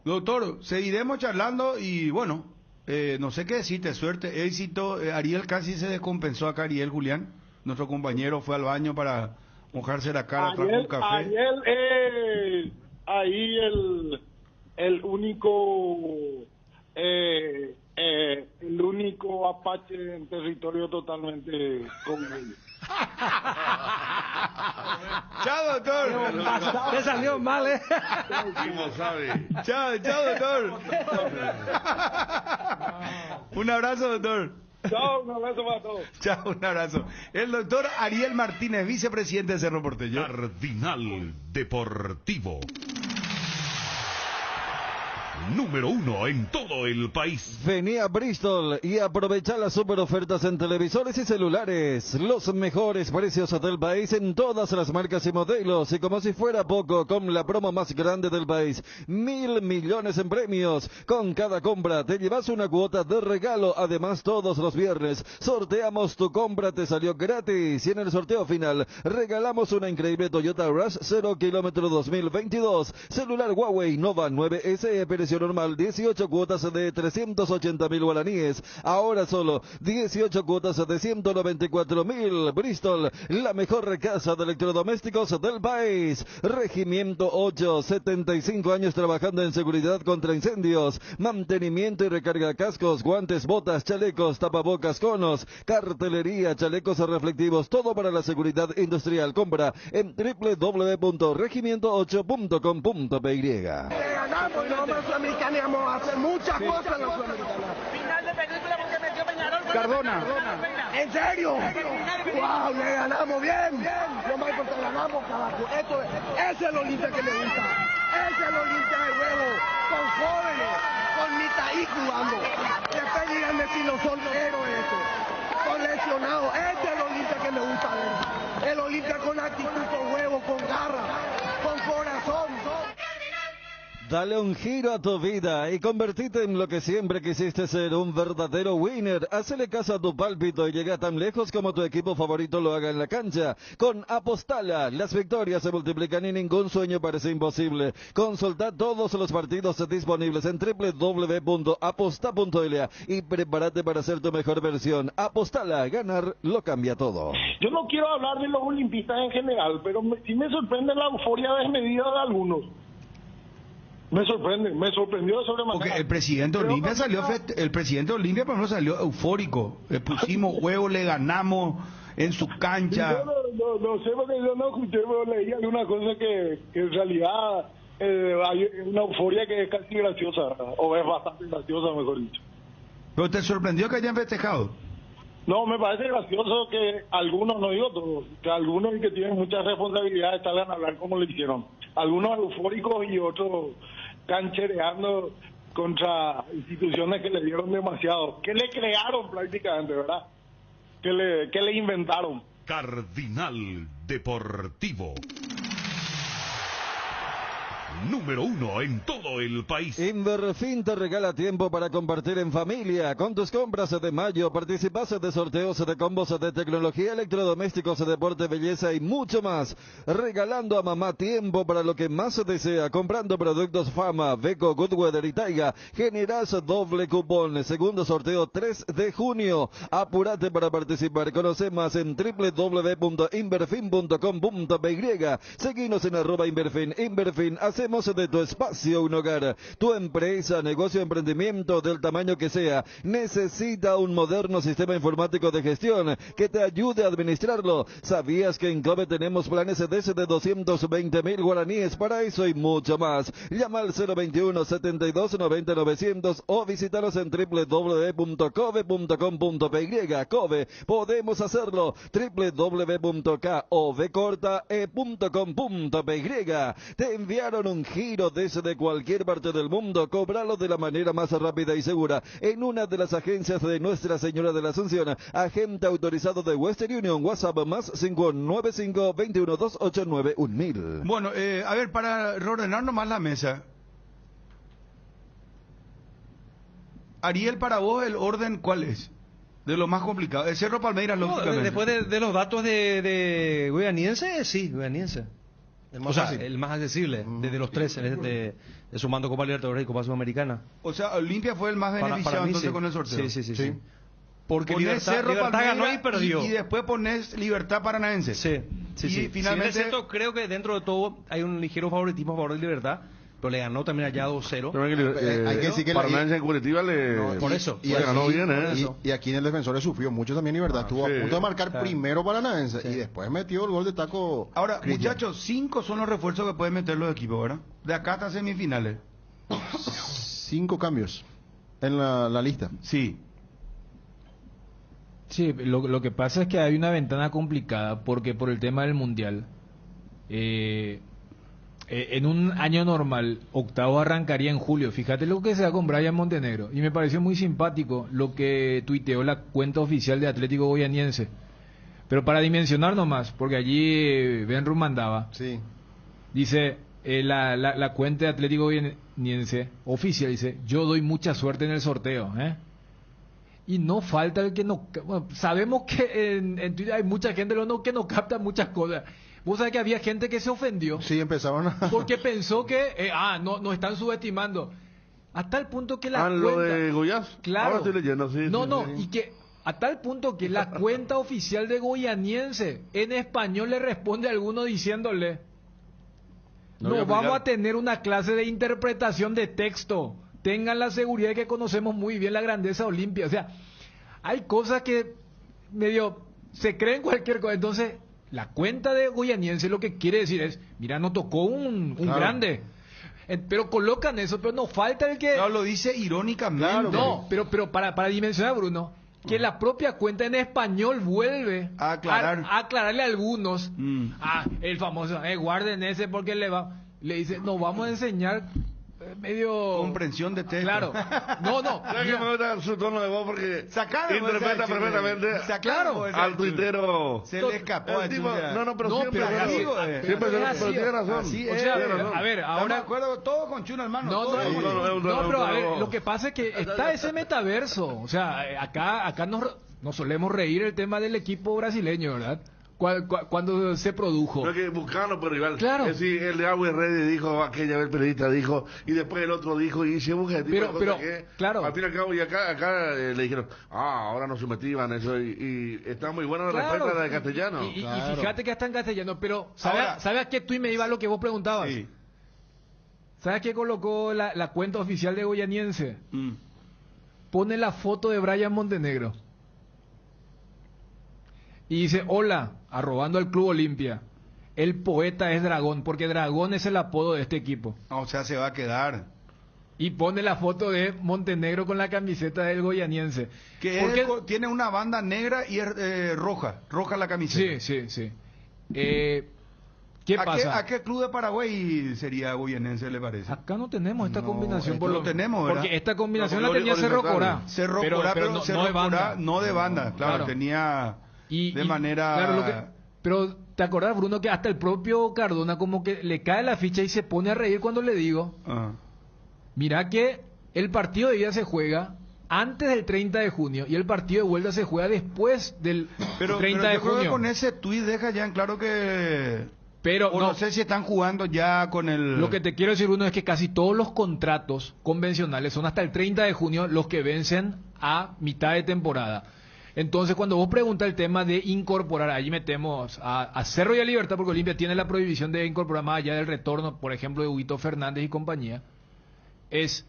Doctor, seguiremos charlando y bueno, no sé qué decirte, suerte, éxito. Ariel casi se descompensó acá, Ariel Julián, nuestro compañero fue al baño para mojarse la cara, trajo un café. Ariel ahí el único apache en territorio totalmente común. Chao, doctor. Te salió mal, ¿Cómo sabe? Chao, doctor. Un abrazo, doctor. Chao, un abrazo para todos. Chao, un abrazo. El doctor Ariel Martínez, vicepresidente de Cerro Porteño. Cardinal Deportivo. Número 1 en todo el país. Vení a Bristol y aprovecha las super ofertas en televisores y celulares. Los mejores precios del país en todas las marcas y modelos. Y como si fuera poco, con la promo más grande del país. 1.000 millones en premios. Con cada compra te llevas una cuota de regalo. Además, todos los viernes sorteamos tu compra, te salió gratis. Y en el sorteo final regalamos una increíble Toyota Rush 0 kilómetro 2022. Celular Huawei Nova 9 SE, precio precio normal 18 cuotas de 380.000 guaraníes. Ahora solo 18 cuotas de 194.000. Bristol, la mejor casa de electrodomésticos del país. Regimiento 8, 75 años trabajando en seguridad contra incendios, mantenimiento y recarga cascos, guantes, botas, chalecos, tapabocas, conos, cartelería, chalecos reflectivos, todo para la seguridad industrial. Compra en www.regimiento8.com.py. Ganamos, no vamos a Sudamericana y vamos a hacer muchas cosas en la Sudamericana. Final de película porque metió Peñarol. Cardona. ¿En serio? ¡Wow! Le ganamos bien. No más porque ganamos, carajo. Ese es el Olimpia que me gusta. Ese es el Olimpia de huevo. Con jóvenes, con Mitaí jugando. Después díganme si no son héroes estos. Con lesionados. Este es el Olimpia que me gusta ver. El Olimpia con actitud, con huevo, con garra, con corazón. Dale un giro a tu vida y convertite en lo que siempre quisiste ser, un verdadero winner. Hacele caso a tu pálpito y llega tan lejos como tu equipo favorito lo haga en la cancha. Con Apostala, las victorias se multiplican y ningún sueño parece imposible. Consulta todos los partidos disponibles en www.aposta.la y prepárate para ser tu mejor versión. Apostala, ganar lo cambia todo. Yo no quiero hablar de los olimpistas en general, pero sí me sorprende la euforia desmedida de algunos. Me sorprendió de sobremanera. Porque el presidente Olimpia salió, el presidente Olimpia por ejemplo salió eufórico. Le pusimos huevo, le ganamos en su cancha. Yo no sé porque yo no escuché, pero leí alguna cosa que en realidad hay una euforia que es casi graciosa, o es bastante graciosa, mejor dicho. ¿Pero te sorprendió que hayan festejado? No, me parece gracioso que algunos, no digo todos, que algunos que tienen muchas responsabilidades salgan a hablar como lo hicieron. Algunos eufóricos y otros canchereando contra instituciones que le dieron demasiado, que le crearon prácticamente, ¿verdad? Que le inventaron. Cardinal Deportivo. Número 1 en todo el país. Inverfin te regala tiempo para compartir en familia. Con tus compras de mayo participas de sorteos de combos de tecnología, electrodomésticos, deporte, belleza y mucho más. Regalando a mamá tiempo para lo que más desea. Comprando productos Fama, Beko, Goodweather y Taiga. Generas doble cupón. Segundo sorteo 3 de junio. Apúrate para participar. Conoce más en www.inverfin.com.py. Seguinos en @Inverfin. Inverfin, hacemos de tu espacio un hogar. Tu empresa, negocio, emprendimiento del tamaño que sea, necesita un moderno sistema informático de gestión que te ayude a administrarlo. ¿Sabías que en COVE tenemos planes desde 220.000 guaraníes para eso y mucho más? Llama al 021 72 90 900 o visítanos en www.cove.com.py. COVE, podemos hacerlo. www.covcortae.com.py. Te enviaron un giro desde cualquier parte del mundo. Cóbralo de la manera más rápida y segura en una de las agencias de Nuestra Señora de la Asunción. Agente autorizado de Western Union. WhatsApp más 595 21 289 1000. Bueno, a ver, para reordenar nomás la mesa. Ariel, para vos el orden, ¿cuál es? De lo más complicado. El Cerro Palmeiras, lógicamente. Después de los datos de Goianiense, sí, Goianiense. El más accesible, de los tres, sumando Copa Libertadores y Copa Sudamericana. O sea, Olimpia fue el más beneficiado mí, entonces sí. con el sorteo. Sí. Porque ponés Libertad ganó y perdió. Y después pones Libertad Paranaense. Sí. Y finalmente... Si creo que dentro de todo hay un ligero favoritismo a favor de Libertad, pero le ganó también allá 2-0. Hay que decir que Paranaense en Curitiba por eso. Y ganó bien, y aquí en el defensor sufrió mucho también Libertad. Estuvo a punto de marcar primero Paranaense y después metió el gol de taco. Ahora, muchachos, 5 son los refuerzos que pueden meter los equipos, ¿verdad? De acá hasta semifinales. 5 cambios en la lista. Sí. Sí, lo que pasa es que hay una ventana complicada porque por el tema del Mundial. En un año normal, octavo arrancaría en julio. Fíjate lo que se da con Brian Montenegro. Y me pareció muy simpático lo que tuiteó la cuenta oficial de Atlético Goianiense. Pero para dimensionar nomás, porque allí Benru mandaba. Sí. Dice, la cuenta de Atlético Goianiense oficial, dice, yo doy mucha suerte en el sorteo, Y no falta el que no... Bueno, sabemos que en Twitter hay mucha gente que no capta muchas cosas. Vos sabés que había gente que se ofendió. Sí, empezaron a... Porque pensó que, no están subestimando. A tal punto que la lo cuenta... de Goiás. Claro. Ahora estoy leyendo, sí. No, sí, no, sí. y que a tal punto que la cuenta oficial de Goianiense en español le responde a alguno diciéndole: no vamos a tener una clase de interpretación de texto. Tengan la seguridad de que conocemos muy bien la grandeza Olimpia. O sea, hay cosas que medio se creen cualquier cosa. Entonces, la cuenta de Goianiense lo que quiere decir es: mira, no tocó un grande. Pero colocan eso, pero no falta el que... No, lo dice irónicamente. Claro, no, pero para dimensionar, Bruno, que la propia cuenta en español vuelve a aclararle a algunos. El famoso, guarden ese porque le dice, no vamos a enseñar medio... comprensión de texto. Claro. No. ¿Sabes que me gusta su tono de voz? Porque interpreta perfectamente al tuitero. Se le escapó el tipo, pero tiene razón. O sea, a ver, ahora... de acuerdo todo con Chuno, hermano. No, pero a ver, lo que pasa es que está ese metaverso. O sea, acá nos solemos reír el tema del equipo brasileño, ¿verdad? Cuando se produjo. Creo que buscarlo por rival. Claro. Es decir, el de Agüe Ready dijo, aquella vez el periodista dijo, y después el otro dijo, y se busca el tipo de cosas que, claro. Al fin y al cabo, y acá le dijeron, ahora nos submetivan eso, y está muy bueno la respuesta de castellano. Y fíjate que está en castellano, pero ¿sabes a qué tú me iba lo que vos preguntabas? Sí. ¿Sabes qué colocó la cuenta oficial de Goianiense? Pone la foto de Brian Montenegro. Y dice, hola, arrobando al Club Olimpia. El poeta es Dragón, porque Dragón es el apodo de este equipo. O sea, se va a quedar. Y pone la foto de Montenegro con la camiseta del Goianiense. Tiene una banda negra y roja la camiseta. Sí. ¿Qué pasa? ¿A qué club de Paraguay sería Goianiense, le parece? Acá no tenemos esta combinación. No tenemos, ¿verdad? Porque esta combinación la tenía Cerro Corá. Cerro Corá, pero no de banda. No de banda, claro. Tenía de manera... Claro, pero ¿te acordás, Bruno, que hasta el propio Cardona como que le cae la ficha y se pone a reír cuando le digo? Mira que el partido de ida se juega antes del 30 de junio y el partido de vuelta se juega después del 30 de junio. Creo que con ese tuit deja ya en claro que... no sé si están jugando ya con el... Lo que te quiero decir, Bruno, es que casi todos los contratos convencionales son hasta el 30 de junio los que vencen a mitad de temporada. Entonces, cuando vos preguntas el tema de incorporar, allí metemos a Cerro y a Libertad, porque Olimpia tiene la prohibición de incorporar más allá del retorno, por ejemplo, de Huguito Fernández y compañía, es...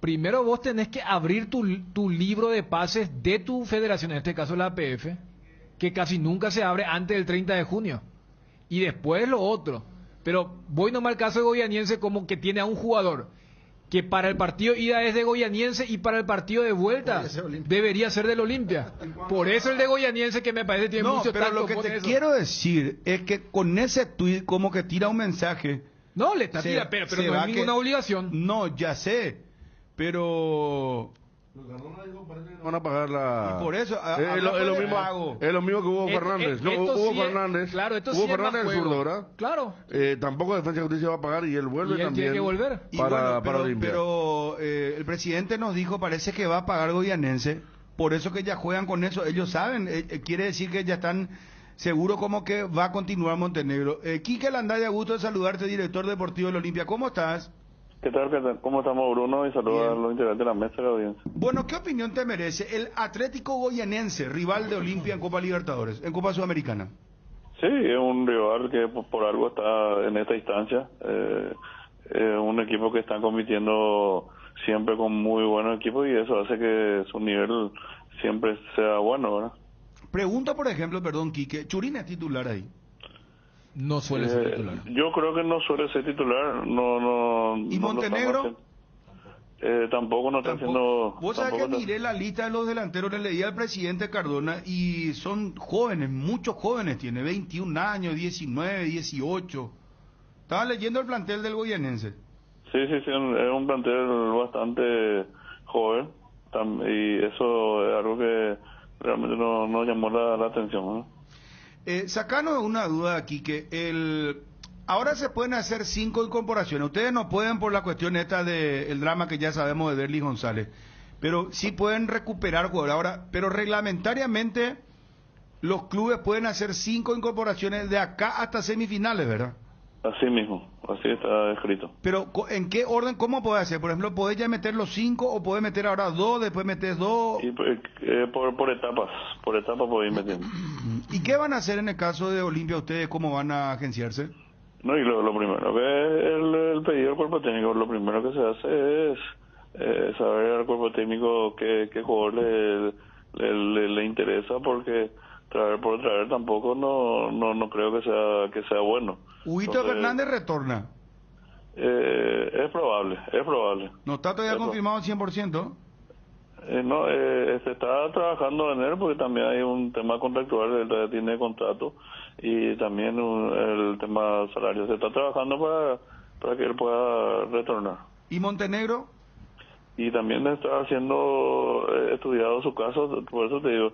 Primero vos tenés que abrir tu libro de pases de tu federación, en este caso la APF, que casi nunca se abre antes del 30 de junio. Y después lo otro. Pero voy nomás al caso de Goianiense como que tiene a un jugador que para el partido ida es de Goianiense y para el partido de vuelta debería ser del Olimpia. Por eso el de Goianiense, que me parece tiene mucho pero lo que te quiero decir es que con ese tuit como que tira un mensaje. No, le está tirando, pero no es ninguna obligación. No, ya sé, pero... Van a pagar la... Y por eso es lo mismo que Hugo Fernández. Hugo Fernández. Claro, Hugo Fernández es zurdo, ¿verdad? Claro. Tampoco Defensa y Justicia va a pagar y él vuelve y él también. Tiene que volver. Para Olimpia. Pero el presidente nos dijo, parece que va a pagar Goianiense. Por eso que ya juegan con eso. Ellos saben. Quiere decir que ya están seguros como que va a continuar Montenegro. Quique Landaya, gusto de saludarte, director deportivo del Olimpia. ¿Cómo estás? ¿Qué tal? ¿Cómo estamos, Bruno? Y saludos a los integrantes de la mesa de la audiencia. Bueno, ¿qué opinión te merece el Atlético Goianiense, rival de Olimpia en Copa Libertadores, en Copa Sudamericana? Sí, es un rival que por algo está en esta instancia. Un equipo que está compitiendo siempre con muy buenos equipos y eso hace que su nivel siempre sea bueno, ¿verdad? Pregunta, por ejemplo, Quique, ¿Churín es titular ahí? No suele ser titular. Yo creo que no suele ser titular. ¿Y Montenegro? Tampoco no está haciendo... Vos sabés que miré la lista de los delanteros, le leí al presidente Cardona y son jóvenes, muchos jóvenes, tiene 21 años, 19, 18. Estaba leyendo el plantel del Goianiense. Sí, es un plantel bastante joven y eso es algo que realmente no llamó la atención, ¿no? Sacanos una duda aquí, que ahora se pueden hacer 5 incorporaciones. Ustedes no pueden por la cuestión esta del drama que ya sabemos de Derlis González, pero sí pueden recuperar jugadores. Ahora, pero reglamentariamente los clubes pueden hacer 5 incorporaciones de acá hasta semifinales, ¿verdad? Así mismo, así está escrito. Pero, ¿en qué orden? ¿Cómo puede hacer? Por ejemplo, ¿podés ya meter los 5 o podés meter ahora 2, después metes 2? Y por etapas podéis metiendo. ¿Y qué van a hacer en el caso de Olimpia ustedes? ¿Cómo van a agenciarse? No, y lo primero que el pedido del cuerpo técnico, lo primero que se hace es saber al cuerpo técnico qué jugador le interesa, porque traer por traer tampoco no creo que sea bueno. ¿Huito Fernández retorna? Es probable. ¿No está todavía confirmado al 100%? No, se está trabajando en él porque también hay un tema contractual, él todavía tiene contrato, y también el tema salario. Se está trabajando para que él pueda retornar. ¿Y Montenegro? Y también está estudiado su caso, por eso te digo,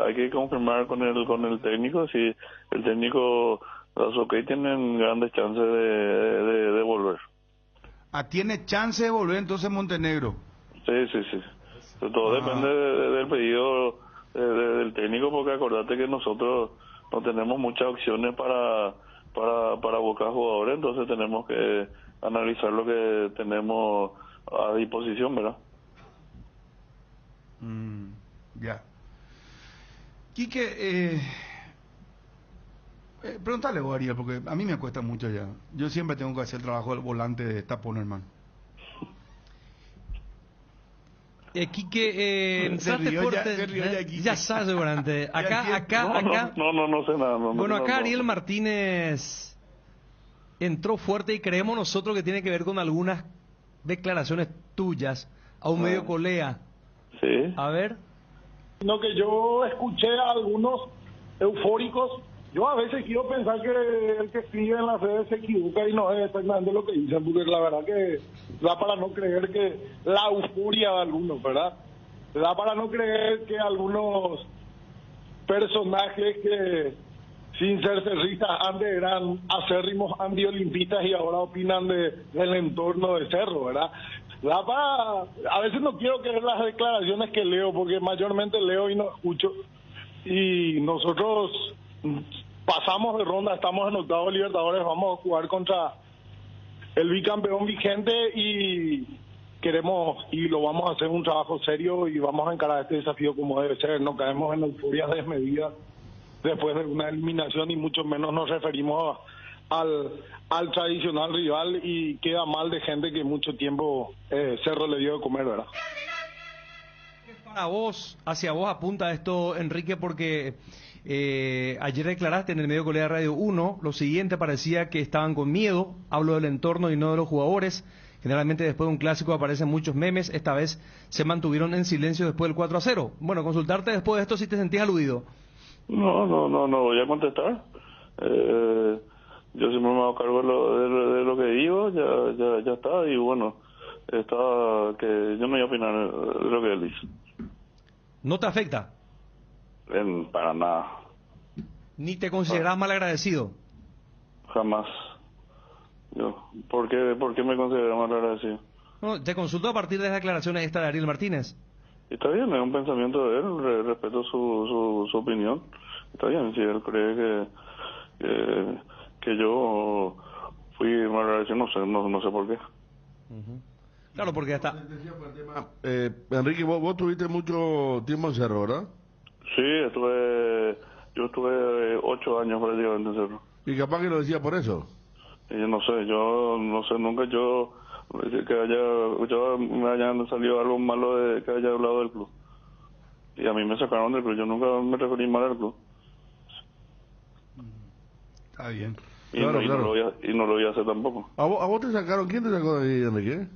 hay que confirmar con el técnico. Si el técnico los OK tienen grandes chances de volver. ¿Tiene chance de volver entonces Montenegro? Sí. Todo depende del pedido del técnico, porque acordate que nosotros no tenemos muchas opciones para buscar jugadores, entonces tenemos que analizar lo que tenemos a disposición, ¿verdad? Ya. Quique, pregúntale vos, Ariel, porque a mí me cuesta mucho ya. Yo siempre tengo que hacer el trabajo del volante de tapón, hermano. Quique, ya sabes seguramente. Acá. No sé nada. Bueno, acá Ariel Martínez entró fuerte y creemos nosotros que tiene que ver con algunas declaraciones tuyas a un medio colea. Sí. A ver. Lo que yo escuché a algunos eufóricos, yo a veces quiero pensar que el que escribe en las redes se equivoca y no es exactamente lo que dicen, porque la verdad que da para no creer que la euforia de algunos, ¿verdad? Da para no creer que algunos personajes que, sin ser cerristas, antes eran acérrimos antiolimpistas y ahora opinan del entorno de Cerro, ¿verdad? A veces no quiero creer las declaraciones que leo, porque mayormente leo y no escucho, y nosotros pasamos de ronda, estamos en octavo de Libertadores, vamos a jugar contra el bicampeón vigente y queremos y lo vamos a hacer un trabajo serio y vamos a encarar este desafío como debe ser. No caemos en euforia desmedida después de una eliminación y mucho menos nos referimos al tradicional rival, y queda mal de gente que mucho tiempo Cerro le dio de comer, ¿verdad? Para vos, hacia vos apunta esto, Enrique, porque ayer declaraste en el medio Colea Radio 1 lo siguiente: parecía que estaban con miedo, hablo del entorno y no de los jugadores. Generalmente después de un clásico aparecen muchos memes, esta vez se mantuvieron en silencio después del 4-0. Bueno, consultarte después de esto si te sentías aludido. No voy a contestar. Yo siempre me hago cargo de lo que digo, ya está, y bueno, está que yo no voy a opinar de lo que él dice. ¿No te afecta? Para nada. ¿Ni te consideras mal agradecido? Jamás. ¿Por qué me considero mal agradecido? No, te consulto a partir de las declaraciones esta de Ariel Martínez. Está bien, es un pensamiento de él, respeto su opinión. Está bien, si él cree que yo fui mal agradecido, no sé por qué. Claro, porque hasta... Enrique, vos tuviste mucho tiempo en Cerro, ¿verdad? Sí, yo estuve 8 años prácticamente en Cerro. ¿Y capaz que lo decía por eso? Yo no sé, nunca me hayan salido algo malo de que haya hablado del club. Y a mí me sacaron del club, yo nunca me referí mal al club. Está bien. Claro. Y no lo voy a hacer tampoco. ¿A vos te sacaron? ¿Quién te sacó de ahí, Enrique?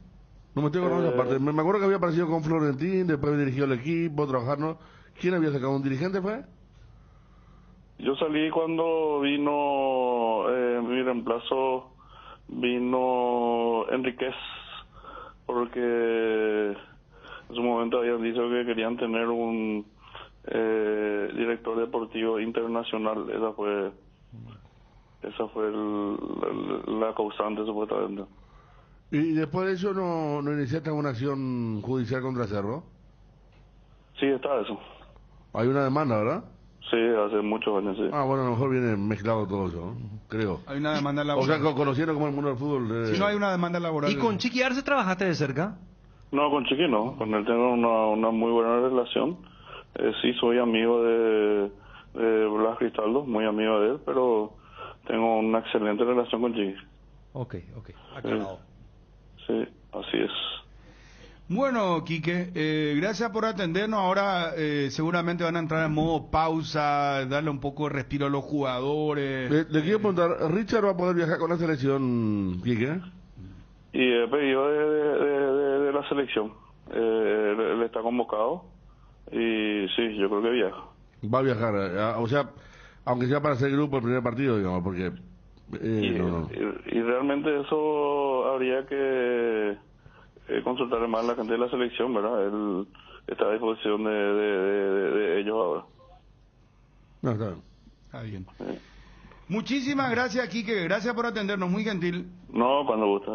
No me estoy acordando esa parte. Me acuerdo que había aparecido con Florentín, después dirigió el equipo, trabajar, ¿no? ¿Quién había sacado? ¿Un dirigente fue? Yo salí cuando vino mi reemplazo, vino Enríquez, porque en su momento habían dicho que querían tener un director deportivo internacional. Esa fue la causante, supuestamente. ¿Y después de eso no iniciaste alguna acción judicial contra Cerro? Sí, está eso. Hay una demanda, ¿verdad? Sí, hace muchos años, sí. Ah, bueno, a lo mejor viene mezclado todo eso, ¿no? Creo. Hay una demanda laboral. O sea, conociendo como el mundo del fútbol. Si no hay una demanda laboral. ¿Y con Chiqui Arce trabajaste de cerca? No, con Chiqui no. Con él tengo una muy buena relación. Sí, soy amigo de Blas Cristaldo, muy amigo de él, pero tengo una excelente relación con Chiqui. Ok, aclarado. Sí, así es. Bueno, Quique, gracias por atendernos. Ahora seguramente van a entrar en modo pausa, darle un poco de respiro a los jugadores. Le quiero preguntar, ¿Richard va a poder viajar con la selección, Quique? Y he pedido de la selección. Él está convocado y sí, yo creo que viaja. Va a viajar, o sea, aunque sea para hacer grupo el primer partido, digamos, porque... Y realmente eso habría que consultar más a la gente de la selección, ¿verdad? Él está a disposición de ellos ahora. No, está bien. Está bien. Muchísimas gracias, Quique. Gracias por atendernos, muy gentil. No, cuando gusta.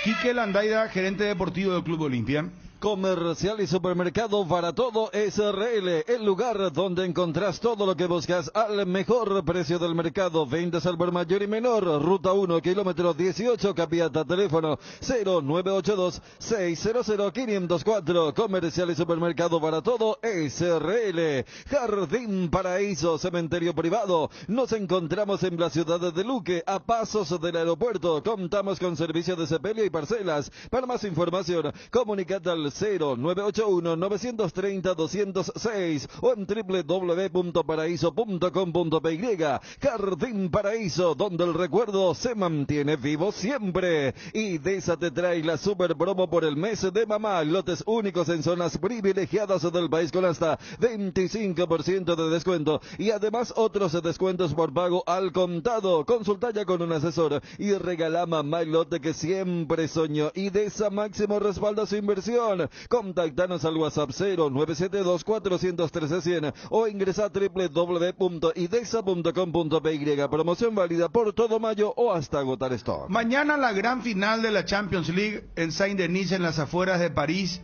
Quique Landaida, gerente deportivo del Club Olimpia. Comercial y Supermercado Para Todo SRL, el lugar donde encontrás todo lo que buscas al mejor precio del mercado. Ventas al por mayor y menor. Ruta 1, kilómetro 18, Capiata, teléfono 0982-600-504. Comercial y Supermercado Para Todo SRL. Jardín Paraíso, cementerio privado. Nos encontramos en la ciudad de Luque, a pasos del aeropuerto. Contamos con servicio de sepelio y parcelas. Para más información, comunicate al 0981-930-206 o en www.paraíso.com.py. Jardín Paraíso, donde el recuerdo se mantiene vivo siempre. Y Desa te trae la super promo por el mes de mamá. Lotes únicos en zonas privilegiadas del país con hasta 25% de descuento. Y además otros descuentos por pago al contado. Consulta ya con un asesor y regala mamá el lote que siempre soñó. Y Desa máximo respalda su inversión. Contactanos al WhatsApp 0972-413-100 o ingresa a www.idesa.com.py. Promoción válida por todo mayo o hasta agotar stock. Mañana la gran final de la Champions League en Saint-Denis, en las afueras de París.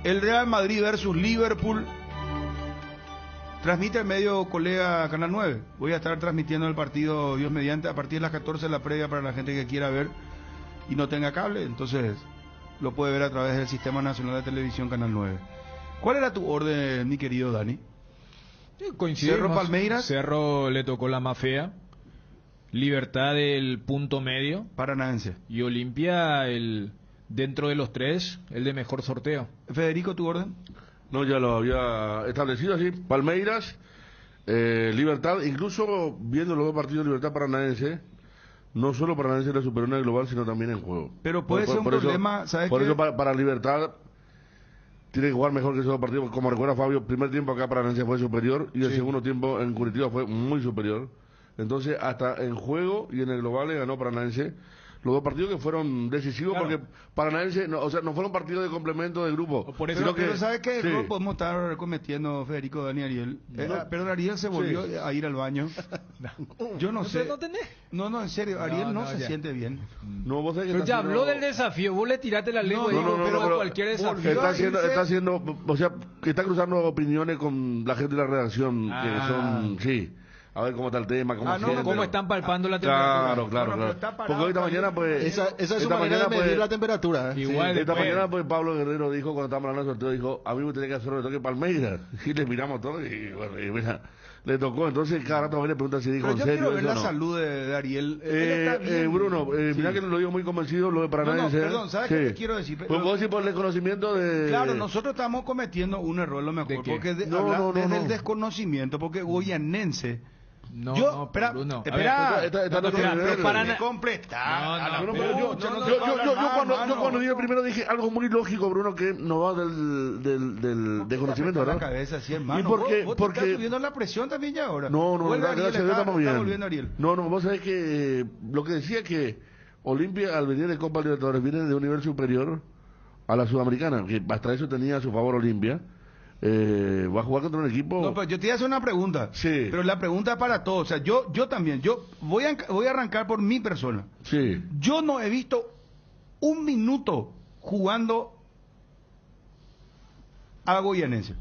El Real Madrid versus Liverpool. Transmite el medio colega Canal 9. Voy a estar transmitiendo el partido, Dios mediante, a partir de las 14 la previa para la gente que quiera ver y no tenga cable. Entonces lo puede ver a través del Sistema Nacional de Televisión Canal 9. ¿Cuál era tu orden, mi querido Dani? Coincidimos. Cerro Palmeiras. Cerro le tocó la más fea. Libertad el punto medio. Paranaense. Y Olimpia el dentro de los tres, el de mejor sorteo. Federico, ¿tu orden? No, ya lo había establecido así. Palmeiras, Libertad, incluso viendo los dos partidos, Libertad Paranaense. No solo Paranaense le superó en el global, sino también en juego. Pero puede ser un problema, ¿sabes qué? Por eso para Libertad tiene que jugar mejor que esos dos partidos. Como recuerda Fabio, el primer tiempo acá Paranaense fue superior y el segundo tiempo en Curitiba fue muy superior. Entonces, hasta en juego y en el global le ganó Paranaense. Los dos partidos que fueron decisivos, porque Paranaense, no fueron partidos de complemento de grupo. Por eso, pero ¿sabes qué error podemos estar cometiendo, Federico, Dani, Ariel? Pero Ariel se volvió a ir al baño. Yo no sé. ¿No tenés? No, en serio, Ariel no se siente bien. No, vos sabés que pero ya habló del desafío, vos le tiraste la lengua y dijo, pero cualquier desafío. Está haciendo, o sea, que está cruzando opiniones con la gente de la redacción, que son, a ver cómo está el tema, cómo están palpando la temperatura. Claro. Porque hoy esta mañana, pues... Esa es su manera de medir la temperatura. Igual esta mañana, pues, Pablo Guerrero dijo, cuando estábamos hablando del sorteo, dijo, a mí me tenía que hacer un retoque Palmeiras. Y le miramos todo y, bueno, y mira, le tocó. Entonces, cada rato le pregunta si dijo en serio. Pero yo quiero ver la salud de Ariel. Bruno, mirá que lo digo muy convencido, lo de Paranaense. Perdón, ¿sabes qué te quiero decir? Pues vos decís por el desconocimiento de... Claro, nosotros estamos cometiendo un error, lo mejor, porque desde el desconocimiento, porque Goyanense... espera, Bruno. Espera, para completar. Yo cuando dije primero dije algo muy lógico, Bruno, que no va del desconocimiento, ¿verdad? La cabeza así, hermano. ¿Y por qué? ¿Vos porque estás subiendo la presión también ya ahora? No, gracias a Dios estamos bien. Volviendo Ariel. No, vos sabés que lo que decía que Olimpia al venir de Copa Libertadores viene de un nivel superior a la Sudamericana, que hasta eso tenía a su favor Olimpia. Va a jugar contra un equipo. No, pero yo te voy a hacer una pregunta. Sí. Pero la pregunta es para todos. O sea, yo también. Yo voy a arrancar por mi persona. Sí. Yo no he visto un minuto jugando a Goyanense.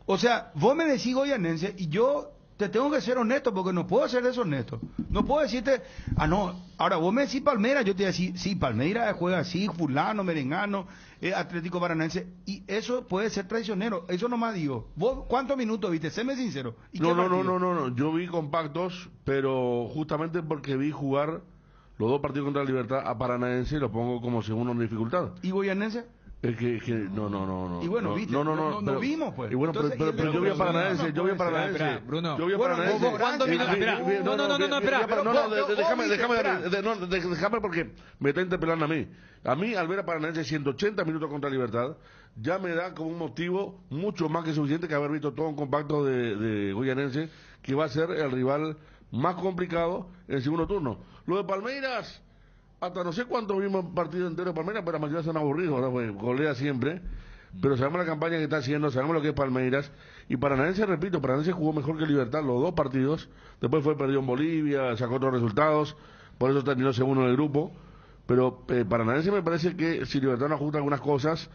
O sea, vos me decís Goyanense y yo te tengo que ser honesto porque no puedo ser deshonesto. No puedo decirte, no, ahora vos me decís Palmeiras, yo te voy a decir, sí, Palmeiras juega así, fulano, merengano, Atlético Paranaense, y eso puede ser traicionero, eso nomás digo. ¿Vos cuántos minutos viste? Séme sincero. ¿Y No, yo vi compactos, pero justamente porque vi jugar los dos partidos contra la Libertad a Paranaense, lo pongo como segundo en dificultad. ¿Y Goyanense? Es que no. Y bueno, viste, no vimos, pues. Y bueno, entonces, pero yo vi a Paranaense, Espera, Bruno. Yo vi a Paranaense. ¿Cuántos minutos? Déjame porque me está interpelando a mí. A mí, al ver a Paranaense 180 minutos contra Libertad, ya me da como un motivo mucho más que suficiente que haber visto todo un compacto de Goyanense, que va a ser el rival más complicado en el segundo turno. Lo de Palmeiras, hasta no sé cuánto vimos partido entero de Palmeiras, pero la mayoría se han aburrido, ¿verdad? Pues golea siempre, pero sabemos la campaña que está haciendo, sabemos lo que es Palmeiras, y Paranaense, repito, Paranaense jugó mejor que Libertad los dos partidos, después fue perdido en Bolivia, sacó otros resultados, por eso terminó segundo en el grupo, pero Paranaense me parece que si Libertad no ajusta algunas cosas,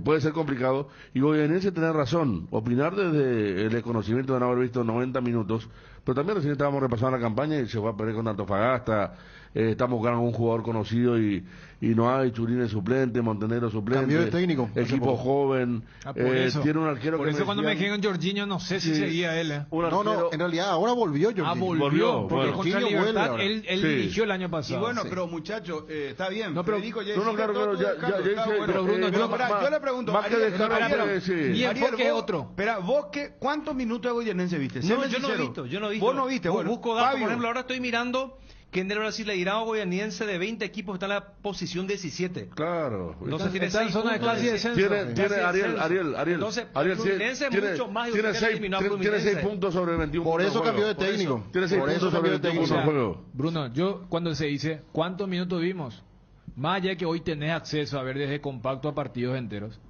puede ser complicado, y Goyanense tiene razón, opinar desde el desconocimiento de no haber visto 90 minutos, pero también recién estábamos repasando la campaña y se fue a perder con Antofagasta, estamos buscando un jugador conocido y no hay Churines suplente, Montenegro suplente, cambio de técnico, equipo joven, tiene un arquero por que eso cuando me dijeron Jorginho no sé si seguía él. No, en realidad ahora volvió Jorginho. Volvió, porque contra Libertad él dirigió el año pasado. Y bueno, pero muchachos, está bien. No, pero Federico, claro, ya hice. Pero Bruno, yo le pregunto, más que dejar mi enfoque es otro. Espera, vos ¿cuántos minutos de Goyanense viste? No, yo no he visto. Vos no viste, bueno. Busco datos, por ejemplo, ahora estoy mirando que en el Brasileirao Goianiense de 20 equipos está en la posición 17. Claro. Entonces tiene está en zona de clase de descenso. Tiene Ariel. Entonces, Fluminense tiene mucho más tiene 6 puntos sobre 21. Por eso cambió de técnico. Tiene 6 puntos sobre 21 puntos de juego. Bruno, yo cuando se dice ¿cuántos minutos vimos? Más allá que hoy tenés acceso a ver desde compacto a partidos enteros.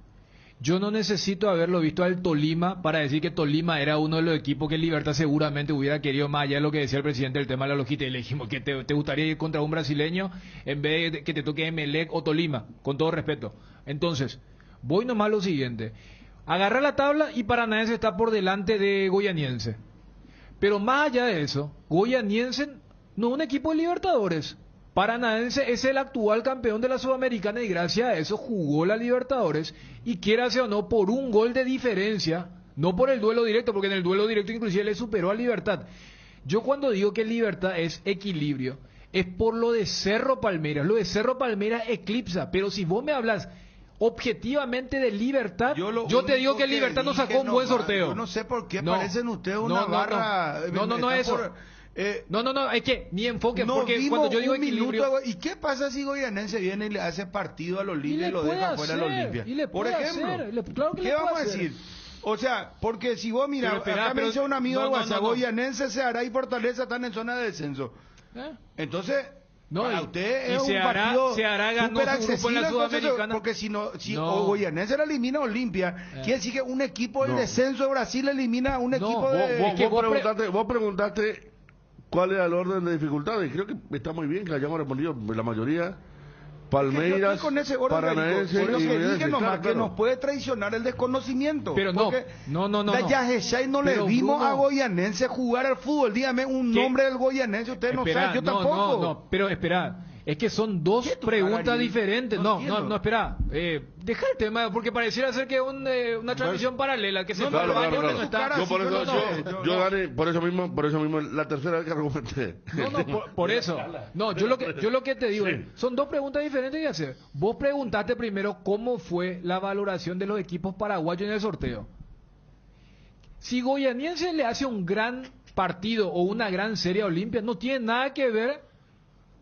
Yo no necesito haberlo visto al Tolima para decir que Tolima era uno de los equipos que Libertad seguramente hubiera querido, más allá de lo que decía el presidente del tema de la logística. Y le dijimos que te gustaría ir contra un brasileño en vez de que te toque Emelec o Tolima, con todo respeto. Entonces, voy nomás a lo siguiente. Agarra la tabla y Paranaense está por delante de Goianiense. Pero más allá de eso, Goianiense no es un equipo de Libertadores. Paranaense es el actual campeón de la Sudamericana y gracias a eso jugó la Libertadores y quiérase o no por un gol de diferencia, no por el duelo directo, porque en el duelo directo inclusive le superó a Libertad. Yo cuando digo que Libertad es equilibrio, es por lo de Cerro Palmeiras. Lo de Cerro Palmeiras eclipsa, pero si vos me hablas objetivamente de Libertad, yo te digo que Libertad no sacó un buen sorteo. Yo no sé por qué parecen ustedes una barra. No, eso. No, es que mi enfoque, porque cuando yo digo equilibrio... ¿Y qué pasa si Goyanense viene y le hace partido a los Olimpia y lo deja fuera a los Olimpia? Por ejemplo, ¿qué vamos a decir? O sea, porque si vos miras, acá me dice un amigo de WhatsApp, Goyanense, Ceará y Fortaleza están en zona de descenso. Entonces... para usted es un partido súper accesible en la Sudamericana, porque si Goyanense la elimina a Olimpia, quiere decir que un equipo del descenso de Brasil elimina a un equipo de... Vos preguntaste cuál era el orden de dificultades. Creo que está muy bien que hayamos respondido la mayoría. Palmeiras, Paranaense y dije nomás que nos puede traicionar el desconocimiento. Pero no. No le vimos a Goyanense jugar al fútbol. Dígame un nombre del Goyanense, usted no sabe, yo tampoco. No, pero espera. Es que son dos preguntas diferentes. No, espera. Deja el tema, porque pareciera ser que es una transmisión paralela que se fue al baño no está. Yo gané, por eso mismo, la tercera vez que argumenté. Por eso. No, yo lo que te digo son dos preguntas diferentes que hacer. Vos preguntaste primero cómo fue la valoración de los equipos paraguayos en el sorteo. Si Goianiense le hace un gran partido o una gran serie a Olimpia, no tiene nada que ver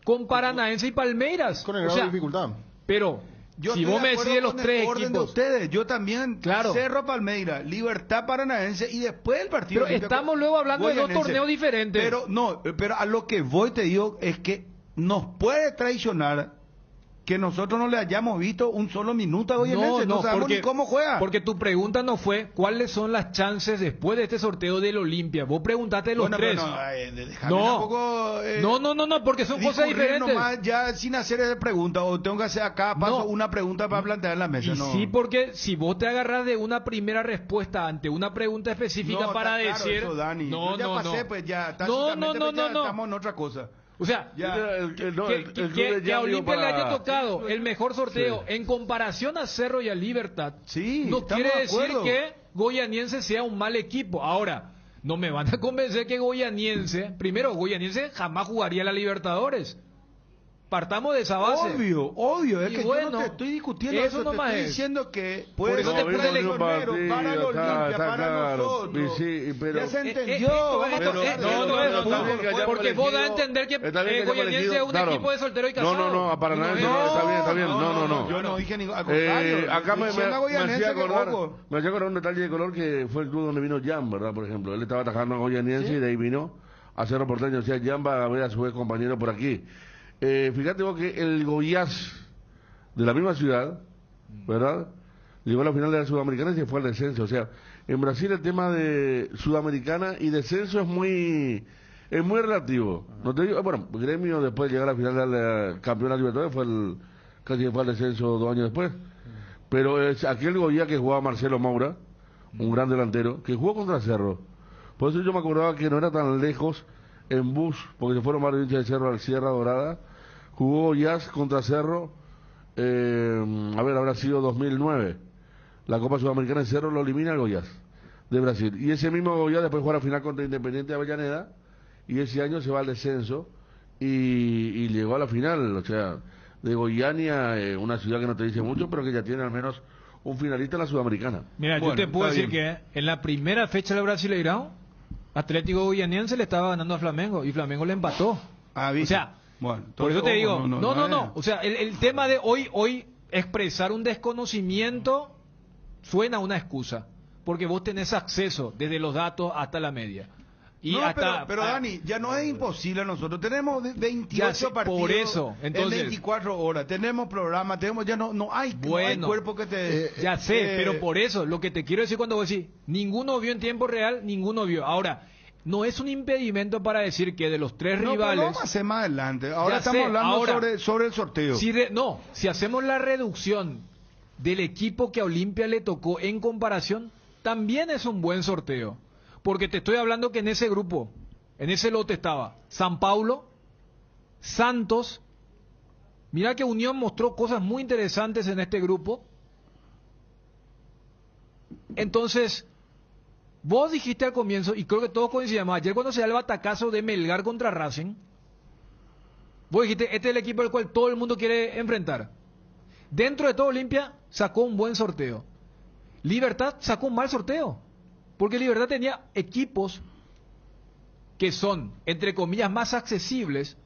con Paranaense y Palmeiras. Con el grado de dificultad. Pero, si vos me decís los tres equipos... de ustedes, yo también, Cerro Palmeiras, Libertad Paranaense y después el partido... Pero estamos luego hablando de dos torneos diferentes. Pero a lo que voy te digo es que nos puede traicionar que nosotros no le hayamos visto un solo minuto a Goyanense, no sabemos ni cómo juega. Porque tu pregunta no fue cuáles son las chances después de este sorteo del Olimpia. Vos preguntaste los tres. No, porque son cosas diferentes. Nomás, ya sin hacer esa pregunta, o tengo que hacer acá, paso una pregunta para plantear en la mesa. Y sí, porque si vos te agarras de una primera respuesta ante una pregunta específica para decir... Eso, Dani. No, ya pasé, pues ya, estamos en otra cosa. O sea, que a Olimpia le haya tocado el mejor sorteo en comparación a Cerro y a Libertad, no quiere decir que Goianiense sea un mal equipo. Ahora, no me van a convencer que Goianiense jamás jugaría a la Libertadores. Partamos de esa base. Obvio, es que yo no te estoy discutiendo eso, te estoy diciendo que puede ser para el torneo, para el Olimpia, para nosotros. Ya se entendió. Porque vos das a entender que Goianiense es un equipo de soltero y casado. No, para nada, está bien, no. Yo no dije ningún, al contrario. Acá me hacía acordar un detalle de color que fue el club donde vino Jan, ¿verdad? Por ejemplo, él estaba atajando a Goianiense y de ahí vino a Cerro Porteño. O sea, Jan va a ver a su vez compañero por aquí. Fíjate vos que el Goiás de la misma ciudad, ¿verdad? Llegó a la final de la Sudamericana y se fue al descenso. O sea, en Brasil el tema de Sudamericana y descenso es muy relativo. No te digo, bueno, Gremio después de llegar a la final de la Campeonato Libertadores casi fue al descenso 2 años después. Pero es aquel Goiás que jugaba Marcelo Moura, un gran delantero, que jugó contra Cerro. Por eso yo me acordaba que no era tan lejos en bus, porque se fueron varios hinchas de Cerro al Sierra Dorada. Jugó Goiás contra Cerro, habrá sido 2009. La Copa Sudamericana de Cerro lo elimina el Goiás de Brasil. Y ese mismo Goiás después juega la final contra Independiente de Avellaneda, y ese año se va al descenso y llegó a la final. O sea, de Goiânia, una ciudad que no te dice mucho, pero que ya tiene al menos un finalista en la Sudamericana. Mira, yo te puedo decir que en la primera fecha del Brasileirão, Atlético Goianiense le estaba ganando a Flamengo y Flamengo le empató. O sea, por eso te digo, o sea, el tema de hoy expresar un desconocimiento suena a una excusa, porque vos tenés acceso desde los datos hasta la media. Y pero Dani, ya no es imposible a nosotros. Tenemos 28 partidos por eso, entonces, en 24 horas. Tenemos programas, no hay cuerpo que te... ya sé, pero por eso, lo que te quiero decir cuando vos decís, ninguno vio en tiempo real, ninguno vio. Ahora, no es un impedimento para decir que de los tres rivales... Pero vamos a hacer más adelante. Ahora estamos hablando sobre el sorteo. Si hacemos la reducción del equipo que a Olimpia le tocó en comparación, también es un buen sorteo. Porque te estoy hablando que en ese grupo, en ese lote estaba San Paulo, Santos. Mira que Unión mostró cosas muy interesantes en este grupo. Entonces, vos dijiste al comienzo, y creo que todos coincidimos, ayer cuando se da el batacazo de Melgar contra Racing, vos dijiste, este es el equipo al cual todo el mundo quiere enfrentar. Dentro de todo, Olimpia sacó un buen sorteo. Libertad sacó un mal sorteo. Porque Libertad tenía equipos que son, entre comillas, más accesibles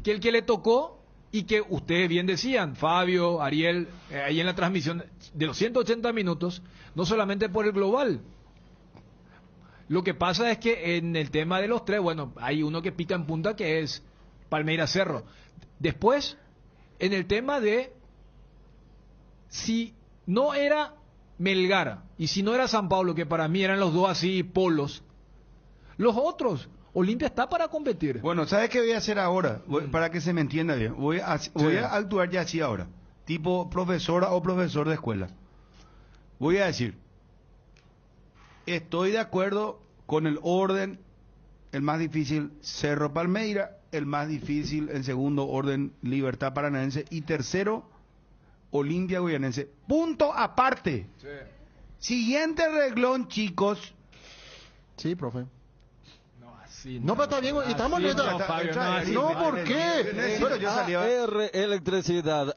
que el que le tocó y que ustedes bien decían, Fabio, Ariel, ahí en la transmisión de los 180 minutos, no solamente por el global. Lo que pasa es que en el tema de los tres, bueno, hay uno que pica en punta que es Palmeiras Cerro. Después, en el tema de si no era Melgar y si no era San Pablo, que para mí eran los dos así polos, los otros, Olimpia está para competir. Bueno, ¿sabes qué voy a hacer ahora? Para que se me entienda bien, voy a actuar ya así ahora, tipo profesora o profesor de escuela. Voy a decir, estoy de acuerdo con el orden, el más difícil Cerro Palmeira, el más difícil en segundo orden Libertad Paranaense y tercero Olimpia Goianiense. Punto aparte. Sí. Siguiente reglón, chicos. Sí, profe. No, pero está bien, estamos en ¿por qué? AR Electricidad,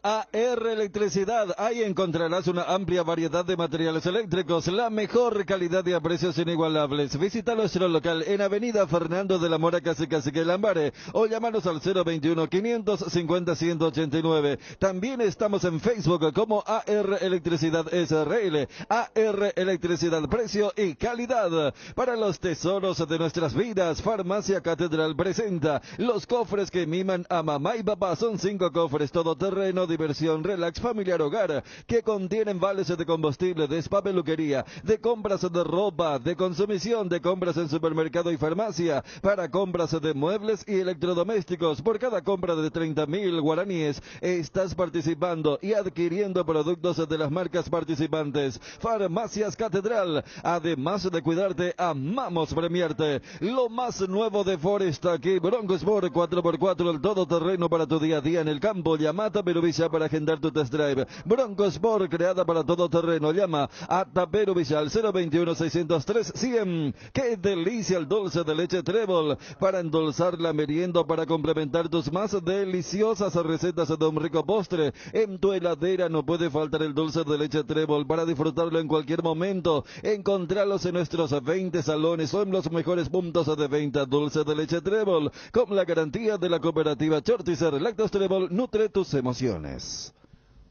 ahí encontrarás una amplia variedad de materiales eléctricos, la mejor calidad y a precios inigualables. Visita nuestro local en Avenida Fernando de la Mora, casi que Lambare, o llámanos al 021-550-189. También estamos en Facebook como AR Electricidad SRL. AR Electricidad, precio y calidad para los tesoros de nuestras vidas. Farmacia Catedral presenta los cofres que miman a mamá y papá. Son 5 cofres todoterreno, diversión, relax, familiar, hogar, que contienen vales de combustible, de spa, peluquería, de compras de ropa, de consumición, de compras en supermercado y farmacia, para compras de muebles y electrodomésticos. Por cada compra de 30.000 guaraníes estás participando y adquiriendo productos de las marcas participantes. Farmacias Catedral, además de cuidarte, amamos premiarte. Lo más nuevo de Forest aquí, Bronco Sport 4x4, el todoterreno para tu día a día en el campo. Llama a Taperovilla para agendar tu test drive. Bronco Sport, creada para todoterreno. Llama a Taperovilla al 021-603-100. ¡Qué delicia el dulce de leche Trébol! Para endulzar la merienda, para complementar tus más deliciosas recetas de un rico postre. En tu heladera no puede faltar el dulce de leche Trébol para disfrutarlo en cualquier momento. Encontralos en nuestros 20 salones o en los mejores puntos de venta. Dulce de leche Trébol, con la garantía de la cooperativa Chortizer. Lactos Trébol, nutre tus emociones.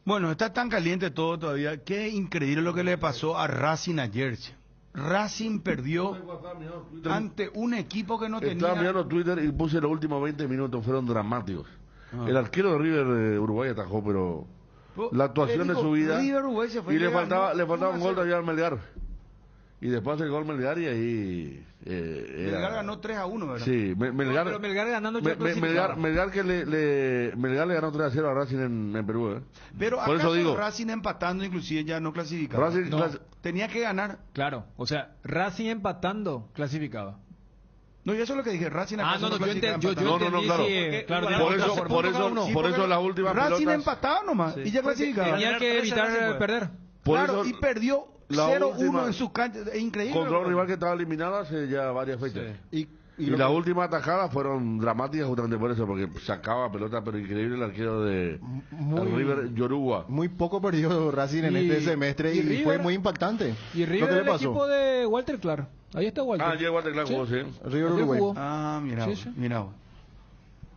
Bueno, está tan caliente todo todavía. Qué increíble lo que le pasó a Racing ayer. Racing perdió ante un equipo que no tenía... Estaba mirando Twitter y puse los últimos 20 minutos, fueron dramáticos. El arquero de River de Uruguay atajó, pero la actuación de su vida... River, Uruguay se fue y le faltaba un gol todavía al Melgar. Y después el gol Melgar y ahí... Melgar ganó 3-1, ¿verdad? Sí, Melgar... Pero Melgar ganando Melgar le ganó 3-0 a Racing en Perú, ¿eh? Pero por eso digo, Racing empatando inclusive ya no clasificaba. Tenía que ganar. Claro, o sea, Racing empatando clasificaba. No, yo eso es lo que dije, Racing acaso no clasificaba. Yo entendí, claro. Por eso las últimas Racing pelotas... empataba nomás y ya clasificaba. Tenía que evitar perder. Claro, y perdió 0-1 en sus canchas, es increíble. Contra un rival que estaba eliminado hace ya varias fechas. Sí. Y las últimas atajadas fueron dramáticas justamente por eso, porque sacaba pelota, pero increíble el arquero de River Yoruba. Muy poco perdió Racing en este semestre y River, fue muy impactante. Y River el equipo de Walter Clark. Ahí está Walter. Ayer Walter Clark jugó, sí. River Uruguay. Mira, mira.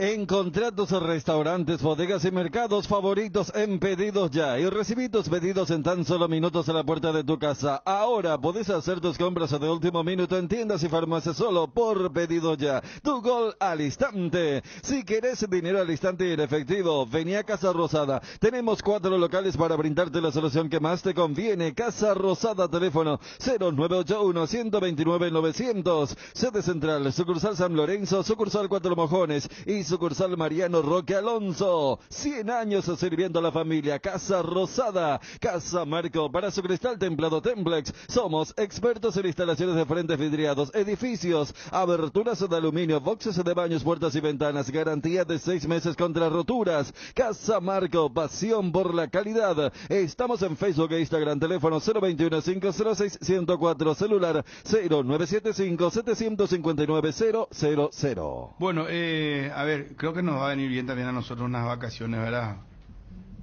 Encontrá tus restaurantes, bodegas y mercados favoritos en Pedidos Ya y recibí tus pedidos en tan solo minutos a la puerta de tu casa. Ahora podés hacer tus compras de último minuto en tiendas y farmacias solo por Pedido Ya. Tu gol al instante. Si querés dinero al instante y en efectivo, vení a Casa Rosada. Tenemos 4 locales para brindarte la solución que más te conviene. Casa Rosada, teléfono 0981-129-900. Sede central, sucursal San Lorenzo, sucursal Cuatro Mojones y sucursal Mariano Roque Alonso. 100 años sirviendo a la familia. Casa Rosada, Casa Marco, para su cristal templado Templex. Somos expertos en instalaciones de frentes vidriados, edificios, aberturas de aluminio, boxes de baños, puertas y ventanas. Garantía de 6 meses contra roturas. Casa Marco, pasión por la calidad. Estamos en Facebook e Instagram. Teléfono 021-506-104. Celular 0975-759-000. Bueno, a ver, creo que nos va a venir bien también a nosotros unas vacaciones, ¿verdad?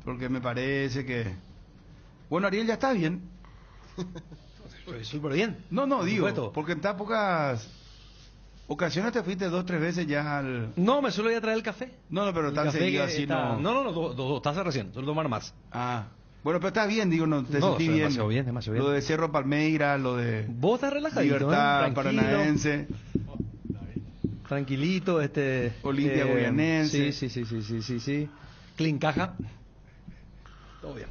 Porque me parece que... Bueno, Ariel, ya está bien. Súper bien. No, digo, porque en tan pocas ocasiones te fuiste 2 o 3 veces ya al... No, me suelo ir a traer el café. No, pero tan seguido así no... No, 2 tazas recién, suelo tomar más. Bueno, pero estás bien, digo, no te sentí bien. Demasiado bien. Lo de Cerro Palmeira, lo de... Vos estás relajadito, Libertad Paranaense... Tranquilito, Olimpia Goianense. Sí. Clincaja. Todo bien.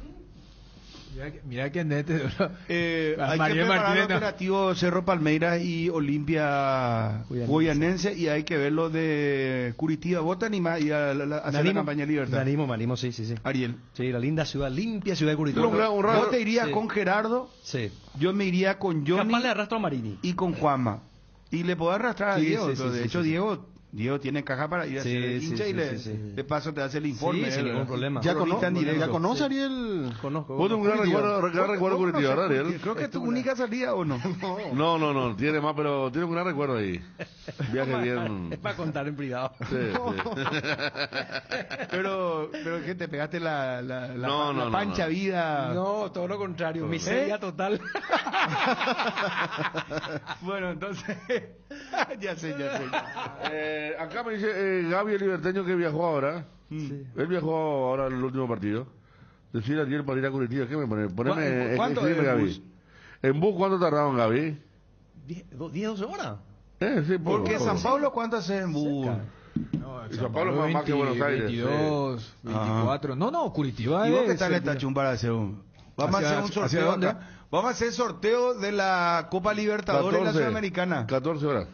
Mira que nete. Hay que preparar el operativo Cerro Palmeiras y Olimpia Goianense y hay que ver lo de Curitiba. ¿Vos te animás y a hacer la campaña de Libertad? Me animo, sí. Ariel. Sí, la linda ciudad, limpia ciudad de Curitiba. Vos te irías con Gerardo. Sí. Yo me iría con Johnny. Capaz le arrastro a Marini. Y con Juanma. Y le puedo arrastrar a Diego. De hecho, Diego tiene caja para ir a hacer el hincha y de paso te hace el informe. Sin ningún problema. ¿Ya conoce Ariel? Conozco. Vos tenés un gran recuerdo Curitiba, ¿verdad, Ariel? Creo que es tu única salida, ¿o no? No, tiene más, pero tiene un gran recuerdo ahí. Viaje bien. Es para contar en privado. Sí. Pero que te pegaste la pancha vida. No, todo lo contrario. Miseria total. Bueno, entonces... ya sé. Acá me dice Gaby, el liberteño que viajó ahora. Él viajó ahora en el último partido. Decir ayer para ir a Curitiba. ¿Qué me pone? ¿Cuánto es Gaby? ¿En bus cuánto tardaron, Gaby? 10, 12 horas. Sí, porque San Pablo, ¿cuánto hace en bus? Y San Pablo es más que Buenos Aires. 22, 24. No, Curitiba ¿Y vos es qué tal cerca. está para hacer un... Vamos a hacer un sorteo acá. Vamos a hacer sorteo de la Copa Libertadores y la Sudamericana. 14 horas.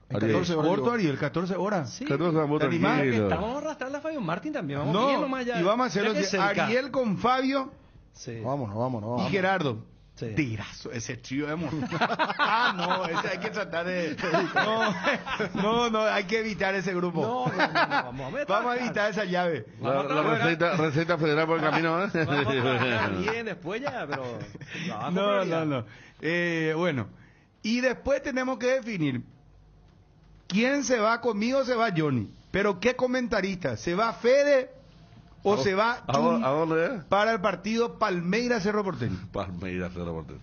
14 horas. Corto, Ariel, 14 horas. Sí. 14 horas, ¿Te animás? tranquilo. Vamos a arrastrar a Fabio Martín también. Vamos No, bien nomás ya. y vamos a hacerlo Ya que así, cerca. Ariel con Fabio Sí. Vámonos. y Gerardo. Sí. Tirazo, ese trío de no, ese hay que tratar de... No, hay que evitar ese grupo. No, Vamos a evitar esa llave. La receta federal por el camino, ¿eh? Vamos a trabajar bien después ya, pero... No. Bueno, y después tenemos que definir quién se va conmigo o se va Johnny. Pero ¿qué comentarista? ¿Se va Fede o se va Chun ¿A dónde es? para el partido Palmeiras Cerro Porteño? Palmeiras Cerro Porteño.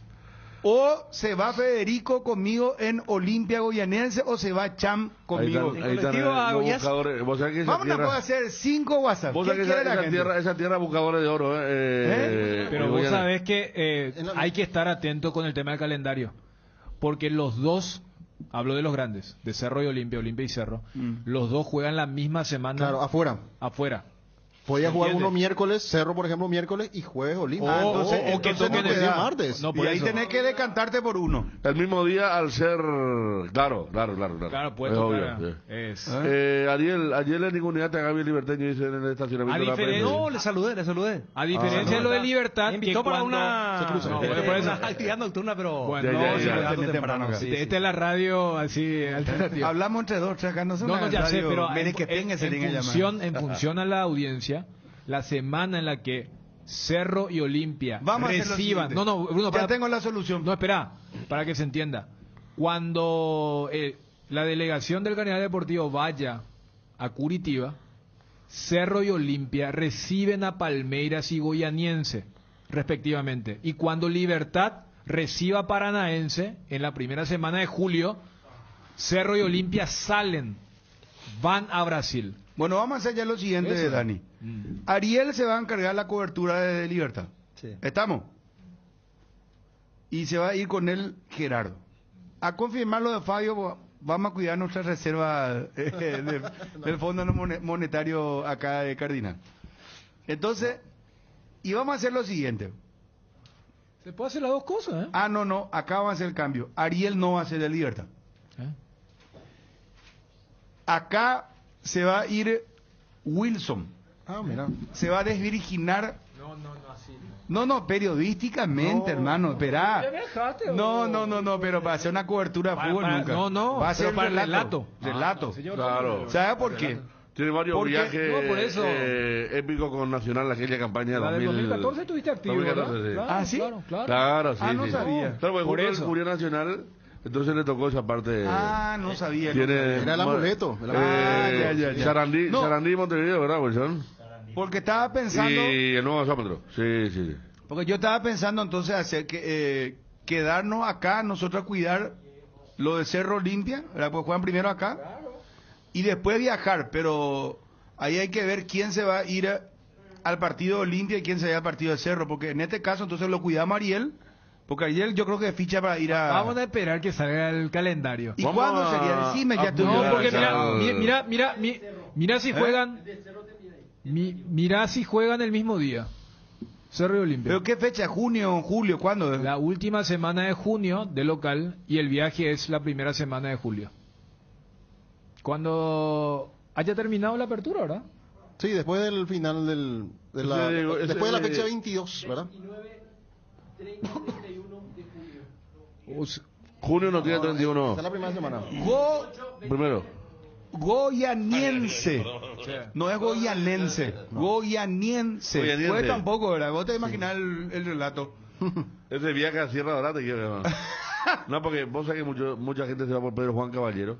¿O se va Federico conmigo en Olimpia Goianiense o se va Cham conmigo? Ahí están los buscadores. ¿Vos sabés que esa Vamos a tierra... hacer 5 WhatsApp. Vos sabés que esa tierra buscadores de oro, Pero vos sabés que hay que estar atento con el tema del calendario. Porque los dos, hablo de los grandes, de Cerro y Olimpia y Cerro, los dos juegan la misma semana. Claro, afuera. Podía jugar uno miércoles, Cerro por ejemplo miércoles y jueves Olimpia. O que toquen el día martes. No, y ahí tenés que decantarte por uno. El mismo día al ser... Claro. Claro, puede es tocar. obvio, Es. Ariel en ninguna unidad te Gaby Liberteño dice en el estacionamiento. No, le saludé. A diferencia de lo de Libertad, Me invitó para una... Se cruza. No, por eso. Actividad nocturna, pero... Bueno, temprano. Esta es la radio así alternativa. Hablamos entre dos, acá no son ya sé, pero en en función a la audiencia, la semana en la que Cerro y Olimpia reciban... No, Bruno, ya tengo la solución. No, espera, para que se entienda. Cuando la delegación del Canal Deportivo vaya a Curitiba, Cerro y Olimpia reciben a Palmeiras y Goianiense, respectivamente. Y cuando Libertad reciba a Paranaense, en la primera semana de julio, Cerro y Olimpia van a Brasil. Bueno, vamos a hacer ya lo siguiente, Dani. Ariel se va a encargar la cobertura de Libertad. Sí. ¿Estamos? Y se va a ir con él Gerardo. A confirmar lo de Fabio, vamos a cuidar nuestra reserva del Fondo Monetario acá de Cardinal. Entonces, y vamos a hacer lo siguiente. Se puede hacer las dos cosas, ¿eh? No, acá vamos a hacer el cambio. Ariel no va a ser de Libertad. Acá se va a ir Wilson. Mira. Se va a desvirginar. Así. No, periodísticamente, hermano, esperá. No, pero para hacer una cobertura de fútbol nunca. Va a ser para relato. Claro. ¿Sabes por qué? Tiene varios viajes por eso. épicos con Nacional, aquella campaña La del 2014 estuviste activo, 2014, ¿verdad? sí. Claro. Claro, sí. No sabía. Claro, porque Por justo eso. él cubrió Nacional, entonces le tocó esa parte. No sabía. Era el amuleto. Ya. Sarandí y Montevideo, ¿verdad, Wilson? Porque estaba pensando... Y el nuevo gasómetro, sí. Porque yo estaba pensando entonces hacer quedarnos acá, nosotros a cuidar lo de Cerro Olimpia, ¿verdad? Pues juegan primero acá y después viajar, pero ahí hay que ver quién se va a ir al partido de Olimpia y quién se va al partido de Cerro, porque en este caso entonces lo cuidamos a Ariel, porque Ariel yo creo que ficha para ir a... Vamos a esperar que salga el calendario. ¿Y cuándo sería? Decime ya tú. No, porque mira si juegan... Mirá si juegan el mismo día. Cerro y Olimpia. ¿Pero qué fecha? ¿Junio, julio? ¿Cuándo? La última semana de junio de local y el viaje es la primera semana de julio. Cuando haya terminado la apertura, ¿verdad? Sí, después del final después de la fecha 22, ¿verdad? 29, 30 y 31 de julio. Junio no tiene 31. Esa es la primera semana. Primero. Goianiense. No es goianense. Goianiense. Pues tampoco, ¿verdad? Vos te imaginás el relato. Ese viaje a Sierra Dorada te quiero. No, porque vos sabés que mucha gente se va por Pedro Juan Caballero.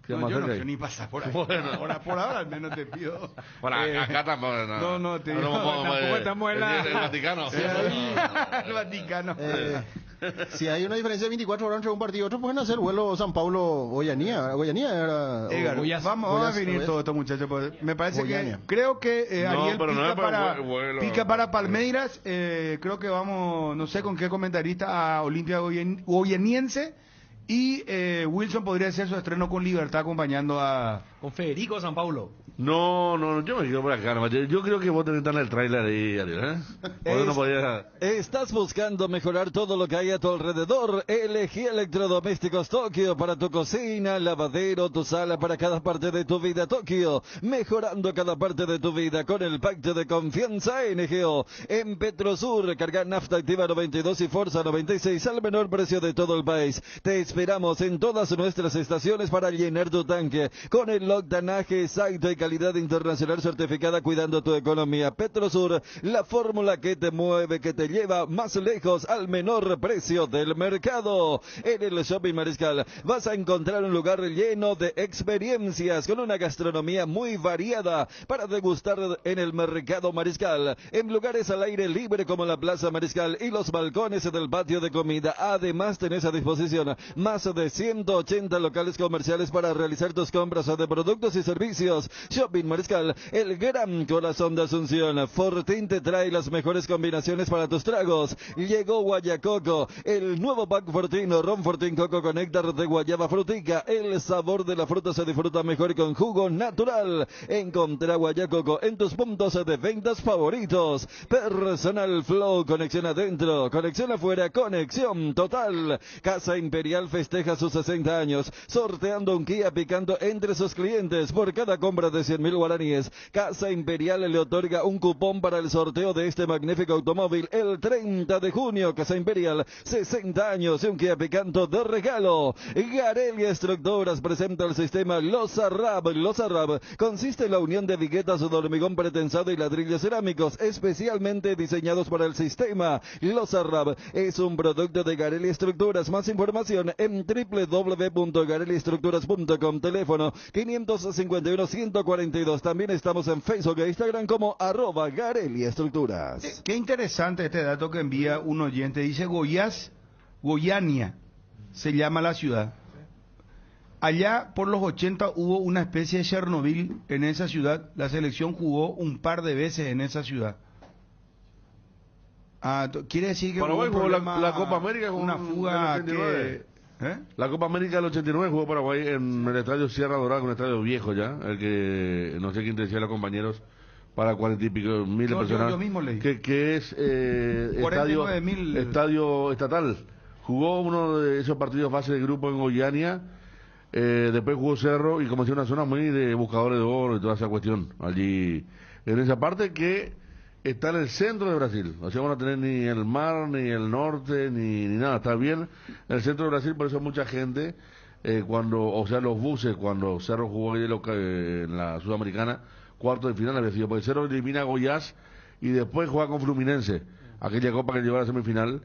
No, yo no quiero ni pasar por ahí. Bueno. Por ahora al menos te pido. Por acá tampoco. No, te digo. Tampoco estamos en el Vaticano. El Vaticano. Si hay una diferencia de 24 horas entre un partido y otro, pueden hacer vuelo San Pablo-Goianía. Vamos a definir todo esto, muchachos. Me parece Goiania. creo que Ariel pica para vuelo. Palmeiras. Creo que vamos, no sé con qué comentarista, a Olimpia Goianiense. Y Wilson podría hacer su estreno con Libertad acompañando a... Con Federico de San Paulo. No, yo me quedo por acá, nomás. Yo creo que vos tenés que estar en el tráiler ahí, Ariel, ¿eh? Vos no podías... ¿Estás buscando mejorar todo lo que hay a tu alrededor? Elegí Electrodomésticos Tokio para tu cocina, lavadero, tu sala, para cada parte de tu vida. Tokio, mejorando cada parte de tu vida con el pacto de confianza NGO. En Petrosur, carga nafta activa 92 y Forza 96 al menor precio de todo el país. Te esperamos en todas nuestras estaciones para llenar tu tanque con el octanaje exacto y calidad internacional certificada, cuidando tu economía. Petrosur, la fórmula que te mueve, que te lleva más lejos al menor precio del mercado. En el Shopping Mariscal vas a encontrar un lugar lleno de experiencias con una gastronomía muy variada para degustar en el Mercado Mariscal, en lugares al aire libre como la Plaza Mariscal y los balcones del patio de comida. Además tenés a disposición más de 180 locales comerciales para realizar tus compras de productos y servicios. Shopping Mariscal, el gran corazón de Asunción. Fortín te trae las mejores combinaciones para tus tragos. Llegó Guayacoco, el nuevo pack Fortín o Ron Fortín Coco con néctar de guayaba frutica. El sabor de la fruta se disfruta mejor con jugo natural. Encontrá Guayacoco en tus puntos de ventas favoritos. Personal Flow, conexión adentro, conexión afuera, conexión total. Casa Imperial festeja sus 60 años, sorteando un Kia Picanto entre sus clientes. Por cada compra de 100.000 guaraníes, Casa Imperial le otorga un cupón para el sorteo de este magnífico automóvil el 30 de junio. Casa Imperial, 60 años y un Kia Picanto de regalo. Garelli Estructuras presenta el sistema Losa Rab. Losa Rab consiste en la unión de viguetas de hormigón pretensado y ladrillos cerámicos especialmente diseñados para el sistema. Losa Rab es un producto de Garelli Estructuras. Más información en www.garelliestructuras.com. Teléfono 551-142. También estamos en Facebook e Instagram como @Garelli Estructuras. Qué interesante este dato que envía un oyente. Dice Goiania se llama la ciudad. Allá por los 80 hubo una especie de Chernobyl en esa ciudad. La selección jugó un par de veces en esa ciudad. Quiere decir que Paraguay jugó la Copa América con una fuga que... La Copa América del 89 jugó Paraguay en el estadio Sierra Dorada, un estadio viejo ya, el que no sé quién te decía los compañeros, para 40 y pico mil personas, yo mismo leí. que es estadio estatal. Jugó uno de esos partidos fase de grupo en Goiânia, después jugó Cerro, y como decía, una zona muy de buscadores de oro y toda esa cuestión allí en esa parte que está en el centro de Brasil. O sea, no van a tener ni el mar, ni el norte, ni nada. Está bien en el centro de Brasil, por eso mucha gente, los buses, cuando Cerro jugó ahí en la Sudamericana, cuarto de final había sido, porque Cerro elimina a Goiás y después juega con Fluminense, aquella copa que llevaba a la semifinal.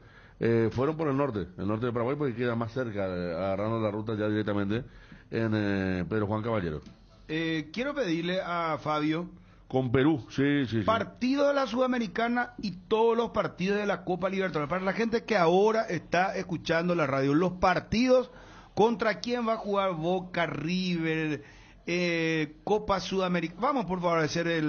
Fueron por el norte de Paraguay, porque queda más cerca, agarrando la ruta ya directamente en Pedro Juan Caballero. Quiero pedirle a Fabio... Con Perú, sí. Partido de la Sudamericana y todos los partidos de la Copa Libertadores. Para la gente que ahora está escuchando la radio, los partidos, ¿contra quién va a jugar Boca, River, Copa Sudamericana? Vamos, por favor, a hacer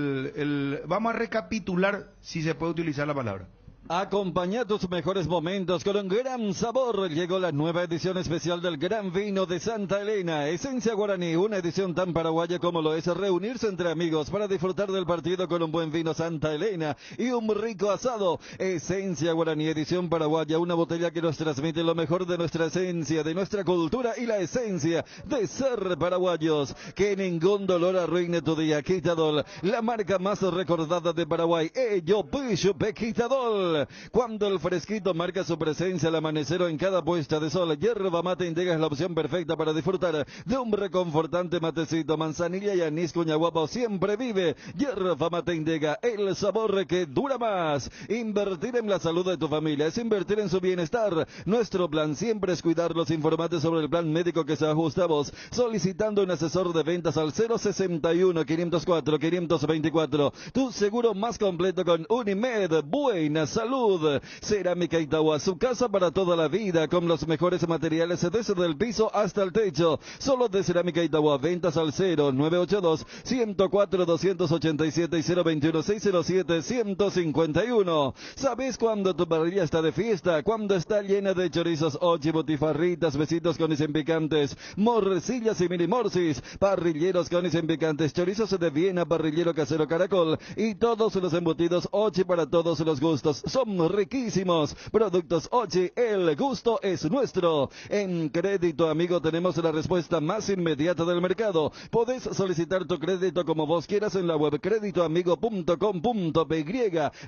vamos a recapitular, si se puede utilizar la palabra. Acompaña tus mejores momentos con un gran sabor. Llegó la nueva edición especial del Gran Vino de Santa Elena, Esencia Guaraní, una edición tan paraguaya como lo es reunirse entre amigos para disfrutar del partido con un buen vino Santa Elena y un rico asado. Esencia Guaraní, edición paraguaya, una botella que nos transmite lo mejor de nuestra esencia, de nuestra cultura y la esencia de ser paraguayos. Que ningún dolor arruine tu día. Quitadol, la marca más recordada de Paraguay. Ello Pishupe Quitadol. Cuando el fresquito marca su presencia al amanecer o en cada puesta de sol, Yerba Mate Indega es la opción perfecta para disfrutar de un reconfortante matecito. Manzanilla y anís cuñaguapo siempre vive. Yerba Mate Indega, el sabor que dura más. Invertir en la salud de tu familia es invertir en su bienestar. Nuestro plan siempre es cuidarlos. Informate sobre el plan médico que se ajusta a vos, solicitando un asesor de ventas al 061-504-524. Tu seguro más completo con Unimed. Buena salud. salud. Cerámica Itagua, su casa para toda la vida, con los mejores materiales desde el piso hasta el techo. Solo de Cerámica Itagua, ventas al 0982-104-287 y 021-607-151. ¿Sabes cuándo tu parrilla está de fiesta? Cuando está llena de chorizos, ochi, botifarritas, besitos con y sin picantes, morcillas y mini morcis, parrilleros con y sin picantes, chorizos de Viena, parrillero casero Caracol y todos los embutidos ochi para todos los gustos. Son riquísimos. Productos ochi, el gusto es nuestro. En Crédito Amigo tenemos la respuesta más inmediata del mercado. Podés solicitar tu crédito como vos quieras en la web creditoamigo.com.py,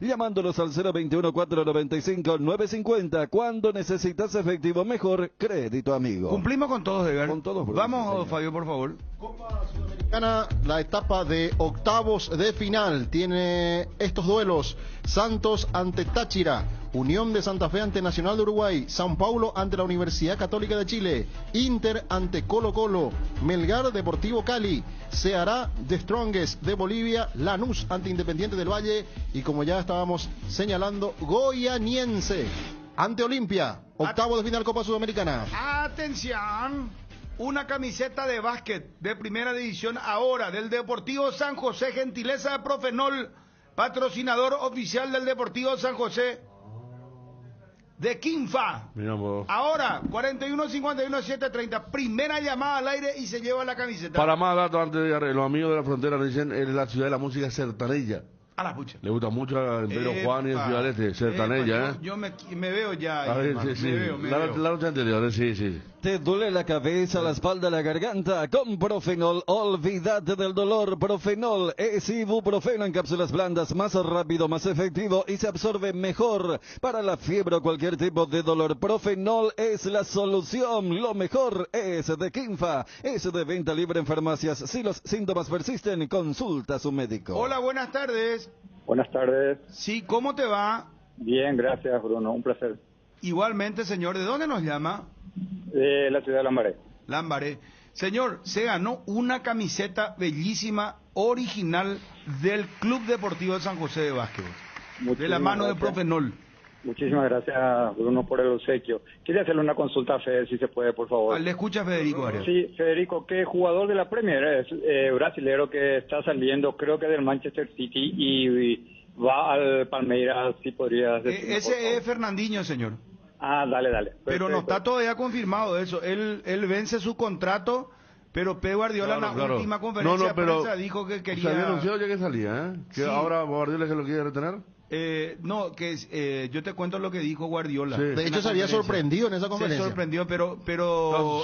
llamándolos al 021-495-950. Cuando necesitas efectivo mejor, Crédito Amigo. Cumplimos con todos, Edgar. Con todos. Vamos, Fabio, por favor. Copa Sudamericana, la etapa de octavos de final tiene estos duelos: Santos ante Táchira, Unión de Santa Fe ante Nacional de Uruguay, São Paulo ante la Universidad Católica de Chile, Inter ante Colo Colo, Melgar Deportivo Cali, Ceará de Strongest de Bolivia, Lanús ante Independiente del Valle y, como ya estábamos señalando, Goianiense ante Olimpia, octavo de final Copa Sudamericana. Atención. Una camiseta de básquet de primera división ahora del Deportivo San José, gentileza de Profenol, patrocinador oficial del Deportivo San José, de Quinfa. Ahora, 41-51-730, primera llamada al aire y se lleva la camiseta. Para más datos, antes de los amigos de la frontera dicen, es la ciudad de la música sertaneja. A la pucha. Le gusta mucho a Pedro Juan y el Ciudad Este, sertaneja, Yo me veo ya. A ver, sí, sí. La noche anterior, sí. ¿Te duele la cabeza, la espalda, la garganta? Con Profenol, olvídate del dolor. Profenol es ibuprofeno en cápsulas blandas, más rápido, más efectivo y se absorbe mejor. Para la fiebre o cualquier tipo de dolor, Profenol es la solución. Lo mejor es de Quinfa, es de venta libre en farmacias. Si los síntomas persisten, consulta a su médico. Hola, buenas tardes. Buenas tardes. Sí, ¿cómo te va? Bien, gracias, Bruno, un placer. Igualmente, señor, ¿de dónde nos llama? De la ciudad de Lambaré. Lambaré. Señor, se ganó una camiseta bellísima, original, del Club Deportivo de San José de Básquet, de la mano de Profenol. Muchísimas gracias, Bruno, por el obsequio. Quería hacerle una consulta a Fede, si se puede, por favor. Le escucha Federico Arias. Sí, Federico, ¿qué jugador de la Premier es? Brasilero que está saliendo, creo que del Manchester City, y va al Palmeiras, si podrías decir. Ese es Fernandinho, señor. Ah, dale. Perfecto. Pero no está todavía confirmado eso. Él vence su contrato, pero Pep Guardiola en la última conferencia de prensa dijo que quería... Se había anunciado ya que salía, ¿eh? Que sí. Ahora Guardiola se lo quiere retener. Yo te cuento lo que dijo Guardiola. Sí. De hecho, se había sorprendido en esa conferencia. Se sorprendió, pero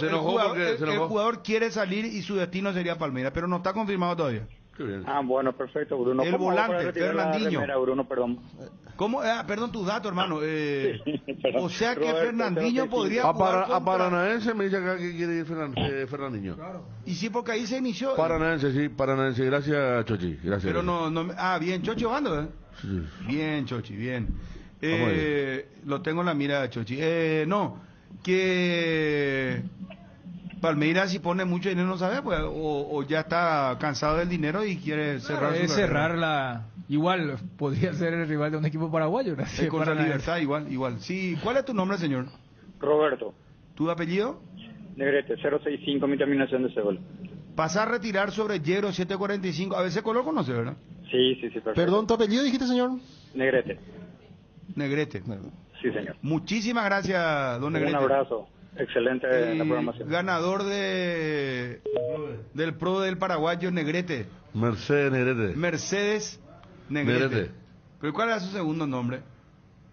se enojó el jugador quiere salir y su destino sería Palmeiras, pero no está confirmado todavía. Qué bien. Ah, bueno, perfecto, Bruno. El volante, Fernandinho. Bruno, perdón. ¿Cómo? Perdón tus datos, hermano. Perdón. O sea que Roberto, Fernandinho podría jugar a Paranaense me dice acá que quiere ir Fernandinho. Claro. Y sí, porque ahí se inició. Paranaense. Gracias, Chochi. Gracias. Pero no. Bien, Chochi Bando, ¿eh? Sí. Bien, Chochi, bien. Lo tengo en la mirada, Chochi. Que Palmeiras, si pone mucho dinero, no sabe, pues, o ya está cansado del dinero y quiere cerrar Igual podría ser el rival de un equipo paraguayo. Contra Libertad, igual. Sí, ¿cuál es tu nombre, señor? Roberto. ¿Tu apellido? Negrete, 065, mi terminación de cédula. Pasa a retirar sobre Yero 745. A veces Color conoce, ¿verdad? Sí, perfecto. Perdón, ¿tu apellido dijiste, señor? Negrete. Sí, señor. Muchísimas gracias, don Negrete. Un abrazo. Excelente la programación. Ganador del Pro del paraguayo Negrete. Mercedes Negrete. ¿Pero cuál era su segundo nombre?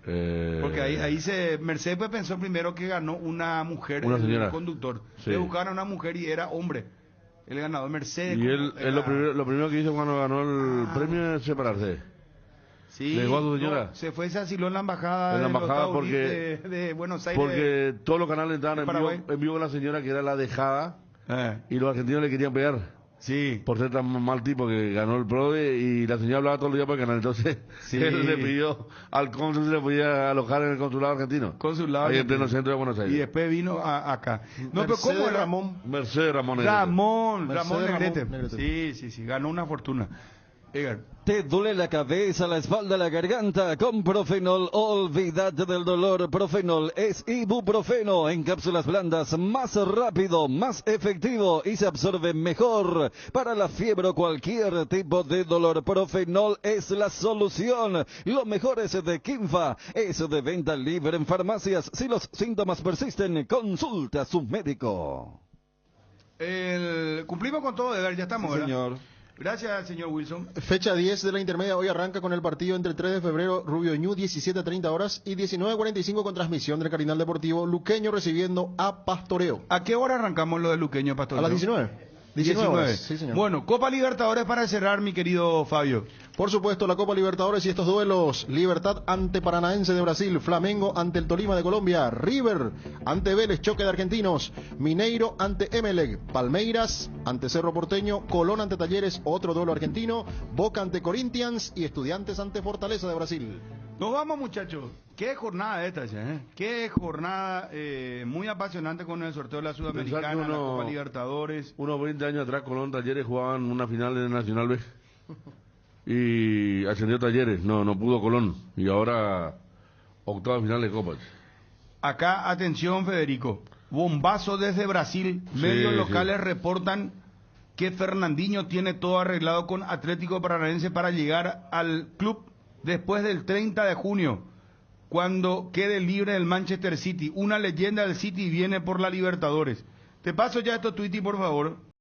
Porque ahí Mercedes pues pensó primero que ganó una mujer, el conductor. Sí. Le buscaron a una mujer y era hombre. El ganador Mercedes. Y él lo primero que hizo cuando ganó el premio es separarse. Sí, se fue, se asiló en la embajada, de Buenos Aires. Porque todos los canales estaban en vivo con la señora que era la dejada y los argentinos le querían pegar. Sí. Por ser tan mal tipo que ganó el PRODE y la señora hablaba todos los días por el canal. Entonces él le pidió al cónsul si le podía alojar en el consulado argentino. Ahí en pleno centro de Buenos Aires. Y después vino acá. No, pero ¿cómo era? Mercedes Ramón Negrete. Negrete. Sí. Ganó una fortuna. Edgar. ¿Te duele la cabeza, la espalda, la garganta? Con Profenol, olvídate del dolor. Profenol es ibuprofeno en cápsulas blandas, más rápido, más efectivo y se absorbe mejor. Para la fiebre o cualquier tipo de dolor, Profenol es la solución. Lo mejor es de Kinfa, es de venta libre en farmacias. Si los síntomas persisten, consulta a su médico. Cumplimos con todo, Edgar, ya estamos, Sí, ¿verdad? señor. Gracias, señor Wilson. Fecha 10 de la intermedia, hoy arranca con el partido entre el 3 de febrero, Rubio Ñu, 17:30 horas, y 19:45 con transmisión del Cardinal Deportivo, Luqueño recibiendo a Pastoreo. ¿A qué hora arrancamos lo de Luqueño, Pastoreo? A las 19. 19 horas, sí, señor. Bueno, Copa Libertadores para cerrar, mi querido Fabio. Por supuesto, la Copa Libertadores y estos duelos: Libertad ante Paranaense de Brasil, Flamengo ante el Tolima de Colombia, River ante Vélez, choque de argentinos, Mineiro ante Emelec, Palmeiras ante Cerro Porteño, Colón ante Talleres, otro duelo argentino, Boca ante Corinthians y Estudiantes ante Fortaleza de Brasil. Nos vamos, muchachos. Qué jornada esta, ¿eh? Qué jornada muy apasionante con el sorteo de la Sudamericana, la Copa Libertadores. Unos 20 años atrás, Colón Talleres jugaban una final de Nacional B. Y ascendió Talleres, no pudo Colón. Y ahora, octava final de Copas. Acá, atención, Federico. Bombazo desde Brasil. Medios locales reportan que Fernandinho tiene todo arreglado con Atlético Paranaense para llegar al club después del 30 de junio, cuando quede libre del Manchester City. Una leyenda del City viene por la Libertadores. Te paso ya esto, Twitty, por favor.